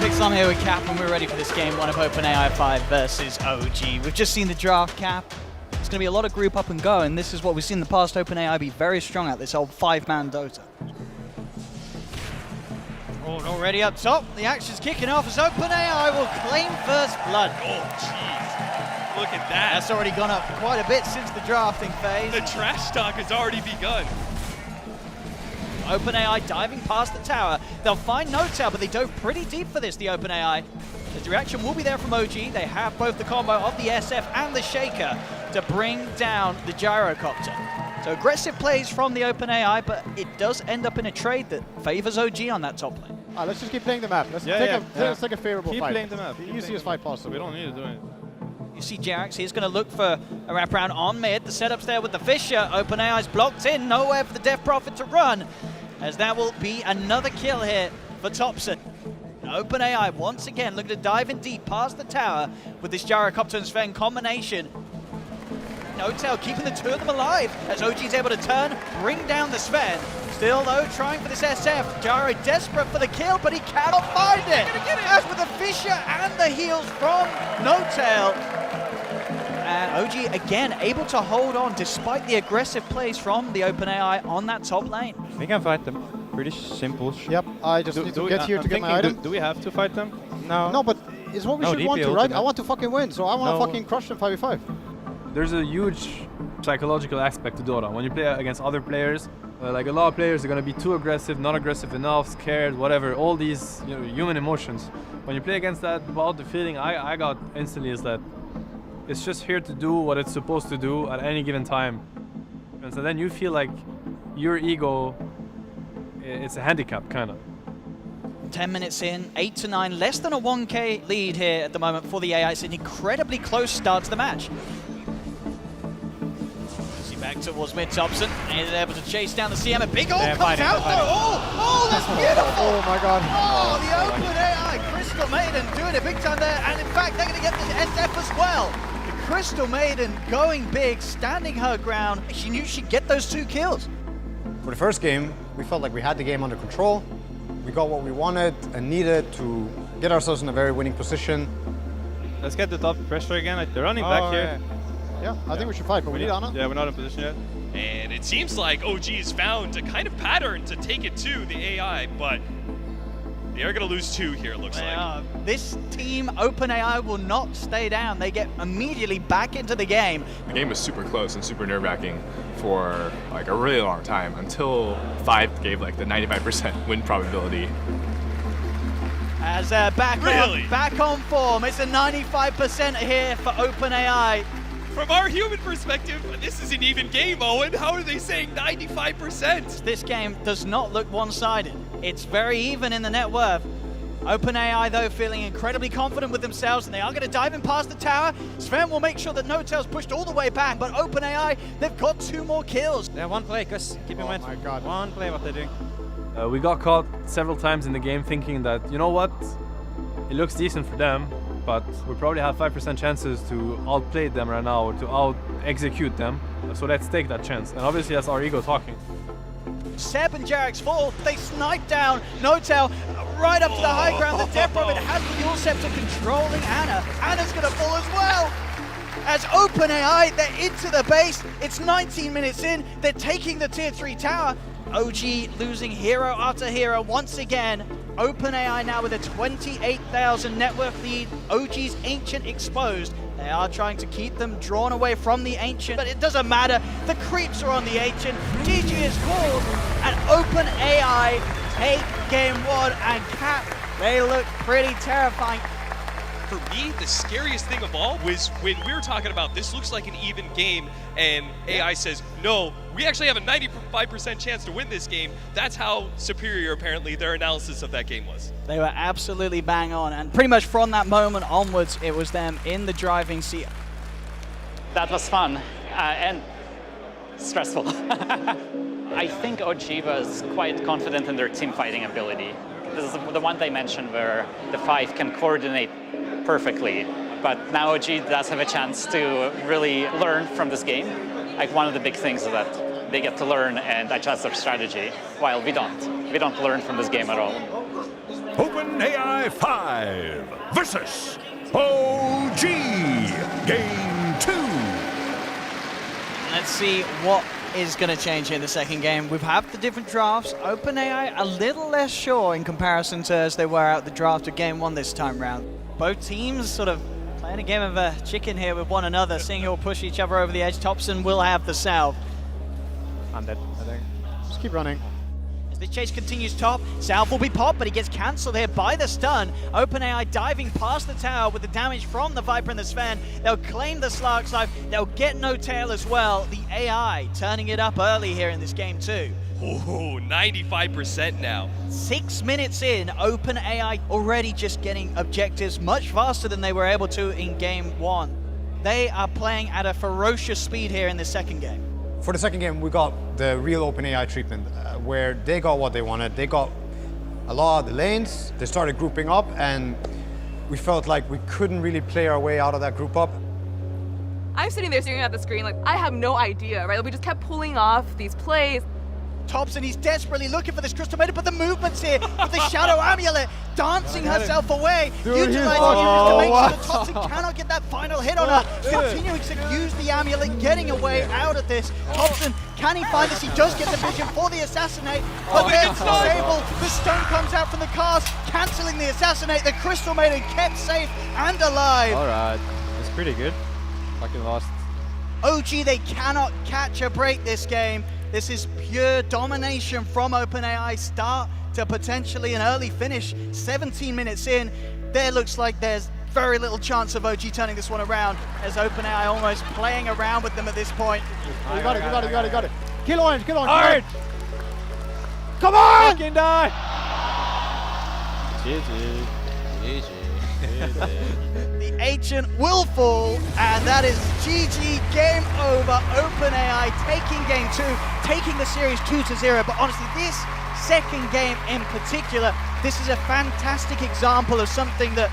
Picks on here with Cap, and we're ready for this game one of OpenAI 5 versus OG. We've just seen the draft, Cap. It's going to be a lot of group up and go, and this is what we've seen in the past OpenAI be very strong at, this old 5-man Dota. Oh, already up top. The action's kicking off as OpenAI will claim first blood. Oh, jeez. Look at that. That's already gone up quite a bit since the drafting phase. The trash talk has already begun. OpenAI diving past the tower. They'll find no tower, but they dove pretty deep for this, the OpenAI. The reaction will be there from OG. They have both the combo of the SF and the Shaker to bring down the Gyrocopter. So aggressive plays from the OpenAI, but it does end up in a trade that favors OG on that top lane. Let's just keep playing the map. Let's take a favorable Keep fight. playing the map. The easiest fight possible. We don't need to do it. You see Jax, he's going to look for a wraparound on mid. The setup's there with the Fisher. OpenAI's blocked in. Nowhere for the Death Prophet to run, as that will be another kill here for Thompson. OpenAI once again looking to dive in deep past the tower with this Gyrocopter and Sven combination. Notel keeping the two of them alive as OG's able to turn, bring down the Sven. Still though, trying for this SF. Gyro desperate for the kill, but he cannot find it. As with the Fisher and the heals from Notel. And OG again able to hold on despite the aggressive plays from the OpenAI on that top lane. We can fight them. Pretty simple. Yep, I just need to get here to get my item. Do we have to fight them? No. No, but it's what we should want to, right? I want to fucking win, so I want to fucking crush them 5v5. There's a huge psychological aspect to Dota. When you play against other players, like a lot of players are going to be too aggressive, not aggressive enough, scared, whatever, all these human emotions. When you play against that, about the feeling I got instantly is that it's just here to do what it's supposed to do at any given time. And so then you feel like your ego, it's a handicap, kind of. 10 minutes in, 8 to 9, less than a 1k lead here at the moment for the AI. It's an incredibly close start to the match. See back towards mid Thompson, and he's able to chase down the CM. A big ult comes out though. Oh, that's beautiful. Oh my god. Oh, the OpenAI Crystal Maiden doing it big time there, and in fact they're going to get the SF as well. The Crystal Maiden going big, standing her ground. She knew she'd get those 2 kills. For the first game, we felt like we had the game under control. We got what we wanted and needed to get ourselves in a very winning position. Let's get the top pressure again. They're running back here. Yeah, I think we should fight, but we need Ana. Yeah, we're not in position yet. And it seems like OG has found a kind of pattern to take it to the AI, but they are going to lose 2 here, it looks like. This team, OpenAI, will not stay down. They get immediately back into the game. The game was super close and super nerve-wracking for like a really long time until 5 gave like the 95% win probability. As back on form, it's a 95% here for OpenAI. From our human perspective, this is an even game, Owen. How are they saying 95%? This game does not look one-sided. It's very even in the net worth. OpenAI, though, feeling incredibly confident with themselves, and they are going to dive in past the tower. Sven will make sure that Notel's pushed all the way back, but OpenAI, they've got 2 more kills. They have 1 play, Gus. Keep in mind. Oh my god. 1 play, what they're doing. We got caught several times in the game thinking that, you know what, it looks decent for them, but we probably have 5% chances to outplay them right now or to out-execute them. So let's take that chance. And obviously that's our ego talking. Seb and Jarek's fall. They snipe down Notel right up to the high ground. The Death Prophet has the Yule Scepter controlling Ana. Ana's going to fall as well. As OpenAI, they're into the base. It's 19 minutes in. They're taking the tier 3 tower. OG losing hero after hero once again. OpenAI now with a 28,000 net worth lead. OG's Ancient exposed. They are trying to keep them drawn away from the Ancient, but it doesn't matter. The creeps are on the Ancient. GG is called, and OpenAI take game 1, and Cap, they look pretty terrifying. For me, the scariest thing of all was when we were talking about this looks like an even game, and AI says, no, we actually have a 95% chance to win this game. That's how superior, apparently, their analysis of that game was. They were absolutely bang on, and pretty much from that moment onwards, it was them in the driving seat. That was fun and stressful. I think OG was quite confident in their team fighting ability. This is the one dimension where the 5 can coordinate perfectly, but now OG does have a chance to really learn from this game. Like, one of the big things is that they get to learn and adjust their strategy, while we don't. We don't learn from this game at all. OpenAI 5 versus OG Game 2. Let's see what is going to change here in the second game. We've had the different drafts. OpenAI a little less sure in comparison to as they were at the draft of game 1 this time round. Both teams sort of playing a game of a chicken here with one another, seeing who will push each other over the edge. Thompson will have the Salve. I'm dead, I think. Just keep running. As the chase continues top, Salve will be popped, but he gets cancelled here by the stun. OpenAI diving past the tower with the damage from the Viper and the Sven. They'll claim the Slark's life. They'll get no tail as well. The AI turning it up early here in this game too. Ooh, 95% now. 6 minutes in, OpenAI already just getting objectives much faster than they were able to in game 1. They are playing at a ferocious speed here in the second game. For the second game, we got the real OpenAI treatment, where they got what they wanted. They got a lot of the lanes, they started grouping up, and we felt like we couldn't really play our way out of that group up. I'm sitting there staring at the screen like, I have no idea, right? We just kept pulling off these plays. Thompson, he's desperately looking for this Crystal Maiden, but the movement's here with the Shadow Amulet dancing herself away, utilizing it to make sure that Thompson cannot get that final hit on her, continuing to use the Amulet, getting away out of this. Thompson, can he find this? He does get the vision for the Assassinate, but then Sable, the stun comes out from the cast, cancelling the Assassinate. The Crystal Maiden kept safe and alive. All right, it's pretty good. Fucking lost. OG, they cannot catch a break this game. This is pure domination from OpenAI, start to potentially an early finish. 17 minutes in, there looks like there's very little chance of OG turning this one around, as OpenAI almost playing around with them at this point. You got it. Kill Orange. Orange! Come on! Fucking die! GG. The Ancient will fall, and that is GG, game over. OpenAI taking game 2, taking the series 2-0, but honestly, this second game in particular, this is a fantastic example of something that,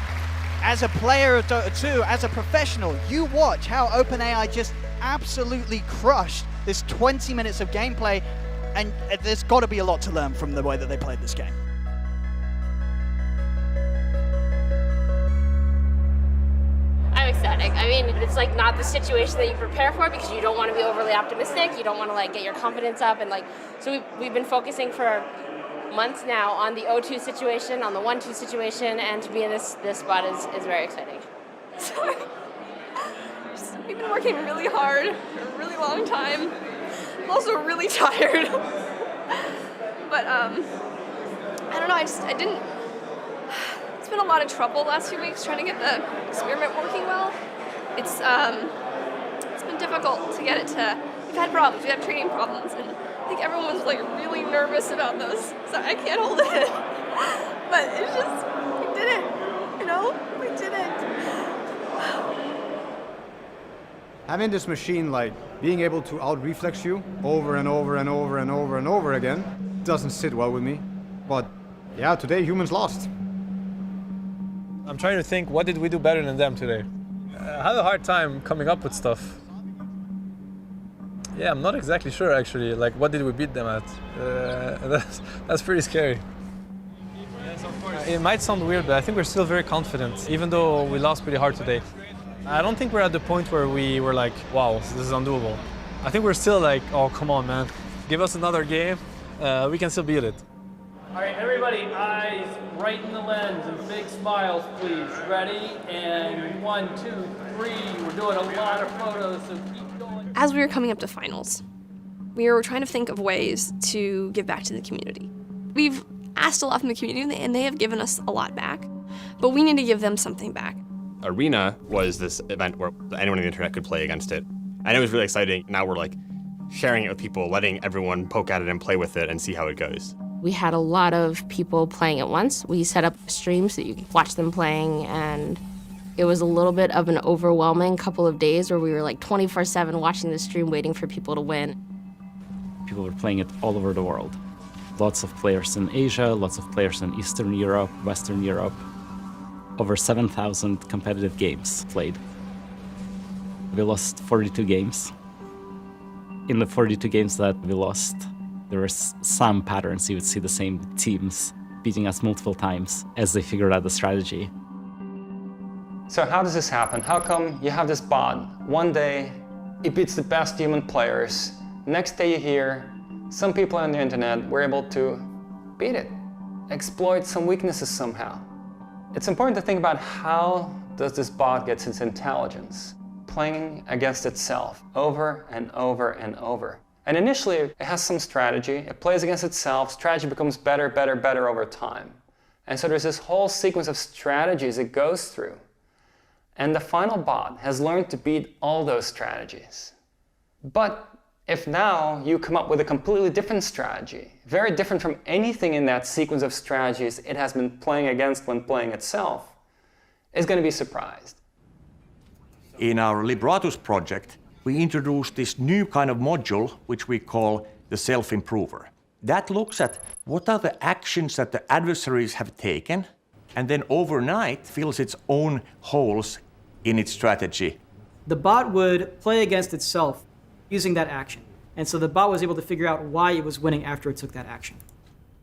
as a player of Dota 2, as a professional, you watch how OpenAI just absolutely crushed this 20 minutes of gameplay, and there's got to be a lot to learn from the way that they played this game. I'm ecstatic. I mean, it's like not the situation that you prepare for because you don't want to be overly optimistic. You don't want to like get your confidence up and like, so we've been focusing for months now on the 0-2 situation, on the 1-2 situation, and to be in this spot is very exciting. Sorry. We've been working really hard for a really long time. I'm also really tired. But I don't know, I didn't. It's been a lot of trouble the last few weeks trying to get the experiment working well. It's been difficult to get it to. We've had problems. We have training problems, and I think everyone was like really nervous about those. So I can't hold it. But it's just we did it. You know, we did it. Having this machine, like being able to out-reflex you over and over and over and over and over again, doesn't sit well with me. But yeah, today humans lost. I'm trying to think, what did we do better than them today? I had a hard time coming up with stuff. Yeah, I'm not exactly sure actually, like what did we beat them at? That's pretty scary. It might sound weird, but I think we're still very confident, even though we lost pretty hard today. I don't think we're at the point where we were like, wow, this is undoable. I think we're still like, oh, come on, man. Give us another game, we can still beat it. All right, everybody, eyes right in the lens and big smiles, please. Ready? And 1, 2, 3. We're doing a lot of photos, so keep going. As we were coming up to finals, we were trying to think of ways to give back to the community. We've asked a lot from the community, and they have given us a lot back, but we need to give them something back. Arena was this event where anyone on the internet could play against it, and it was really exciting. Now we're like sharing it with people, letting everyone poke at it and play with it and see how it goes. We had a lot of people playing at once. We set up streams so you could watch them playing, and it was a little bit of an overwhelming couple of days where we were like 24/7 watching the stream, waiting for people to win. People were playing it all over the world. Lots of players in Asia, lots of players in Eastern Europe, Western Europe. Over 7,000 competitive games played. We lost 42 games. In the 42 games that we lost, there were some patterns. You would see the same teams beating us multiple times as they figured out the strategy. So how does this happen? How come you have this bot? One day, it beats the best human players. Next day you hear some people on the internet were able to beat it, exploit some weaknesses somehow. It's important to think about how does this bot get its intelligence, playing against itself over and over and over. And initially it has some strategy, it plays against itself, strategy becomes better, better, better over time. And so there's this whole sequence of strategies it goes through. And the final bot has learned to beat all those strategies. But if now you come up with a completely different strategy, very different from anything in that sequence of strategies it has been playing against when playing itself, it's going to be surprised. In our Libratus project, we introduced this new kind of module, which we call the self-improver. That looks at what are the actions that the adversaries have taken, and then overnight fills its own holes in its strategy. The bot would play against itself using that action. And so the bot was able to figure out why it was winning after it took that action.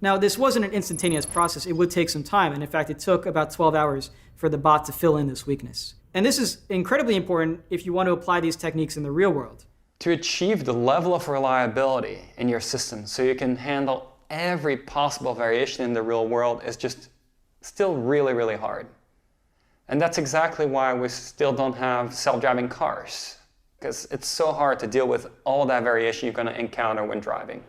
Now, this wasn't an instantaneous process. It would take some time. And in fact, it took about 12 hours for the bot to fill in this weakness. And this is incredibly important if you want to apply these techniques in the real world. To achieve the level of reliability in your system so you can handle every possible variation in the real world is just still really, really hard. And that's exactly why we still don't have self-driving cars, because it's so hard to deal with all that variation you're going to encounter when driving.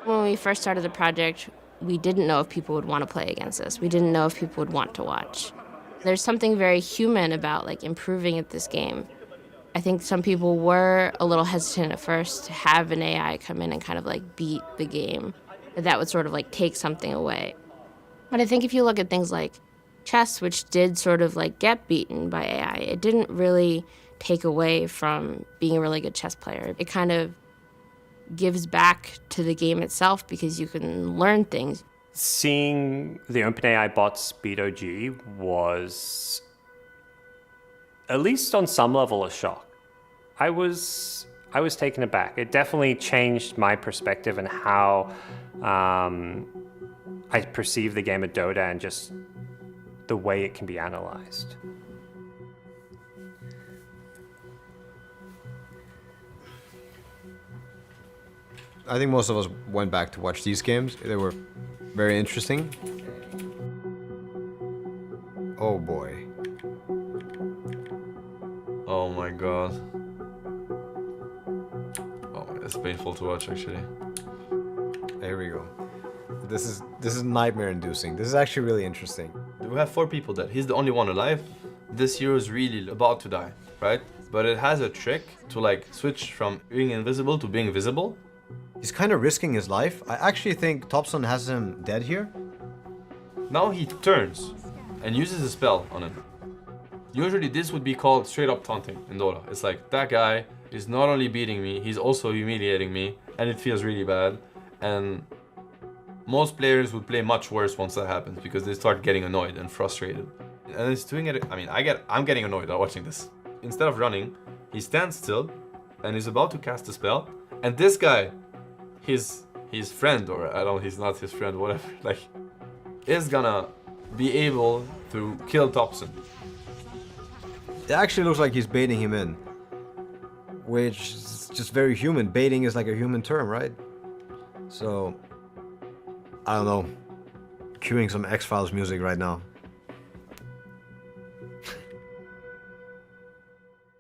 When we first started the project, we didn't know if people would want to play against us. We didn't know if people would want to watch. There's something very human about improving at this game. I think some people were a little hesitant at first to have an AI come in and kind of beat the game. That would sort of take something away. But I think if you look at things like chess, which did sort of get beaten by AI, it didn't really take away from being a really good chess player. It kind of gives back to the game itself because you can learn things. Seeing the OpenAI bots beat OG was, at least on some level, a shock. I was taken aback. It definitely changed my perspective and how I perceive the game of Dota and just the way it can be analyzed. I think most of us went back to watch these games. They were very interesting. Oh boy. Oh my god. Oh, it's painful to watch actually. There we go. This is nightmare-inducing. This is actually really interesting. We have 4 people dead. He's the only one alive. This hero is really about to die, right? But it has a trick to switch from being invisible to being visible. He's kind of risking his life. I actually think Topson has him dead here. Now he turns and uses a spell on him. Usually this would be called straight up taunting in Dota. It's that guy is not only beating me, he's also humiliating me, and it feels really bad. And most players would play much worse once that happens because they start getting annoyed and frustrated. And it's doing it, I'm getting annoyed watching this. Instead of running, he stands still and is about to cast a spell, and this guy, his friend, or I don't know, he's not his friend, whatever, is gonna be able to kill Topson. It actually looks like he's baiting him in, which is just very human. Baiting is like a human term, right? So, I don't know, cueing some X-Files music right now.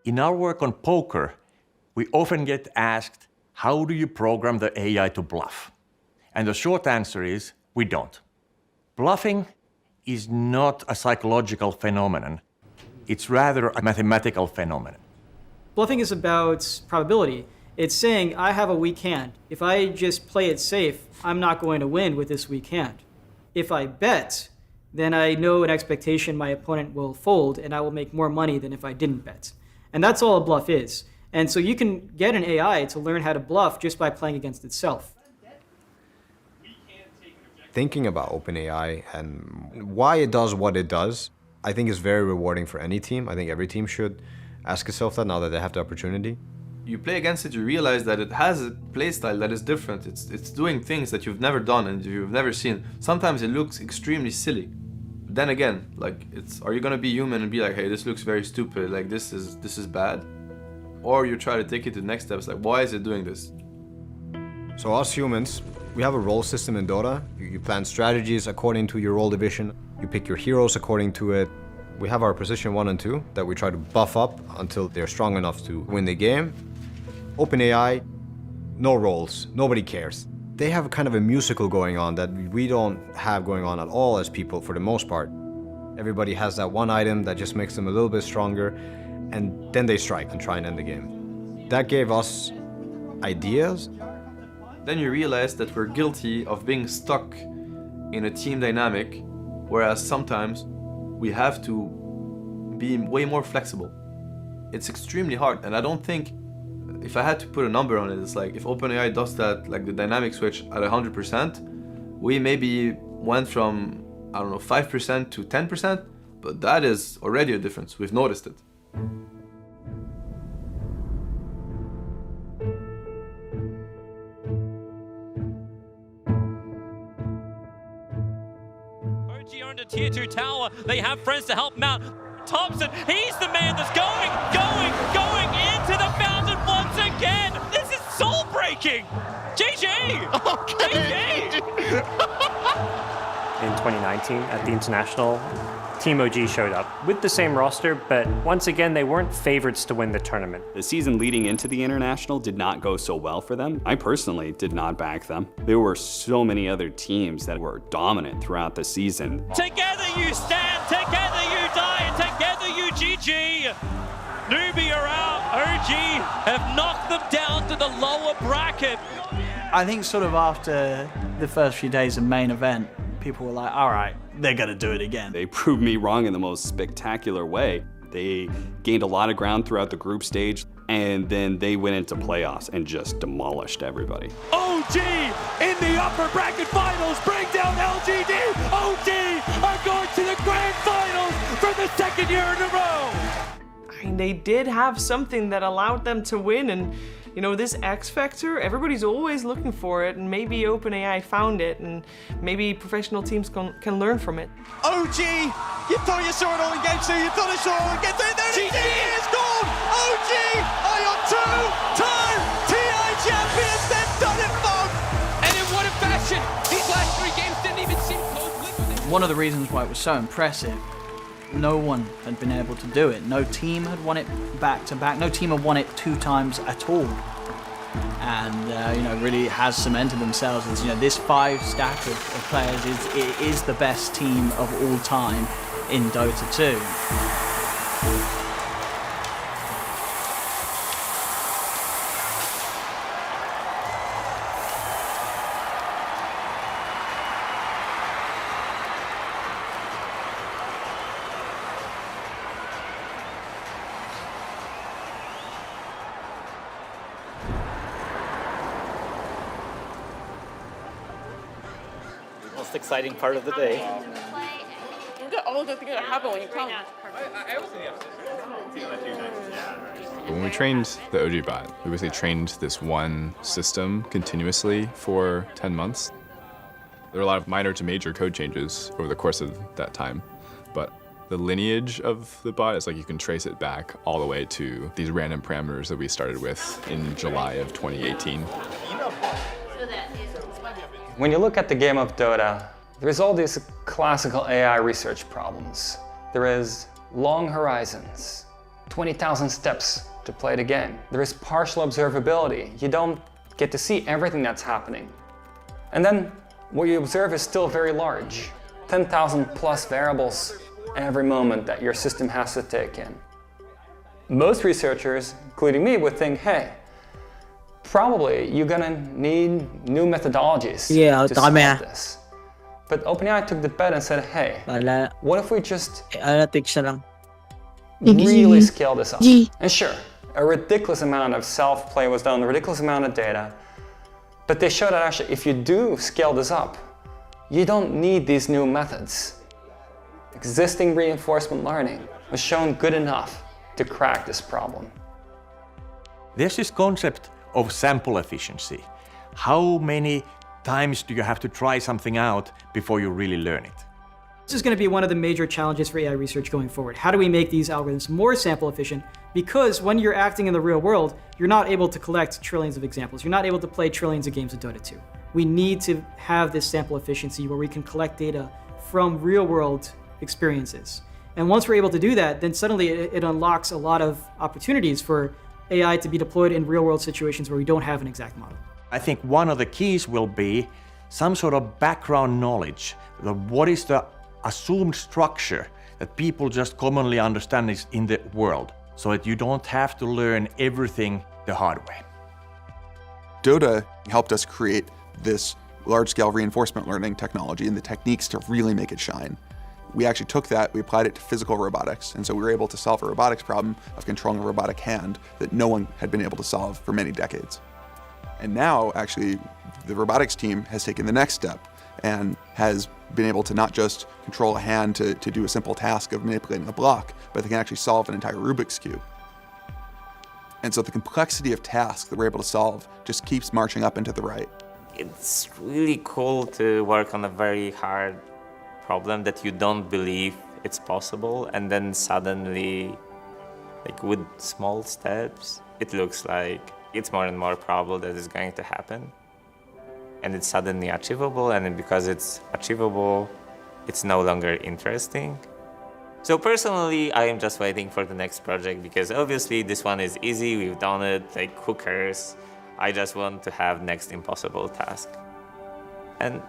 In our work on poker, we often get asked, how do you program the AI to bluff? And the short answer is, we don't. Bluffing is not a psychological phenomenon. It's rather a mathematical phenomenon. Bluffing is about probability. It's saying, I have a weak hand. If I just play it safe, I'm not going to win with this weak hand. If I bet, then I know an expectation my opponent will fold and I will make more money than if I didn't bet. And that's all a bluff is. And so you can get an AI to learn how to bluff just by playing against itself. Thinking about OpenAI and why it does what it does, I think is very rewarding for any team. I think every team should ask itself that now that they have the opportunity. You play against it, you realize that it has a playstyle that is different. It's doing things that you've never done and you've never seen. Sometimes it looks extremely silly. But then again, are you gonna be human and be like, hey, this looks very stupid, this is bad? or you try to take it to the next step. It's like, why is it doing this? So us humans, we have a role system in Dota. You plan strategies according to your role division. You pick your heroes according to it. We have our position 1 and 2 that we try to buff up until they're strong enough to win the game. OpenAI, no roles, nobody cares. They have kind of a musical going on that we don't have going on at all as people for the most part. Everybody has that one item that just makes them a little bit stronger, and then they strike and try and end the game. That gave us ideas. Then you realize that we're guilty of being stuck in a team dynamic, whereas sometimes we have to be way more flexible. It's extremely hard, and I don't think, if I had to put a number on it, it's like if OpenAI does that, like the dynamic switch at 100%, we maybe went from, I don't know, 5% to 10%, but that is already a difference. We've noticed it. OG are in the tier 2 tower. They have friends to help him out. Thompson, he's the man that's going into the fountain once again. This is soul-breaking. GG. Okay. In 2019 at the International, Team OG showed up with the same roster, but once again, they weren't favorites to win the tournament. The season leading into the International did not go so well for them. I personally did not back them. There were so many other teams that were dominant throughout the season. Together you stand, together you die, and together you GG. Newbie are out, OG have knocked them down to the lower bracket. I think sort of after the first few days of main event, people were like, all right, they're gonna do it again. They proved me wrong in the most spectacular way. They gained a lot of ground throughout the group stage, and then they went into playoffs and just demolished everybody. OG in the upper bracket finals, bring down LGD. OG are going to the grand finals for the second year in a row. I mean, they did have something that allowed them to win, and you know, this X factor, everybody's always looking for it, and maybe OpenAI found it, and maybe professional teams can learn from it. OG, you thought you saw it all in game 2, you thought you saw it all in game 3, there it is, gone! OG are your two-time TI champions, they've done it, folks! And in what a fashion! These last 3 games didn't even seem close. One of the reasons why it was so impressive, no one had been able to do it. No team had won it back-to-back. No team had won it 2 times at all. And, you know, really has cemented themselves as, you know, this 5 stack of players is the best team of all time in Dota 2. Most exciting part of the day. Look at all the things that happen when you come. When we trained the OG bot, we basically trained this one system continuously for 10 months. There were a lot of minor to major code changes over the course of that time, but the lineage of the bot is like you can trace it back all the way to these random parameters that we started with in July of 2018. When you look at the game of Dota, there's all these classical AI research problems. There is long horizons, 20,000 steps to play the game. There is partial observability. You don't get to see everything that's happening. And then what you observe is still very large, 10,000 plus variables every moment that your system has to take in. Most researchers, including me, would think, hey, probably you're gonna need new methodologies to solve this. But OpenAI took the bet and said, hey, what if we just really scale this up? And sure, a ridiculous amount of self-play was done, a ridiculous amount of data, but they showed that actually if you do scale this up, you don't need these new methods. Existing reinforcement learning was shown good enough to crack this problem. There's this concept of sample efficiency. How many times do you have to try something out before you really learn it? This is going to be one of the major challenges for AI research going forward. How do we make these algorithms more sample efficient? Because when you're acting in the real world, you're not able to collect trillions of examples. You're not able to play trillions of games of Dota 2. We need to have this sample efficiency where we can collect data from real world experiences. And once we're able to do that, then suddenly it unlocks a lot of opportunities for AI to be deployed in real world situations where we don't have an exact model. I think one of the keys will be some sort of background knowledge. What is the assumed structure that people just commonly understand is in the world, so that you don't have to learn everything the hard way. Dota helped us create this large-scale reinforcement learning technology and the techniques to really make it shine. We actually took that, we applied it to physical robotics, and so we were able to solve a robotics problem of controlling a robotic hand that no one had been able to solve for many decades. And now, actually, the robotics team has taken the next step and has been able to not just control a hand to do a simple task of manipulating a block, but they can actually solve an entire Rubik's Cube. And so the complexity of tasks that we're able to solve just keeps marching up and to the right. It's really cool to work on a very hard problem that you don't believe it's possible, and then suddenly, like with small steps, it looks like it's more and more probable that it's going to happen. And it's suddenly achievable, and then because it's achievable, it's no longer interesting. So personally, I am just waiting for the next project because obviously this one is easy, we've done it, like who cares? I just want to have next impossible task. And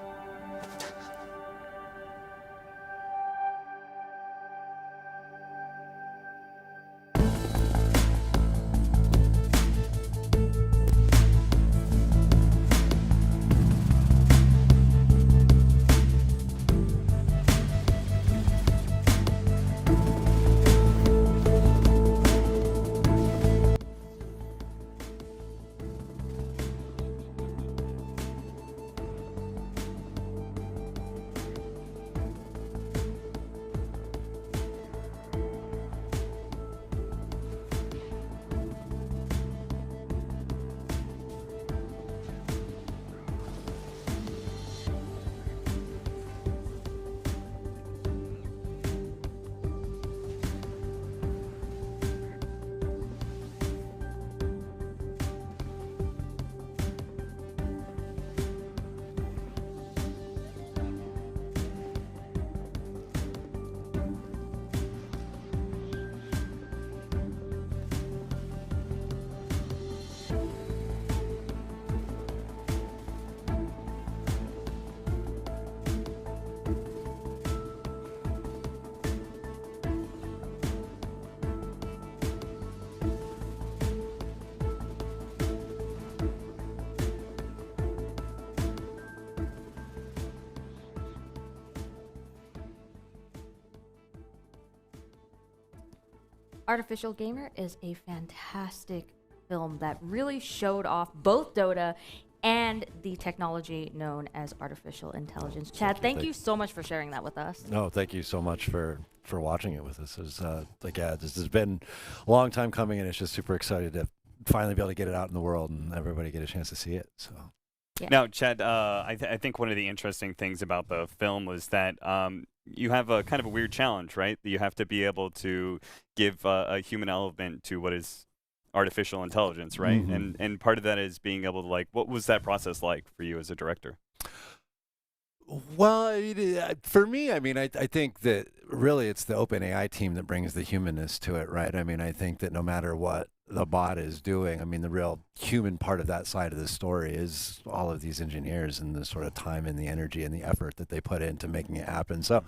Artificial Gamer is a fantastic film that really showed off both Dota and the technology known as artificial intelligence. Chad, thank you so much for sharing that with us. No, thank you so much for watching it with us. It was, this has been a long time coming, and it's just super excited to finally be able to get it out in the world and everybody get a chance to see it. So. Yeah. Now, Chad, I think one of the interesting things about the film was that you have a kind of a weird challenge, right? You have to be able to give a human element to what is artificial intelligence, right? Mm-hmm. And part of that is being able to, like, what was that process like for you as a director? Well, for me, I mean, I think that really it's the OpenAI team that brings the humanness to it, right? I mean, I think that no matter what the bot is doing, I mean, the real human part of that side of the story is all of these engineers and the sort of time and the energy and the effort that they put into making it happen. So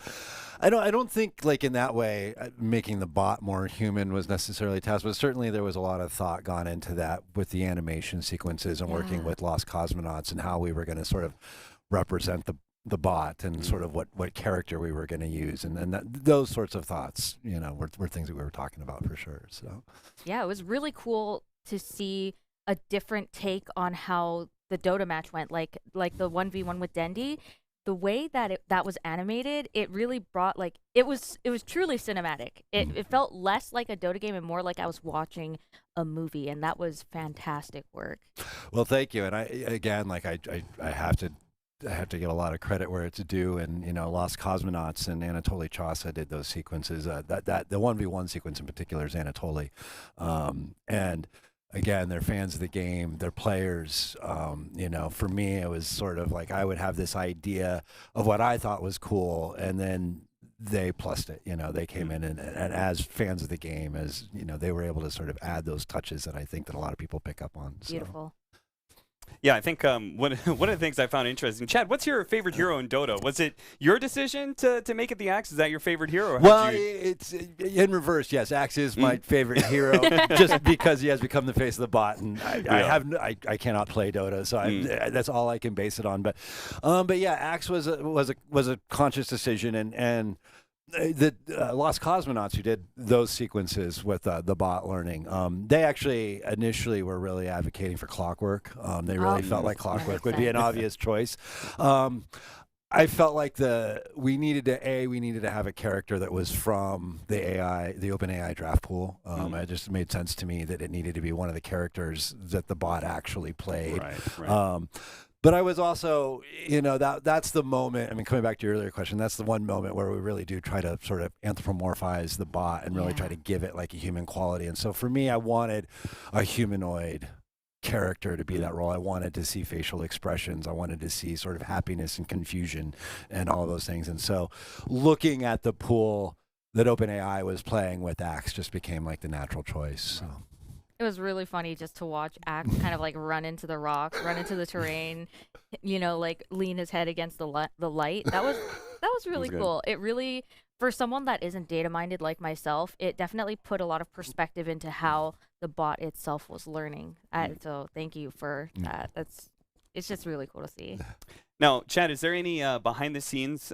I don't think, like, in that way, making the bot more human was necessarily a task, but certainly there was a lot of thought gone into that with the animation sequences and working with Lost Cosmonauts and how we were going to sort of represent the bot and sort of what character we were going to use, and those sorts of thoughts, you know, were things that we were talking about for sure. So yeah, it was really cool to see a different take on how the Dota match went, like the 1v1 with Dendi. The way that that was animated, it really brought, like, it was truly cinematic. It felt less like a Dota game and more like I was watching a movie, and that was fantastic work. Well, thank you. And I have to have to give a lot of credit where it's due, and Lost Cosmonauts and Anatoly Chausa did those sequences. That the 1v1 sequence in particular is Anatoly, and again, they're fans of the game, they're players. For me, it was sort of like I would have this idea of what I thought was cool, and then they plussed it. They came in and as fans of the game, as they were able to sort of add those touches that I think that a lot of people pick up on. Beautiful. Yeah, I think one of the things I found interesting, Chad, what's your favorite hero in Dota? Was it your decision to make it the Axe? Is that your favorite hero? Or well, it's in reverse. Yes, Axe is my favorite hero, just because he has become the face of the bot, and I cannot play Dota, so that's all I can base it on. But yeah, Axe was a conscious decision, and the Lost Cosmonauts, who did those sequences with the bot learning, they actually initially were really advocating for Clockwork. They really felt like Clockwork would be an obvious choice. I felt like we needed to have a character that was from the OpenAI draft pool. It just made sense to me that it needed to be one of the characters that the bot actually played. Right. But I was also, that's the moment. I mean, coming back to your earlier question, that's the one moment where we really do try to sort of anthropomorphize the bot and really try to give it like a human quality. And so for me, I wanted a humanoid character to be that role. I wanted to see facial expressions. I wanted to see sort of happiness and confusion and all those things. And so looking at the pool that OpenAI was playing with Axe just became like the natural choice. So. It was really funny just to watch Axe kind of like run into the rocks, run into the terrain, like lean his head against the light. That was really cool. It really, for someone that isn't data minded like myself, it definitely put a lot of perspective into how the bot itself was learning. So thank you for that. It's just really cool to see. Now, Chad, is there any behind-the-scenes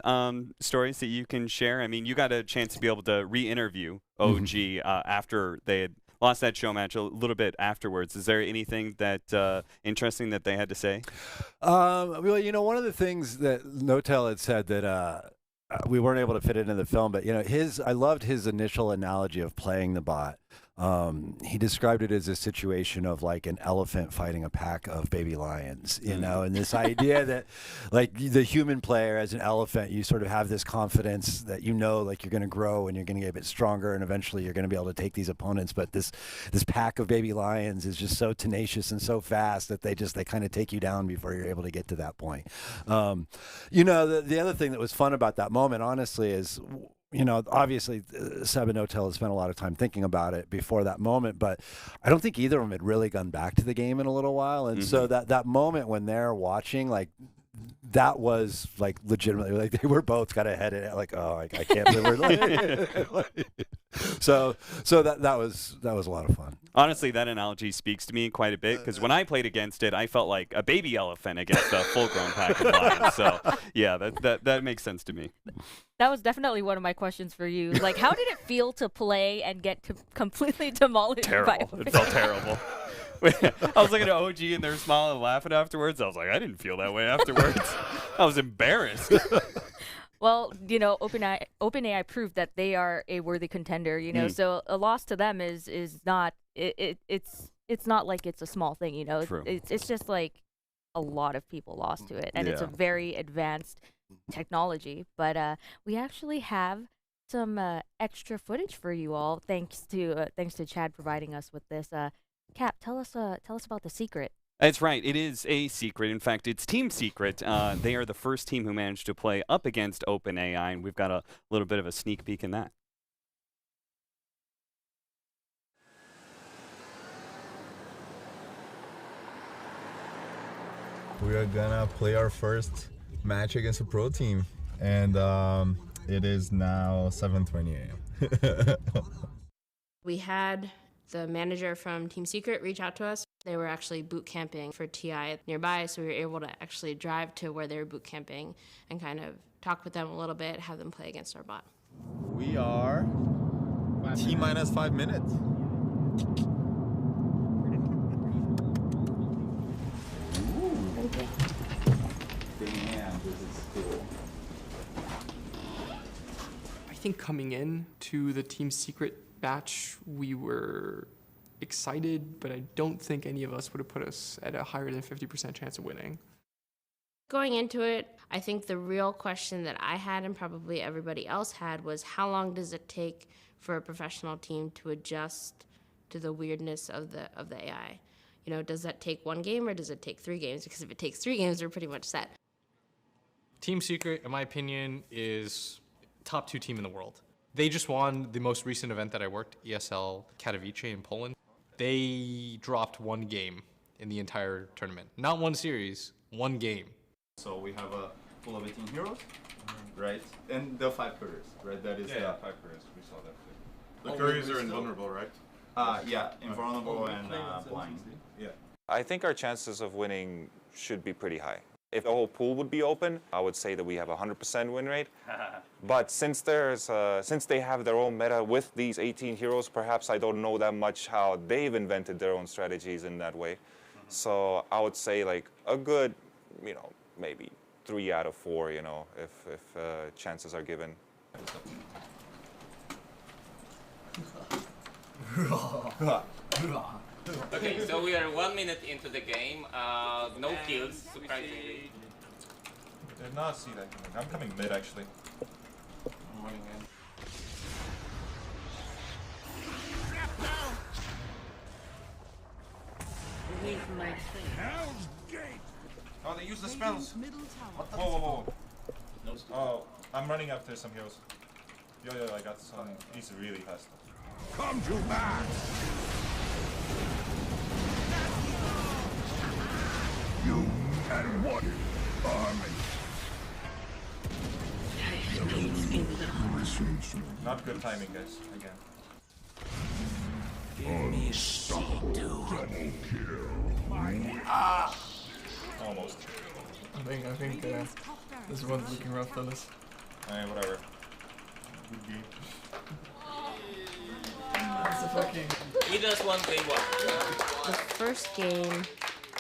stories that you can share? I mean, you got a chance to be able to re-interview OG after they had lost that show match a little bit afterwards. Is there anything that interesting that they had to say? Well, one of the things that Notel had said that we weren't able to fit it into the film, but I loved his initial analogy of playing the bot. He described it as a situation of like an elephant fighting a pack of baby lions, and this idea that like the human player as an elephant, you sort of have this confidence that like you're going to grow and you're going to get a bit stronger and eventually you're going to be able to take these opponents. But this pack of baby lions is just so tenacious and so fast that they kind of take you down before you're able to get to that point. The other thing that was fun about that moment, honestly, is obviously Seb and Notel had spent a lot of time thinking about it before that moment, but I don't think either of them had really gone back to the game in a little while. And so that moment when they're watching, like, that was like legitimately like they were both kind of headed like, oh, I can't believe we're so that was a lot of fun. Honestly, that analogy speaks to me quite a bit because when I played against it, I felt like a baby elephant against a full-grown pack of lions. So yeah, that makes sense to me. That was definitely one of my questions for you. Like, how did it feel to play and get completely demolished? Terrible. It felt terrible. I was looking at OG and they're smiling and laughing afterwards. I was like, I didn't feel that way afterwards. I was embarrassed. Well, OpenAI proved that they are a worthy contender. So a loss to them is not it's not like it's a small thing. True. It's just like a lot of people lost to it, and it's a very advanced technology. But we actually have some extra footage for you all, thanks to Chad providing us with this. Cap, tell us about the secret. That's right. It is a secret. In fact, it's team secret. They are the first team who managed to play up against OpenAI, and we've got a little bit of a sneak peek in that. We are gonna play our first match against a pro team, and it is now 7:20 a.m. We had the manager from Team Secret reach out to us. They were actually boot camping for TI nearby, so we were able to actually drive to where they were boot camping and kind of talk with them a little bit, have them play against our bot. We are T-minus 5 minutes. Damn, this is cool. I think coming in to the Team Secret batch, we were excited, but I don't think any of us would have put us at a higher than 50% chance of winning. Going into it, I think the real question that I had and probably everybody else had was how long does it take for a professional team to adjust to the weirdness of the AI? You know, does that take 1 game or does it take 3 games? Because if it takes 3 games, we're pretty much set. Team Secret, in my opinion, is top 2 team in the world. They just won the most recent event that I worked, ESL Katowice in Poland. They dropped 1 game in the entire tournament. Not 1 series, 1 game. So we have a full of 18 heroes, right? And the 5 couriers, right? That is 5 couriers. We saw that too. The Oh, couriers we are still- invulnerable, right? Yeah, invulnerable and blind. Yeah. I think our chances of winning should be pretty high. If the whole pool would be open, I would say that we have a 100% win rate. But since they have their own meta with these 18 heroes, perhaps I don't know that much how they've invented their own strategies in that way. So I would say like a good, maybe 3 out of 4, if chances are given. Okay, so we are 1 minute into the game. No kills, surprisingly. I did not see that coming. I'm coming mid actually. I'm running in. Hell's Gate! Oh, they use the spells. Whoa. Oh, I'm running after some heroes. Yo, I got some. He's really fast. Come to back! You and what army? Not good timing, guys. Again. Unstoppable double kill. Almost. I think this one's looking rough, fellas. Alright, whatever. Good game. That's a fucking... We just won game 1. The first game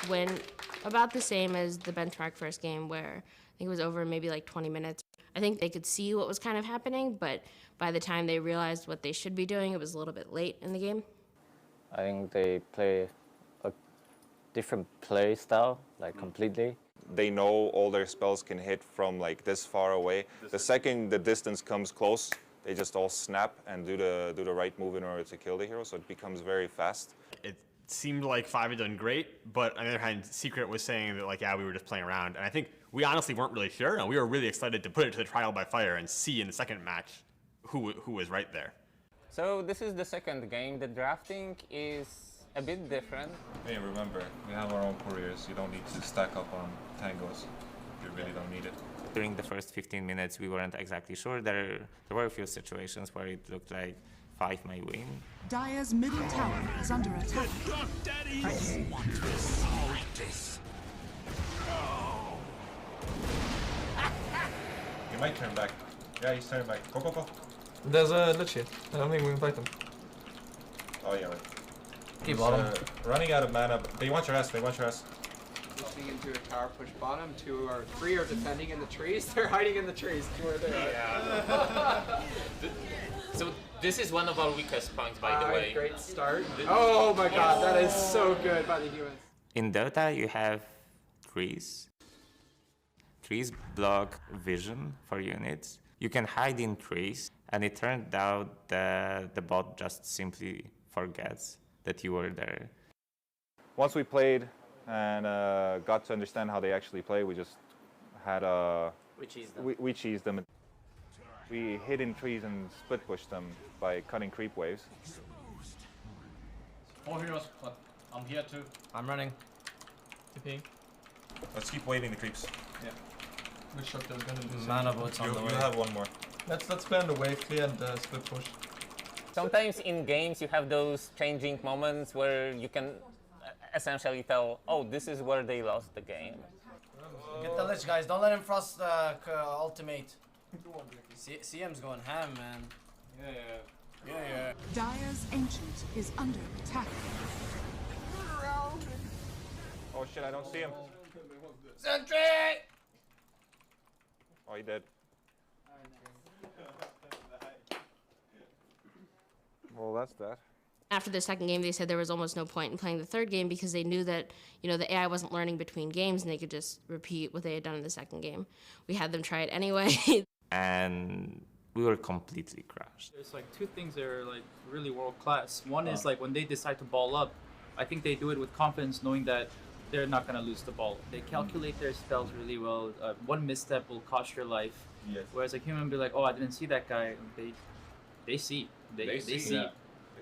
went about the same as the benchmark first game, where I think it was over in maybe like 20 minutes. I think they could see what was kind of happening, but by the time they realized what they should be doing, it was a little bit late in the game. I think they play a different play style, like completely. They know all their spells can hit from like this far away. The second the distance comes close, they just all snap and do the right move in order to kill the hero, so it becomes very fast. It seemed like 5 had done great, but on the other hand, Secret was saying that like, yeah, we were just playing around. And I think we honestly weren't really sure, and we were really excited to put it to the trial by fire and see in the second match who was right there. So this is the second game. The drafting is a bit different. Hey, remember, we have our own couriers. You don't need to stack up on tangos. You really don't need it. During the first 15 minutes, we weren't exactly sure. There were a few situations where it looked like 5 may win. Dire's middle tower is under attack. Daddy! I don't want to solve this. He might turn back. Yeah, he's turning back. Go. There's a glitch here. I don't think we can fight them. Oh, yeah, right. Keep He's, bottom. Running out of mana. They want your ass. Pushing into a tower, push bottom. 2 or 3 are defending in the trees. They're hiding in the trees. Where they're at. So this is one of our weakest points, by the way. Great start. Oh my god, that is so good by the humans. In Dota, you have trees. Trees block vision for units. You can hide in trees, and it turned out that the bot just simply forgets that you were there. Once we played and got to understand how they actually play, we just had We cheesed them. We cheesed them. We hid in trees and split pushed them by cutting creep waves. 4 heroes, but I'm here too. I'm running. TP. Let's keep waving the creeps. Yeah. Which shot they're gonna do. Mana bots on the way. You have one more. Let's plan the wave clear and split push. Sometimes in games you have those changing moments where you can essentially tell, oh, this is where they lost the game. Get the lich, guys. Don't let him frost ultimate. CM's going ham, man. Yeah. Dire's Ancient is under attack. Oh shit, I don't see him. Sentry! Oh, he did. Well, that's that. After the second game, they said there was almost no point in playing the third game because they knew that, the AI wasn't learning between games and they could just repeat what they had done in the second game. We had them try it anyway. And we were completely crushed. There's like two things that are like really world class. One is like when they decide to ball up, I think they do it with confidence, knowing that they're not gonna lose the ball. They calculate their spells really well. One misstep will cost your life. Yes. Whereas a human be like, oh, I didn't see that guy. They see. They see. Yeah.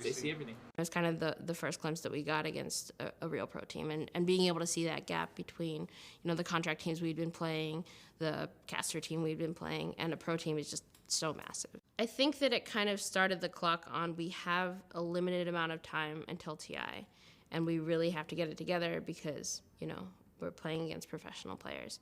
They see everything. It was kind of the first glimpse that we got against a real pro team, and being able to see that gap between, the contract teams we'd been playing, the caster team we'd been playing, and a pro team is just so massive. I think that it kind of started the clock on we have a limited amount of time until TI, and we really have to get it together because, we're playing against professional players.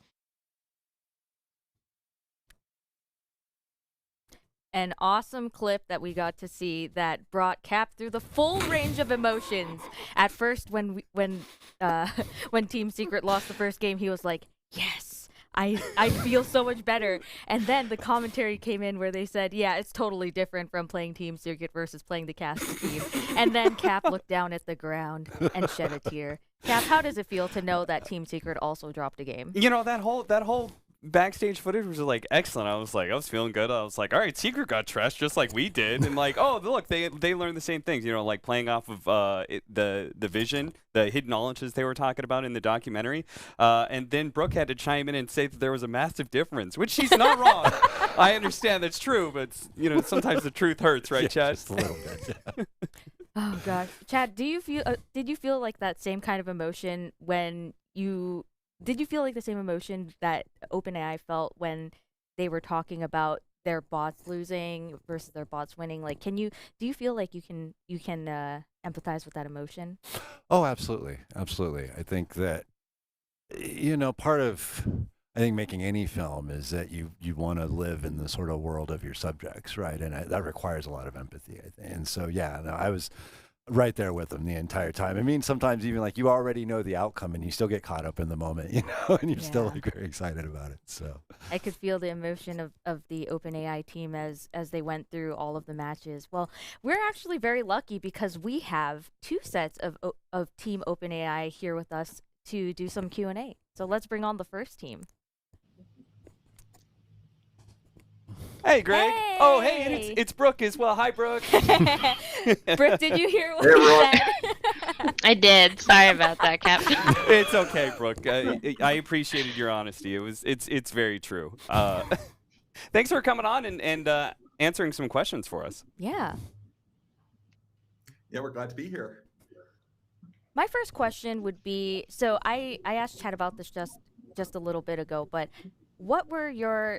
An awesome clip that we got to see that brought Cap through the full range of emotions. At first, when Team Secret lost the first game, he was like, "Yes, I feel so much better." And then the commentary came in where they said, "Yeah, it's totally different from playing Team Secret versus playing the caster team." And then Cap looked down at the ground and shed a tear. Cap, how does it feel to know that Team Secret also dropped a game? That whole backstage footage was like excellent. I was feeling good. I was like, all right, Secret got trashed just like we did, and like, oh look, they learned the same things. Like playing off of the vision, the hidden knowledges they were talking about in the documentary. And then Brooke had to chime in and say that there was a massive difference, which she's not wrong. I understand that's true, but sometimes the truth hurts, right, Chad? Just a little bit. Oh gosh, Chad, did you feel like that same kind of emotion when you? Did you feel like the same emotion that OpenAI felt when they were talking about their bots losing versus their bots winning? Like, do you feel like you can empathize with that emotion? Oh, absolutely, absolutely. I think that part of making any film is that you want to live in the sort of world of your subjects, right? And that requires a lot of empathy, I think. And so, yeah, no, I was right there with them the entire time. I mean, sometimes even like you already know the outcome and you still get caught up in the moment, and you're still like very excited about it. So I could feel the emotion of the OpenAI team as they went through all of the matches. Well, we're actually very lucky because we have two sets of Team OpenAI here with us to do some Q&A. So let's bring on the first team. Hey, Greg. Hey. Oh, hey, and it's Brooke as well. Hi, Brooke. Brooke, did you hear what he said? I did. Sorry about that, Cap. It's okay, Brooke. I appreciated your honesty. It's very true. Thanks for coming on and answering some questions for us. Yeah. Yeah, we're glad to be here. My first question would be, so I asked Chad about this just a little bit ago, but what were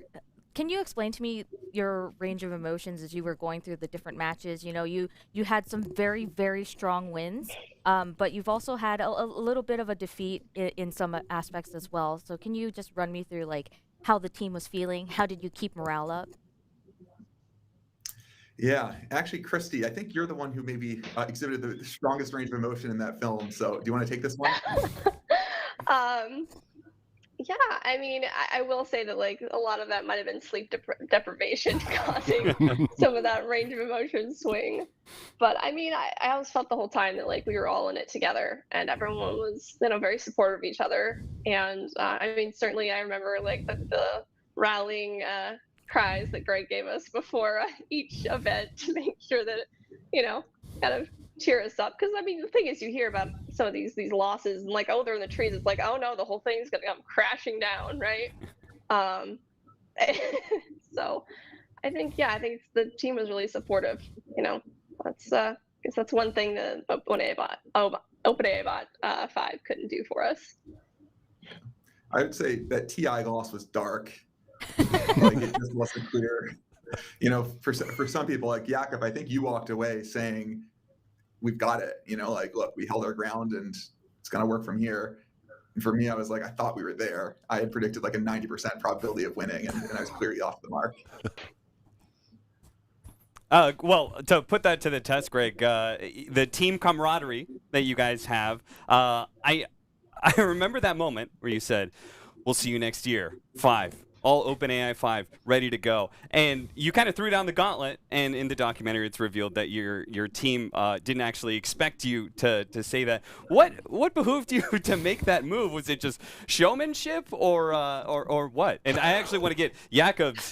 can you explain to me your range of emotions as you were going through the different matches? You had some very, very strong wins, but you've also had a little bit of a defeat in some aspects as well. So can you just run me through like how the team was feeling? How did you keep morale up? Yeah, actually, Christy, I think you're the one who maybe exhibited the strongest range of emotion in that film. So do you want to take this one? Yeah, I mean, I will say that like a lot of that might have been sleep deprivation causing some of that range of emotion swing. But I mean, I always felt the whole time that like we were all in it together and everyone was, very supportive of each other. And I mean, certainly I remember like the rallying cries that Greg gave us before each event to make sure that, kind of cheer us up. Because I mean, the thing is, you hear about some of these losses and like, oh, they're in the trees. It's like, oh no, the whole thing's gonna come crashing down, right? So I think the team was really supportive. That's I guess that's one thing that OpenAI Bot 5 couldn't do for us. I would say that TI loss was dark. Like it just wasn't clear. For some people like Jakob, I think you walked away saying, we've got it, like, look, we held our ground and it's going to work from here. And for me, I was like, I thought we were there. I had predicted like a 90% probability of winning and I was clearly off the mark. Well, to put that to the test, Greg, the team camaraderie that you guys have, I remember that moment where you said, we'll see you next year, 5. all OpenAI 5 ready to go. And you kind of threw down the gauntlet, and in the documentary it's revealed that your team didn't actually expect you to say that. What behooved you to make that move? Was it just showmanship or what? And I actually want to get Jakob's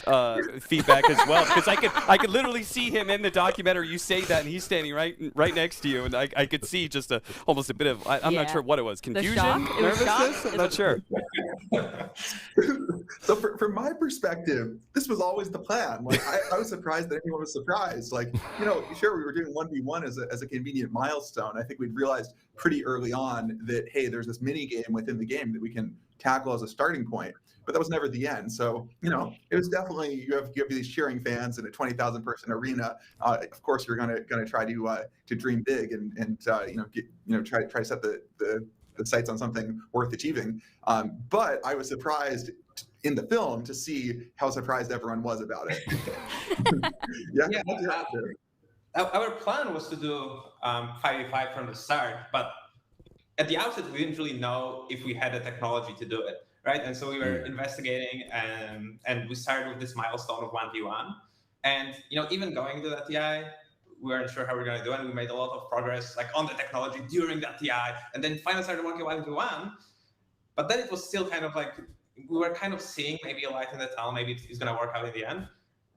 feedback as well, because I could literally see him in the documentary. You say that and he's standing right next to you, and I could see just almost a bit of I'm not sure what it was, confusion, nervousness. I'm not sure. So from my perspective, this was always the plan. Like I was surprised that anyone was surprised. Like, sure, we were doing 1v1 as a convenient milestone. I think we'd realized pretty early on that, hey, there's this mini game within the game that we can tackle as a starting point. But that was never the end. So, it was definitely you have these cheering fans in a 20,000 person arena. Of course, you're gonna try to dream big and try to set the sights on something worth achieving. But I was surprised in the film to see how surprised everyone was about it. Our plan was to do 5v5 from the start, but at the outset, we didn't really know if we had the technology to do it, right? And so we were investigating, and we started with this milestone of 1v1. And even going to that TI, we weren't sure how we were going to do it. And we made a lot of progress on the technology during that TI, and then finally started working 1v1. But then it was still kind of we were kind of seeing maybe a light in the tunnel, maybe it's going to work out in the end.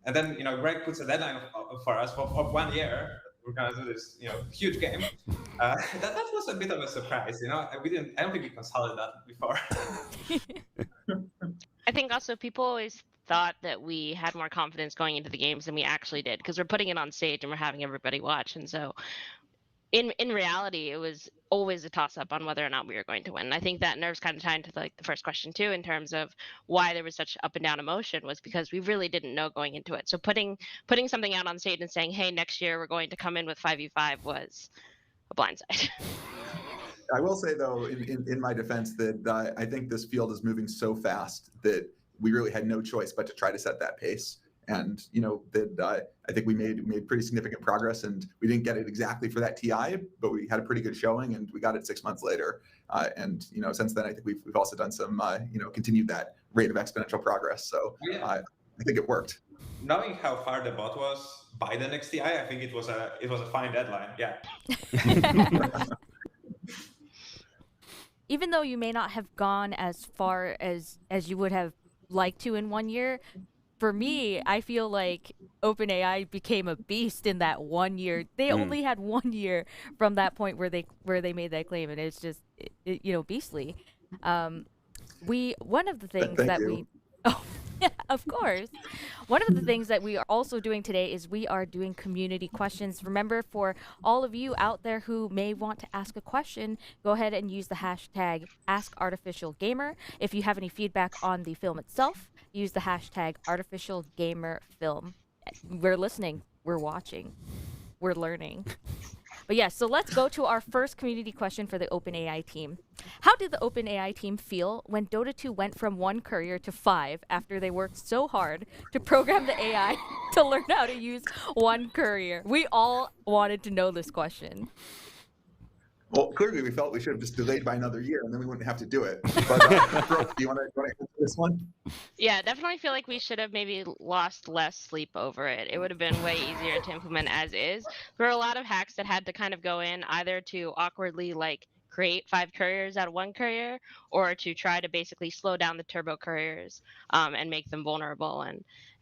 And then, Greg puts a deadline for us for 1 year. We're going to do this, huge game. That was a bit of a surprise, I don't think we consulted that before. I think also people always thought that we had more confidence going into the games than we actually did, because we're putting it on stage and we're having everybody watch. And so in reality, it was always a toss-up on whether or not we were going to win. And I think that nerves kind of tied into the first question too, in terms of why there was such up and down emotion, was because we really didn't know going into it. So putting something out on stage and saying, hey, next year we're going to come in with 5v5 was a blindside. I will say though, in my defense, that I think this field is moving so fast that we really had no choice but to try to set that pace. And that I think we made pretty significant progress, and we didn't get it exactly for that TI, but we had a pretty good showing, and we got it 6 months later. And since then, I think we've also done some continued that rate of exponential progress. So I think it worked. Knowing how far the bot was by the next TI, I think it was a fine deadline. Yeah. Even though you may not have gone as far as you would have liked to in 1 year, for me, I feel like OpenAI became a beast in that 1 year. They only had 1 year from that point where they made that claim, and it's just beastly. One of the things of course. One of the things that we are also doing today is we are doing community questions. Remember, for all of you out there who may want to ask a question, go ahead and use the hashtag #AskArtificialGamer. If you have any feedback on the film itself, use the hashtag #ArtificialGamerFilm. We're listening, we're watching, we're learning. But yes, so let's go to our first community question for the OpenAI team. How did the OpenAI team feel when Dota 2 went from 1 courier to 5 after they worked so hard to program the AI to learn how to use 1 courier? We all wanted to know this question. Well, clearly we felt we should have just delayed by another year, and then we wouldn't have to do it. But Brooke, do you want to answer this one? Yeah, definitely feel like we should have maybe lost less sleep over it. It would have been way easier to implement as is. There were a lot of hacks that had to kind of go in either to awkwardly create 5 couriers out of 1 courier, or to try to basically slow down the turbo couriers and make them vulnerable.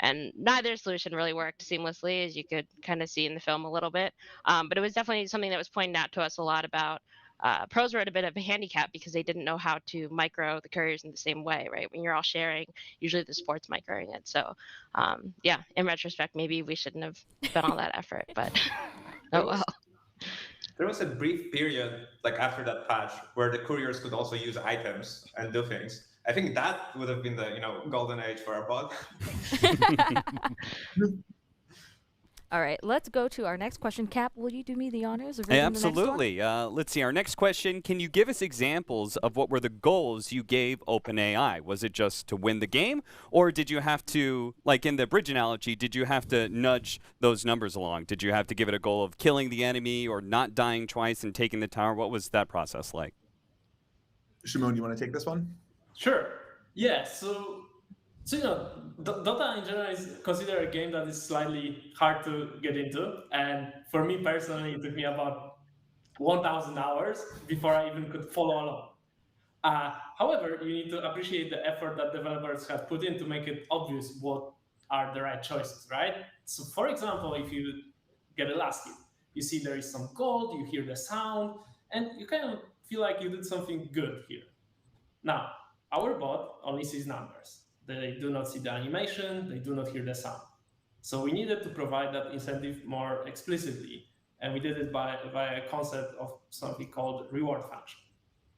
And neither solution really worked seamlessly, as you could kind of see in the film a little bit. But it was definitely something that was pointed out to us a lot about. Pros were at a bit of a handicap because they didn't know how to micro the couriers in the same way, right? When you're all sharing, usually the sport's microing it. So yeah, in retrospect, maybe we shouldn't have spent all that effort, but oh well. There was a brief period after that patch where the couriers could also use items and do things. I think that would have been the golden age for our bot. All right, let's go to our next question. Cap, will you do me the honors of reading Absolutely. the next one? Let's see. Our next question, can you give us examples of what were the goals you gave OpenAI? Was it just to win the game? Or did you have to, like in the bridge analogy, did you have to nudge those numbers along? Did you have to give it a goal of killing the enemy or not dying twice and taking the tower? What was that process like? Shimon, you want to take this one? Sure. Yeah, so So, Dota in general is considered a game that is slightly hard to get into. And for me personally, it took me about 1,000 hours before I even could follow along. However, you need to appreciate the effort that developers have put in to make it obvious what are the right choices, right? So, for example, if you get a last hit, you see there is some gold, you hear the sound, and you kind of feel like you did something good here. Now, our bot only sees numbers. They do not see the animation, they do not hear the sound. So we needed to provide that incentive more explicitly. And we did it by a concept of something called reward function.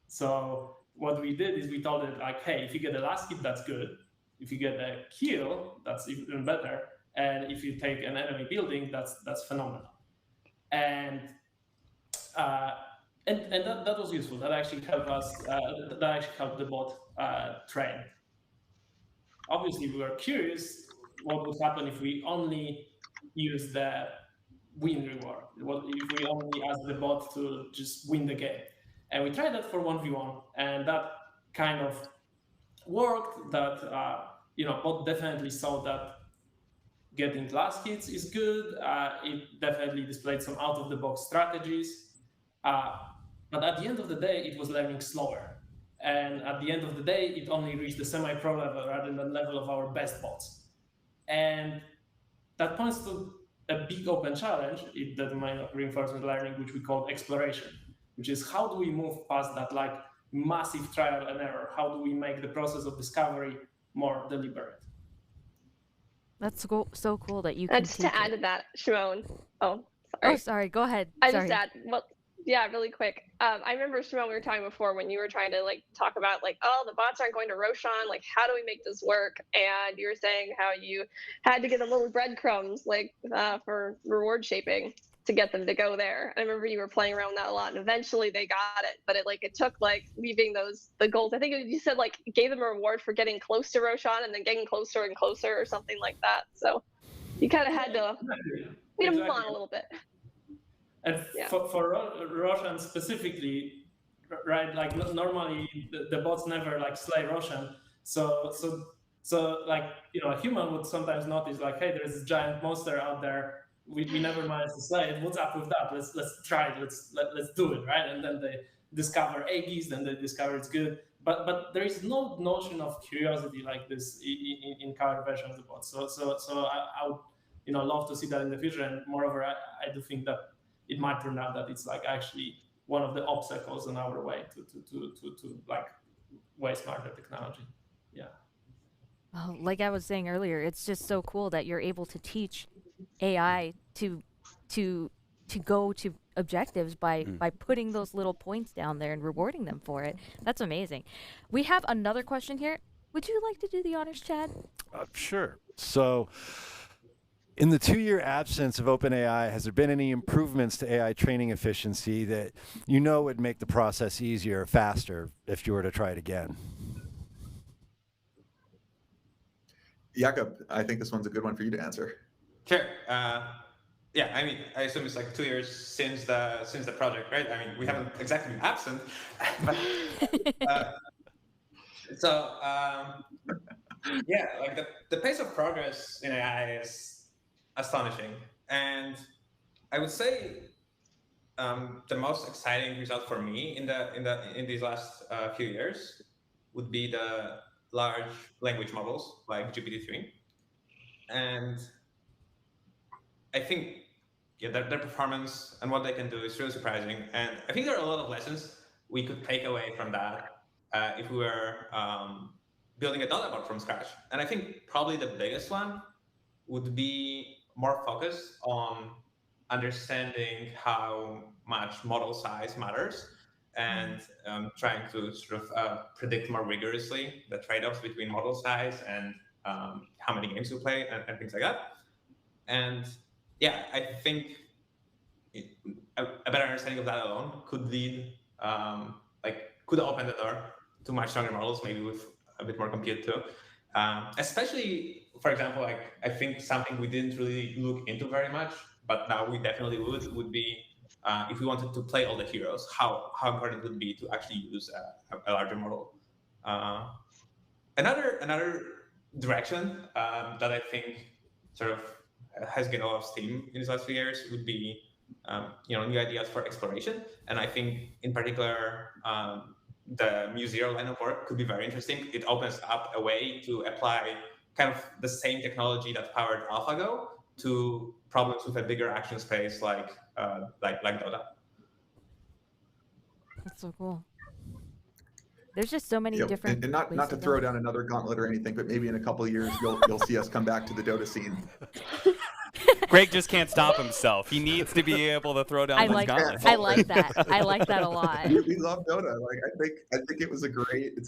So what we did is we told it like, hey, if you get a last hit, that's good. If you get a kill, that's even better. And if you take an enemy building, that's phenomenal. And that was useful. That actually helped us. That actually helped the bot train. Obviously, we were curious what would happen if we only use the win reward. What if we only ask the bot to just win the game? And we tried that for 1v1, and that kind of worked. That bot definitely saw that getting last hits is good. It definitely displayed some out-of-the-box strategies. But at the end of the day, it was learning slower. And at the end of the day, it only reached the semi-pro level rather than the level of our best bots. And that points to a big open challenge in the domain of reinforcement learning, which we call exploration, which is how do we move past that like massive trial and error? How do we make the process of discovery more deliberate? That's so cool that you can Just to add to that, Shimon. Oh, Oh, sorry. sorry. Go ahead. I Sorry. just add, well, yeah, really quick. I remember, Shimon, we were talking before when you were trying to like talk about like, oh, the bots aren't going to Roshan. Like, how do we make this work? And you were saying how you had to get them little breadcrumbs like for reward shaping to get them to go there. I remember you were playing around with that a lot, and eventually they got it. But it took like leaving the goals. I think you said like gave them a reward for getting close to Roshan and then getting closer and closer or something like that. So you kind of had to lead them on a little bit. And for Roshan specifically, right? Like normally the bots never like slay Roshan. So like a human would sometimes notice like, hey, there's this giant monster out there. We never managed to slay it. What's up with that? Let's try it. Let's do it, right? And then they discover Aegis, then they discover it's good. But there is no notion of curiosity like this in current version of the bot. So I would love to see that in the future. And moreover, I do think that it might turn out that it's like actually one of the obstacles on our way to like way smarter technology. Yeah. Well, like I was saying earlier, it's just so cool that you're able to teach AI to go to objectives by putting those little points down there and rewarding them for it. That's amazing. We have another question here. Would you like to do the honors, Chad? Sure. So, in the 2-year absence of OpenAI, has there been any improvements to AI training efficiency that would make the process easier or faster if you were to try it again? Jakob, I think this one's a good one for you to answer. Sure. Yeah, I mean, I assume it's like 2 years since the project, right? I mean, we haven't exactly been absent, but yeah, like the pace of progress in AI is astonishing, and I would say the most exciting result for me in these last few years would be the large language models like GPT-3, and I think their performance and what they can do is really surprising, and I think there are a lot of lessons we could take away from that if we were building a Dota bot from scratch. And I think probably the biggest one would be more focused on understanding how much model size matters and trying to sort of predict more rigorously the trade-offs between model size and how many games you play and things like that. And yeah, I think a better understanding of that alone could lead, could open the door to much stronger models, maybe with a bit more compute too. Especially, for example, like I think something we didn't really look into very much, but now we definitely would be if we wanted to play all the heroes, how important it would be to actually use a larger model. Another direction that I think sort of has gained a lot of steam in these last few years would be new ideas for exploration. And I think in particular the Mu-Zero line of work could be very interesting. It opens up a way to apply kind of the same technology that powered AlphaGo to problems with a bigger action space like Dota. That's so cool. There's just so many different and not ways to to throw go. down another gauntlet or anything, but maybe in a couple of years you'll see us come back to the Dota scene. Greg just can't stop himself. He needs to be able to throw down those gauntlets. I like that. I like that a lot. We love Dota. Like I think it's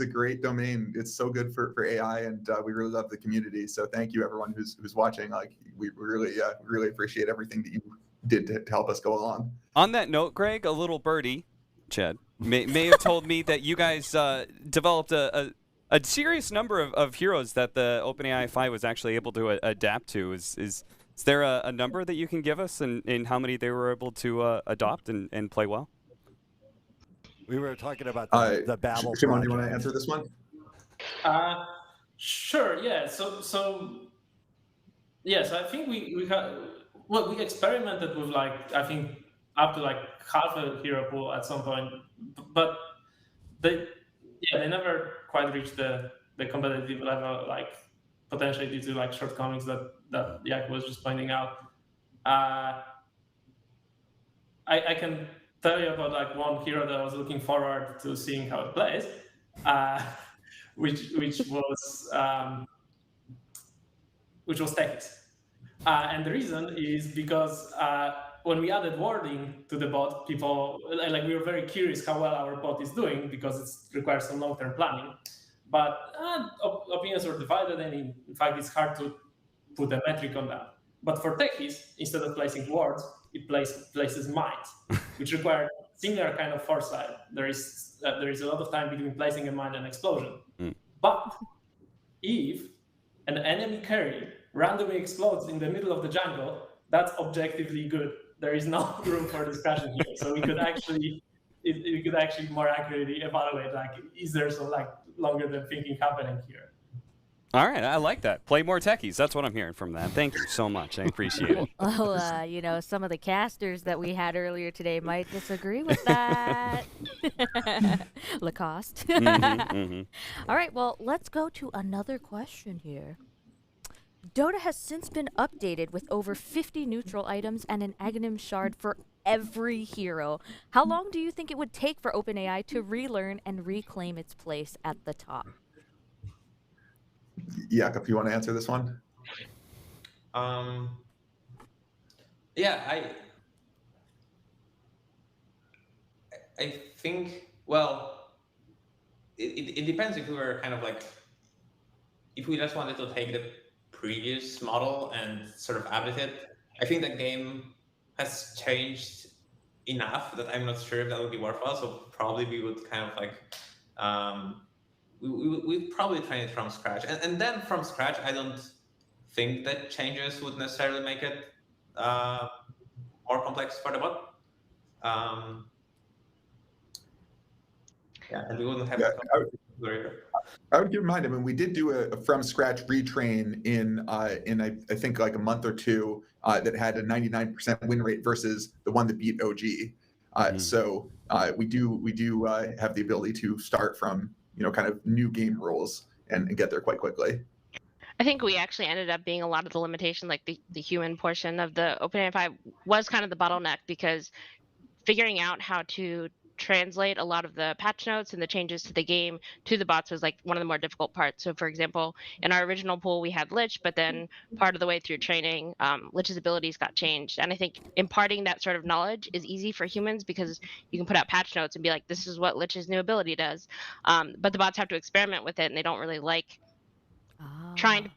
a great domain. It's so good for AI, and we really love the community. So thank you everyone who's watching. Like we really appreciate everything that you did to help us go along. On that note, Greg, a little birdie, Chad, may have told me that you guys developed a serious number of heroes that the OpenAI 5 was actually able to adapt to. Is there a number that you can give us in how many they were able to adopt and play well? We were talking about the Babel. Shimon, do you want to answer this one? Sure. Yeah. So yes, I think we experimented with I think up to half a hero pool at some point, but they never quite reached the competitive level, potentially due to shortcomings that Yak was just pointing out. I can tell you about one hero that I was looking forward to seeing how it plays, which was Techis. And the reason is because when we added wording to the bot, people we were very curious how well our bot is doing because it requires some long-term planning. But opinions were divided, and in fact, it's hard to put a metric on that. But for Techis, instead of placing words, it places mines, which require similar kind of foresight. There is a lot of time between placing a mine and explosion. But if an enemy carry randomly explodes in the middle of the jungle, that's objectively good. There is no room for discussion here. So we could actually more accurately evaluate is there some longer than thinking happening here. All right, I like that. Play more techies. That's what I'm hearing from that. Thank you so much. I appreciate it. Well, some of the casters that we had earlier today might disagree with that. Lacoste. All right, well, let's go to another question here. Dota has since been updated with over 50 neutral items and an Aghanim shard for every hero. How long do you think it would take for OpenAI to relearn and reclaim its place at the top? Jakob, you want to answer this one? Yeah, I think, well, it depends if we were kind of if we just wanted to take the previous model and sort of update it. I think the game has changed enough that I'm not sure if that would be worthwhile. So probably we would kind of we'd probably train it from scratch. And then from scratch, I don't think that changes would necessarily make it more complex for the bot. And we wouldn't have I would keep in mind, we did do a from scratch retrain in I think a month or two that had a 99% win rate versus the one that beat OG. So we do have the ability to start from kind of new game rules and get there quite quickly. I think we actually ended up being a lot of the limitation, the human portion of the OpenAI 5 was kind of the bottleneck, because figuring out how to translate a lot of the patch notes and the changes to the game to the bots was one of the more difficult parts. So for example, in our original pool we had Lich, but then part of the way through training, Lich's abilities got changed. And I think imparting that sort of knowledge is easy for humans because you can put out patch notes and be like, this is what Lich's new ability does. But the bots have to experiment with it, and they don't really like trying to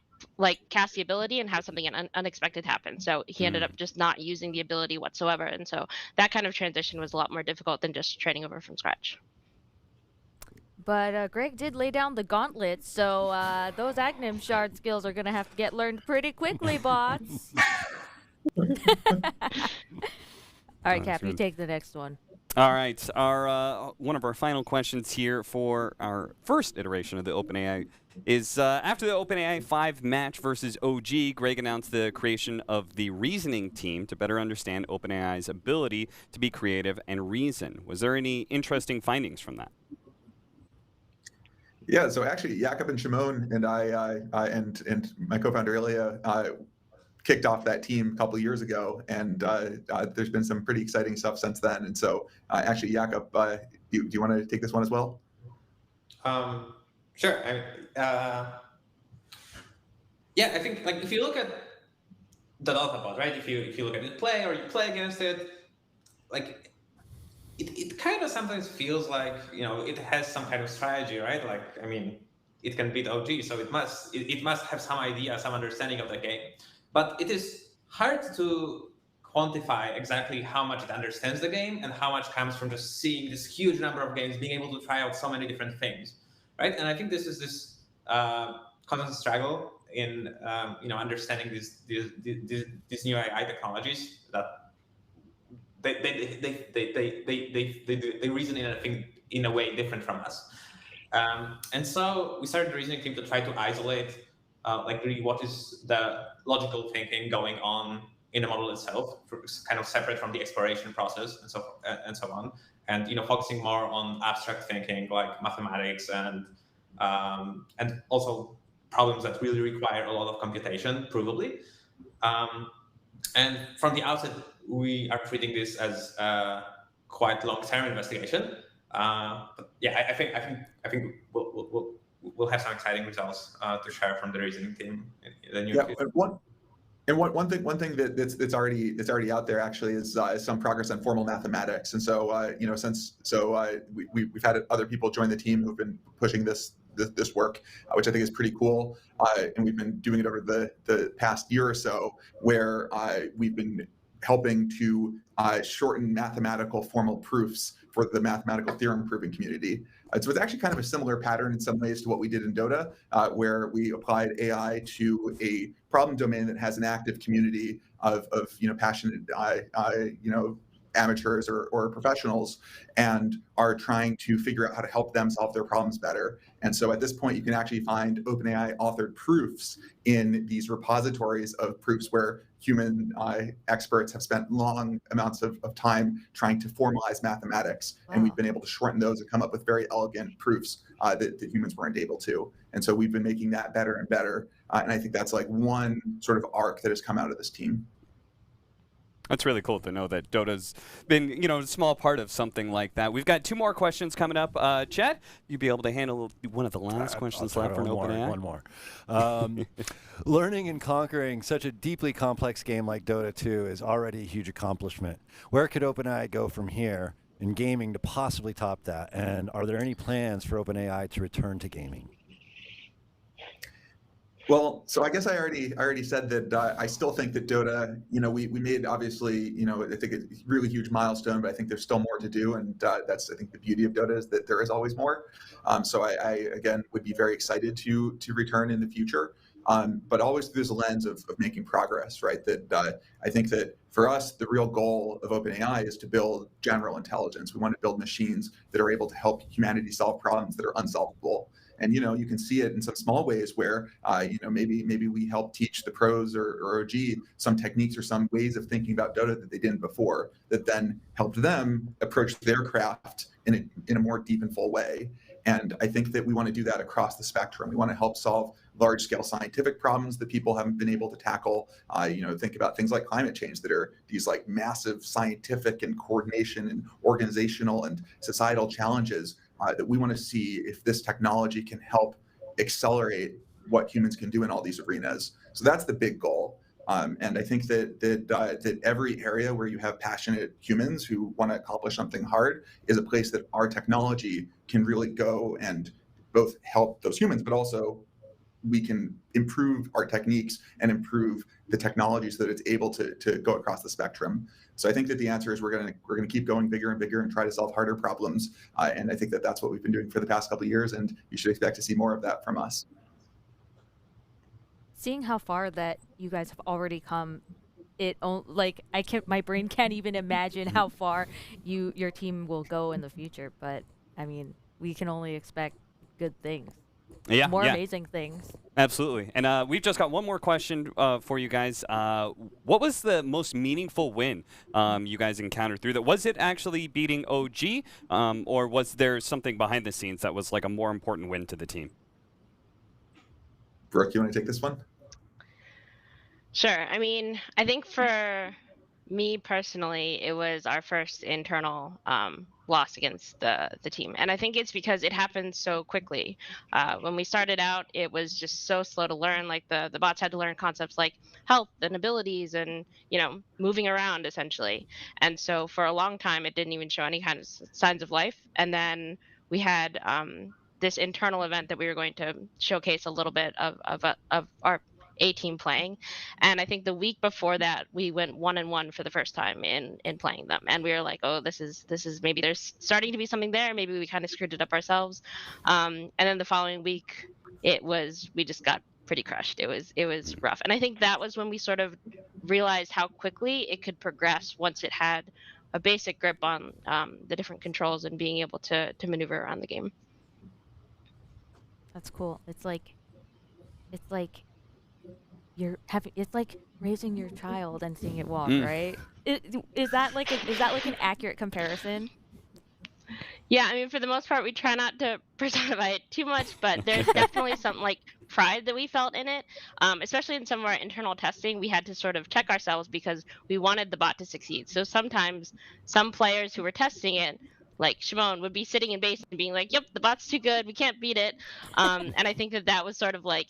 cast the ability and have something unexpected happen. So he ended up just not using the ability whatsoever. And so that kind of transition was a lot more difficult than just training over from scratch. But Greg did lay down the gauntlet, so those Aghanim shard skills are going to have to get learned pretty quickly, bots. All right, Cap, you take the next one. All right, our one of our final questions here for our first iteration of the OpenAI is after the OpenAI 5 match versus OG, Greg announced the creation of the reasoning team to better understand OpenAI's ability to be creative and reason. Was there any interesting findings from that? Yeah, so actually, Jakob and Shimon and and my co-founder Ilya kicked off that team a couple of years ago, and there's been some pretty exciting stuff since then. And so, actually, Jakob, do you want to take this one as well? Sure. Yeah, I think like if you look at the Deltapod, right? If you look at it play or you play against it, like it kind of sometimes feels like it has some kind of strategy, right? Like I mean, it can beat OG, so it must have some idea, some understanding of the game. But it is hard to quantify exactly how much it understands the game and how much comes from just seeing this huge number of games, being able to try out so many different things, right? And I think this is this constant struggle in understanding these new AI technologies that they reason in a way different from us. And so we started the reasoning team to try to isolate like really what is the logical thinking going on in the model itself, kind of separate from the exploration process and so on, and focusing more on abstract thinking like mathematics and also problems that really require a lot of computation, provably. And from the outset, we are treating this as a quite long-term investigation. But yeah, I think we'll have some exciting results to share from the reasoning team in the near future. One thing that's already out there actually is some progress on formal mathematics. And so we've had other people join the team who've been pushing this work, which I think is pretty cool. And we've been doing it over the past year or so, where we've been helping to shorten mathematical formal proofs for the mathematical theorem proving community. So it's actually kind of a similar pattern in some ways to what we did in Dota, where we applied AI to a problem domain that has an active community of passionate amateurs or professionals, and are trying to figure out how to help them solve their problems better. And so at this point, you can actually find OpenAI authored proofs in these repositories of proofs where human experts have spent long amounts of time trying to formalize mathematics. Wow. And we've been able to shorten those and come up with very elegant proofs that humans weren't able to. And so we've been making that better and better. And I think that's like one sort of arc that has come out of this team. That's really cool to know that Dota's been, a small part of something like that. We've got 2 more questions coming up. Chad, you'd be able to handle one of the last questions left for an OpenAI? One more. Learning and conquering such a deeply complex game like Dota 2 is already a huge accomplishment. Where could OpenAI go from here in gaming to possibly top that? And are there any plans for OpenAI to return to gaming? Well, so I guess I already said that I still think that Dota, we made obviously, I think a really huge milestone, but I think there's still more to do. And that's, I think, the beauty of Dota is that there is always more. So I again, would be very excited to return in the future, but always through this lens of making progress, right? That I think that for us, the real goal of OpenAI is to build general intelligence. We want to build machines that are able to help humanity solve problems that are unsolvable. And you can see it in some small ways where maybe we help teach the pros or OG some techniques or some ways of thinking about Dota that they didn't before, that then helped them approach their craft in a more deep and full way. And I think that we want to do that across the spectrum. We want to help solve large-scale scientific problems that people haven't been able to tackle. Think about things like climate change that are these like massive scientific and coordination and organizational and societal challenges that we want to see if this technology can help accelerate what humans can do in all these arenas. So that's the big goal. And I think that every area where you have passionate humans who want to accomplish something hard is a place that our technology can really go and both help those humans, but also we can improve our techniques and improve the technology so that it's able to go across the spectrum. So I think that the answer is we're gonna keep going bigger and bigger and try to solve harder problems. And I think that that's what we've been doing for the past couple of years, and you should expect to see more of that from us. Seeing how far that you guys have already come like I can't, my brain can't even imagine how far your team will go in the future. But I mean, we can only expect good things. Yeah, More yeah. amazing things. Absolutely. And we've just got one more question for you guys. What was the most meaningful win you guys encountered through that? Was it actually beating OG, or was there something behind the scenes that was like a more important win to the team? Brooke, you want to take this one? Sure. I mean, I think for me personally, it was our first internal loss against the team, and I think it's because it happened so quickly. When we started out, it was just so slow to learn. Like the bots had to learn concepts like health and abilities, and moving around essentially. And so for a long time, it didn't even show any kind of signs of life. And then we had this internal event that we were going to showcase a little bit of our A team playing. And I think the week before that, we went 1-1 for the first time in playing them, and we were like, oh, this is maybe there's starting to be something there. Maybe we kind of screwed it up ourselves. And then the following week, we just got pretty crushed. It was rough, and I think that was when we sort of realized how quickly it could progress once it had a basic grip on the different controls and being able to maneuver around the game. That's cool. It's like it's like raising your child and seeing it walk, right? Is that like an accurate comparison? Yeah, I mean, for the most part, we try not to personify it too much, but there's definitely some like pride that we felt in it. Especially in some of our internal testing, we had to sort of check ourselves because we wanted the bot to succeed. So sometimes some players who were testing it, like Shimon, would be sitting in base and being like, "Yep, the bot's too good. We can't beat it." And I think that was sort of like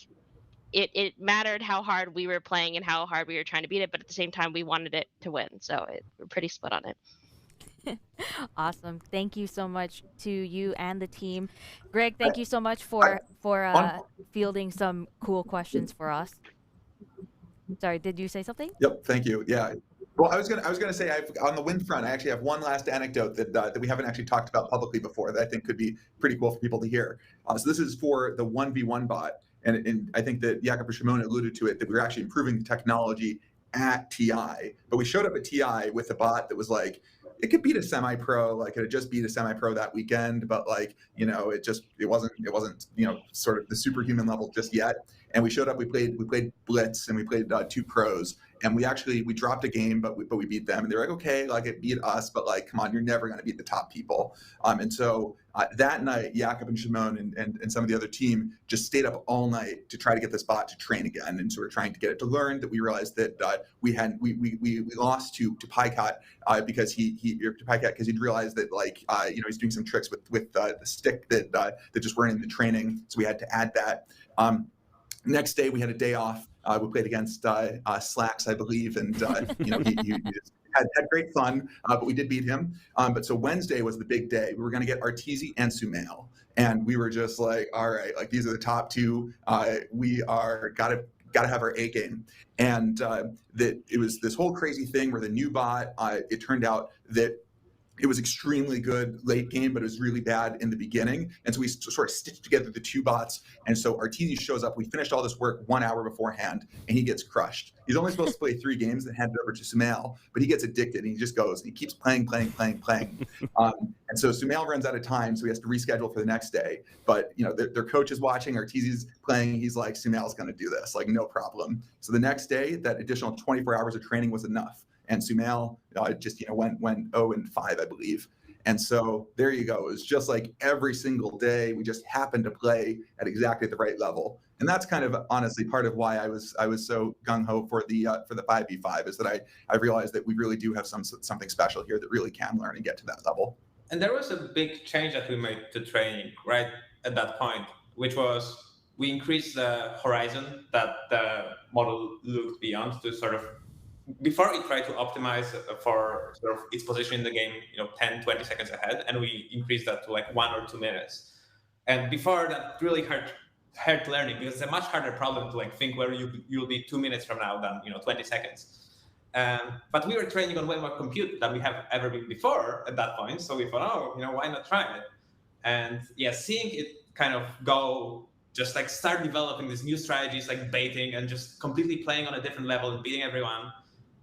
it mattered how hard we were playing and how hard we were trying to beat it, but at the same time, we wanted it to win. So we're pretty split on it. Awesome. Thank you so much to you and the team. Greg, thank you so much for fielding some cool questions for us. Sorry, did you say something? Yep, thank you. Yeah. Well, I was gonna say, on the win front, I actually have one last anecdote that we haven't actually talked about publicly before that I think could be pretty cool for people to hear. So this is for the 1v1 bot, and I think that Jakob and Shimon alluded to it, that we were actually improving the technology at TI, but we showed up at TI with a bot that was like, it could beat a semi-pro, like it had just beat a semi-pro that weekend, but like, it wasn't, sort of the superhuman level just yet. And we showed up, we played Blitz, and we played 2 pros, and we dropped a game, but we beat them. And they're like, okay, like it beat us, but like, come on, you're never going to beat the top people. And so that night, Jakob and Shimon and some of the other team just stayed up all night to try to get this bot to train again, and sort of trying to get it to learn. That we realized that we lost to Pycat because he'd realized that he's doing some tricks with the stick that just weren't in the training, so we had to add that. Next day we had a day off. We played against Slacks, I believe, and he just had great fun, but we did beat him. But so Wednesday was the big day. We were going to get Artizi and Sumail, and we were just like, all right, like these are the top 2. We are gotta have our A game. And that it was this whole crazy thing where the new bot, it turned out that it was extremely good late game, but it was really bad in the beginning. And so we sort of stitched together the 2 bots. And so Artizi shows up. We finished all this work 1 hour beforehand, and he gets crushed. He's only supposed to play 3 games and hand it over to Sumail, but he gets addicted, and he just goes, and he keeps playing. And so Sumail runs out of time, so he has to reschedule for the next day. But their coach is watching. Artizi's playing. He's like, Sumail's going to do this, like no problem. So the next day, that additional 24 hours of training was enough. And Sumail just went 0-5, I believe. And so there you go. It was just like every single day we just happened to play at exactly the right level. And that's kind of honestly part of why I was so gung ho for the 5v5, is that I realized that we really do have something special here that really can learn and get to that level. And there was a big change that we made to training right at that point, which was we increased the horizon that the model looked beyond to sort of, before it tried to optimize for sort of its position in the game, 10, 20 seconds ahead, and we increased that to like 1 or 2 minutes. And before that really hurt learning, because it's a much harder problem to like think where you'll be 2 minutes from now than 20 seconds. But we were training on way more compute than we have ever been before at that point. So we thought, why not try it? And yeah, seeing it kind of go, just like start developing these new strategies like baiting and just completely playing on a different level and beating everyone.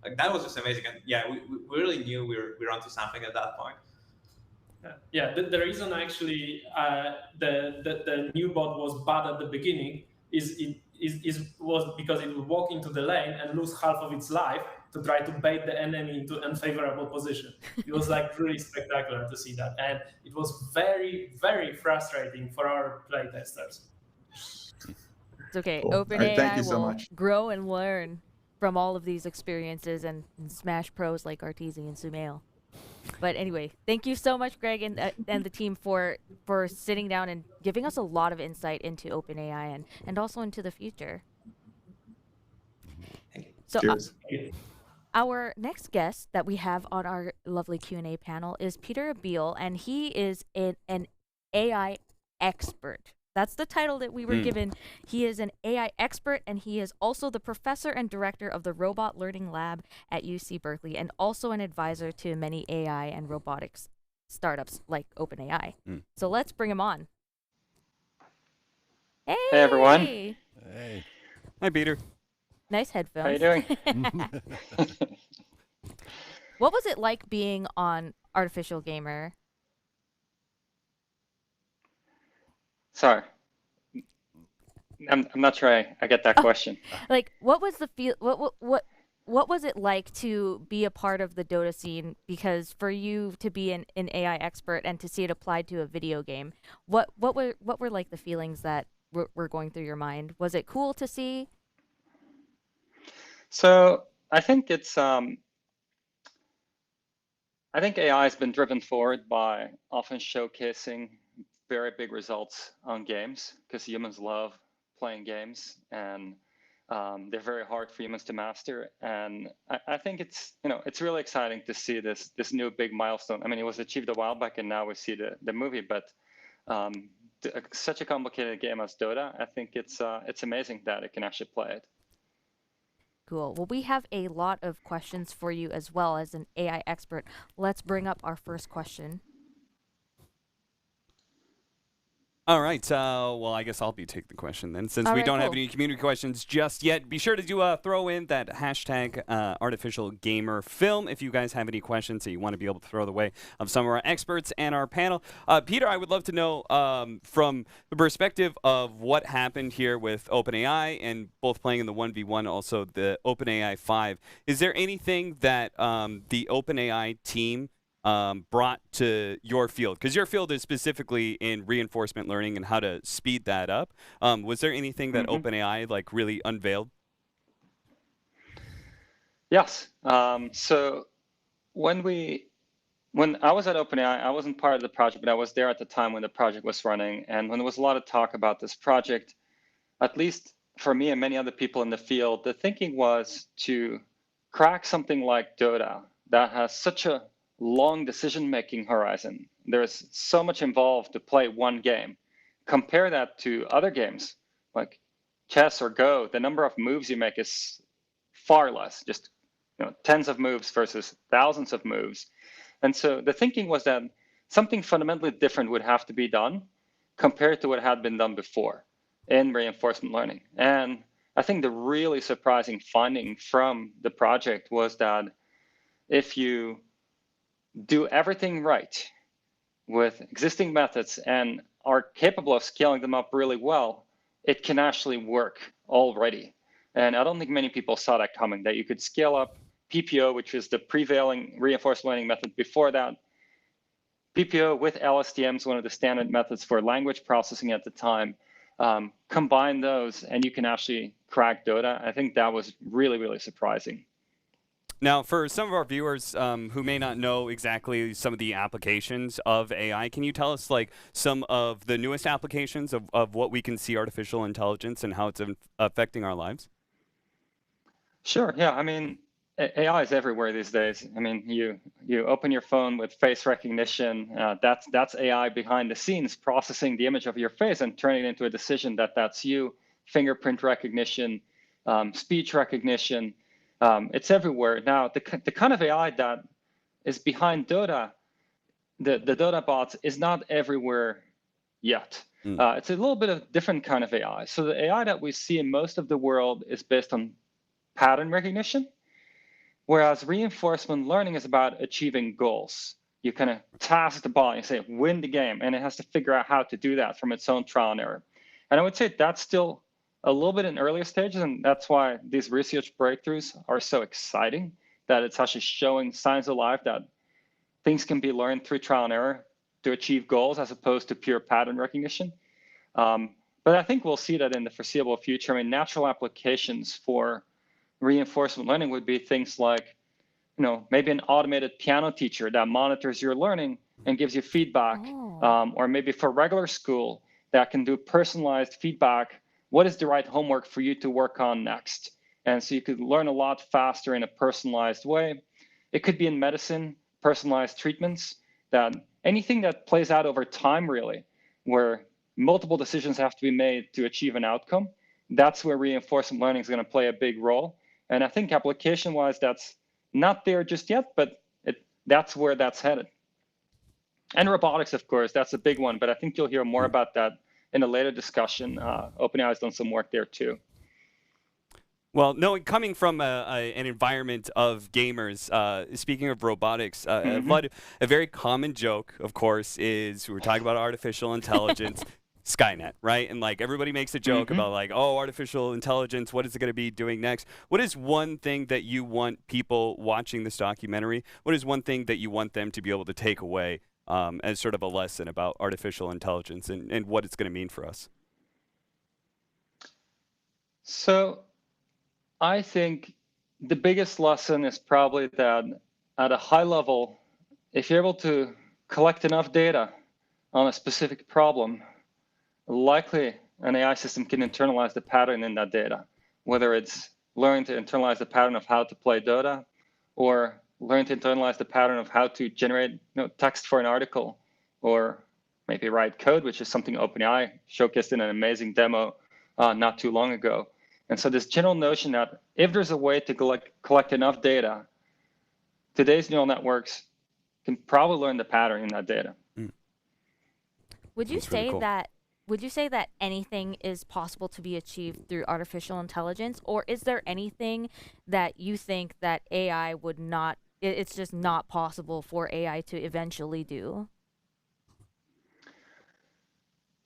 Like that was just amazing. And yeah, we really knew we were onto something at that point. Yeah, the reason actually the new bot was bad at the beginning was because it would walk into the lane and lose half of its life to try to bait the enemy into unfavorable position. It was like really spectacular to see that, and it was very, very frustrating for our playtesters. It's okay. Cool. All right, thank OpenAI you so will much. grow and learn from all of these experiences and smash pros like Arteezy and Sumail. But anyway, thank you so much, Greg and the team for sitting down and giving us a lot of insight into OpenAI and also into the future. So our next guest that we have on our lovely Q&A panel is Peter Abiel, and he is an AI expert. That's the title that we were given. He is an AI expert, and he is also the professor and director of the Robot Learning Lab at UC Berkeley, and also an advisor to many AI and robotics startups like OpenAI. So let's bring him on. Hey, everyone. Hey. Hi, Peter. Nice headphones. How you doing? What was it like being on Artificial Gamer? Sorry, I'm not sure I get that question. Like, what was the feel? What was it like to be a part of the Dota scene? Because for you to be an AI expert and to see it applied to a video game, what were like the feelings that were going through your mind? Was it cool to see? So I think it's I think AI has been driven forward by often showcasing very big results on games because humans love playing games and they're very hard for humans to master. And I think it's it's really exciting to see this new big milestone. I mean, it was achieved a while back, and now we see the movie. But such a complicated game as Dota, I think it's amazing that it can actually play it. Cool. Well, we have a lot of questions for you as well as an AI expert. Let's bring up our first question. All right. Well, I guess I'll be taking the question then. Since we don't have any community questions just yet, be sure to throw in that hashtag Artificial Gamer Film if you guys have any questions that you want to be able to throw the way of some of our experts and our panel. Peter, I would love to know from the perspective of what happened here with OpenAI and both playing in the 1v1, also the OpenAI 5. Is there anything that the OpenAI team brought to your field? Because your field is specifically in reinforcement learning and how to speed that up. Was there anything that OpenAI like really unveiled? Yes. So when I was at OpenAI, I wasn't part of the project, but I was there at the time when the project was running. And when there was a lot of talk about this project, at least for me and many other people in the field, the thinking was to crack something like Dota that has such a long decision-making horizon. There's so much involved to play one game. Compare that to other games like chess or Go. The number of moves you make is far less, just tens of moves versus thousands of moves. And so the thinking was that something fundamentally different would have to be done compared to what had been done before in reinforcement learning. And I think the really surprising finding from the project was that if you do everything right with existing methods and are capable of scaling them up really well, it can actually work already. And I don't think many people saw that coming, that you could scale up PPO, which is the prevailing reinforcement learning method before that. PPO with LSTMs, one of the standard methods for language processing at the time. Combine those and you can actually crack Dota. I think that was really, really surprising. Now, for some of our viewers who may not know exactly some of the applications of AI, can you tell us like some of the newest applications of what we can see artificial intelligence and how it's affecting our lives? Sure. Yeah. I mean, AI is everywhere these days. I mean, you open your phone with face recognition. That's AI behind the scenes processing the image of your face and turning it into a decision that's you. Fingerprint recognition, speech recognition. It's everywhere. Now, the kind of AI that is behind Dota, the Dota bots, is not everywhere yet. It's a little bit of a different kind of AI. So the AI that we see in most of the world is based on pattern recognition, Whereas reinforcement learning is about achieving goals. You kind of task the ball and say, win the game, and it has to figure out how to do that from its own trial and error. And I would say that's still a little bit in earlier stages, and that's why these research breakthroughs are so exciting, that it's actually showing signs of life that things can be learned through trial and error to achieve goals as opposed to pure pattern recognition. But I think we'll see that in the foreseeable future. I mean, natural applications for reinforcement learning would be things like, maybe an automated piano teacher that monitors your learning and gives you feedback, or maybe for regular school that can do personalized feedback. What is the right homework for you to work on next? And so you could learn a lot faster in a personalized way. It could be in medicine, personalized treatments, that anything that plays out over time, really, where multiple decisions have to be made to achieve an outcome. That's where reinforcement learning is going to play a big role. And I think application-wise, that's not there just yet, but that's where that's headed. And robotics, of course, that's a big one. But I think you'll hear more about that in a later discussion. OpenAI has done some work there too. Well, no, coming from an environment of gamers, speaking of robotics, Vlad, a very common joke, of course, is we're talking about artificial intelligence, Skynet, right? And like everybody makes a joke about like, oh, artificial intelligence, what is it going to be doing next? What is one thing that you want people watching this documentary, what is one thing that you want them to be able to take away as sort of a lesson about artificial intelligence and what it's going to mean for us? So I think the biggest lesson is probably that at a high level, if you're able to collect enough data on a specific problem, likely an AI system can internalize the pattern in that data, whether it's learning to internalize the pattern of how to play Dota, or learn to internalize the pattern of how to generate text for an article, or maybe write code, which is something OpenAI showcased in an amazing demo not too long ago. And so this general notion that if there's a way to collect enough data, today's neural networks can probably learn the pattern in that data. Would you say that anything is possible to be achieved through artificial intelligence, or is there anything that you think that AI would not, it's just not possible for AI to eventually do?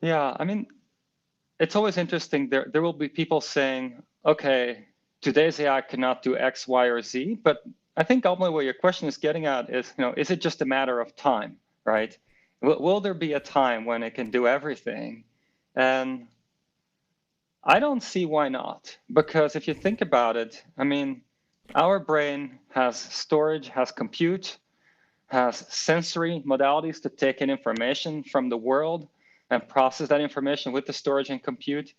Yeah, I mean, it's always interesting. There will be people saying, okay, today's AI cannot do X, Y, or Z, but I think ultimately what your question is getting at is, is it just a matter of time, right? Will there be a time when it can do everything? And I don't see why not, because if you think about it, I mean, our brain has storage, has compute, has sensory modalities to take in information from the world and process that information with the storage and compute.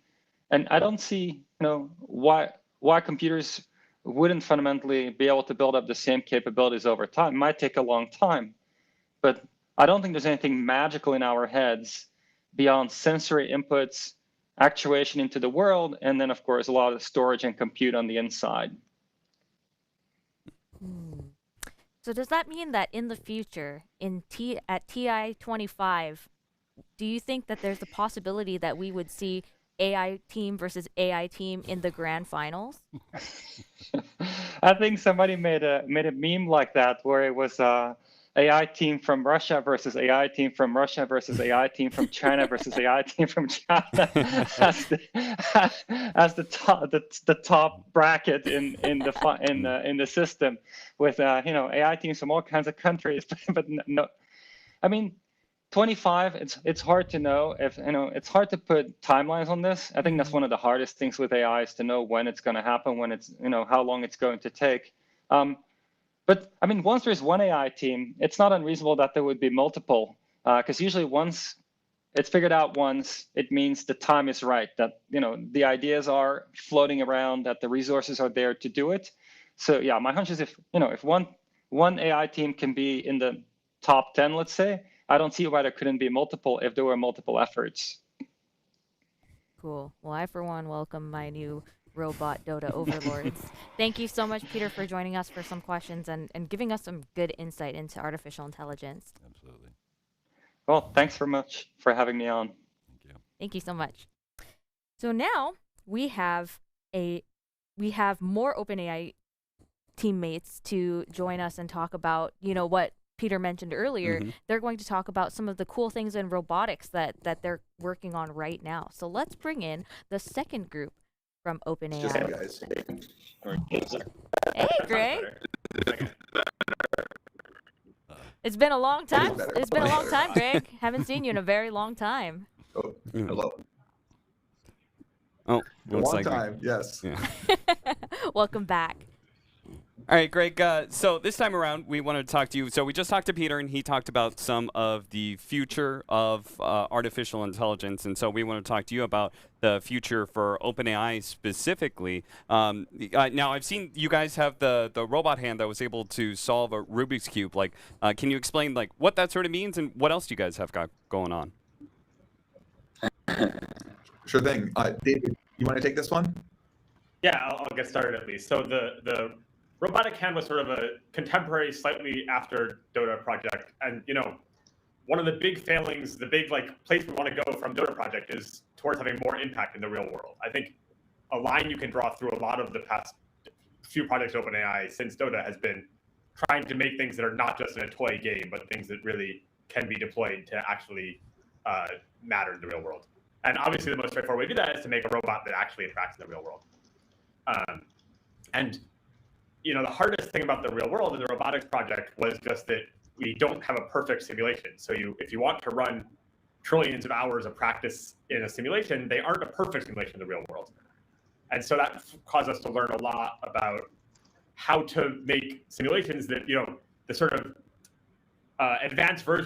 And I don't see, why computers wouldn't fundamentally be able to build up the same capabilities over time. It might take a long time, but I don't think there's anything magical in our heads beyond sensory inputs, actuation into the world, and then, of course, a lot of storage and compute on the inside. So does that mean that in the future, at TI 25, do you think that there's a possibility that we would see AI team versus AI team in the grand finals? I think somebody made a meme like that where it was AI team from Russia versus AI team from Russia versus AI team from China versus AI team from China as the top bracket in the system, with AI teams from all kinds of countries. But no, I mean, 25, it's hard to know if, it's hard to put timelines on this. I think that's one of the hardest things with AI, is to know when it's going to happen, when it's, how long it's going to take. But I mean, once there's one AI team, it's not unreasonable that there would be multiple, because usually once it's figured out once, it means the time is right, that, the ideas are floating around, that the resources are there to do it. So yeah, my hunch is if one AI team can be in the top 10, let's say, I don't see why there couldn't be multiple if there were multiple efforts. Cool. Well, I, for one, welcome my new robot Dota overlords. Thank you so much, Peter, for joining us for some questions and giving us some good insight into artificial intelligence. Absolutely. Well, thanks very much for having me on. Thank you so much. So now we have more OpenAI teammates to join us and talk about, what Peter mentioned earlier. Mhm. They're going to talk about some of the cool things in robotics that they're working on right now. So let's bring in the second group from OpenAI. Guys. Hey, Greg. It's been a long time. It's been a long time, Greg. Haven't seen you in a very long time. Oh, hello. Oh, A looks long like time, yes. Yeah. Welcome back. All right, Greg. So this time around, we wanted to talk to you. So we just talked to Peter, and he talked about some of the future of artificial intelligence. And so we want to talk to you about the future for OpenAI specifically. Now, I've seen you guys have the robot hand that was able to solve a Rubik's Cube. Like, can you explain like what that sort of means and what else do you guys have got going on? Sure thing. David, you want to take this one? Yeah, I'll get started at least. So the robotic hand was sort of a contemporary, slightly after Dota project, and one of the big failings, the big place we want to go from Dota project is towards having more impact in the real world. I think a line you can draw through a lot of the past few projects at OpenAI since Dota has been trying to make things that are not just in a toy game, but things that really can be deployed to actually matter in the real world. And obviously, the most straightforward way to do that is to make a robot that actually interacts in the real world. And the hardest thing about the real world in the robotics project was just that we don't have a perfect simulation. So if you want to run trillions of hours of practice in a simulation, they aren't a perfect simulation in the real world. And so that caused us to learn a lot about how to make simulations that, the sort of advanced version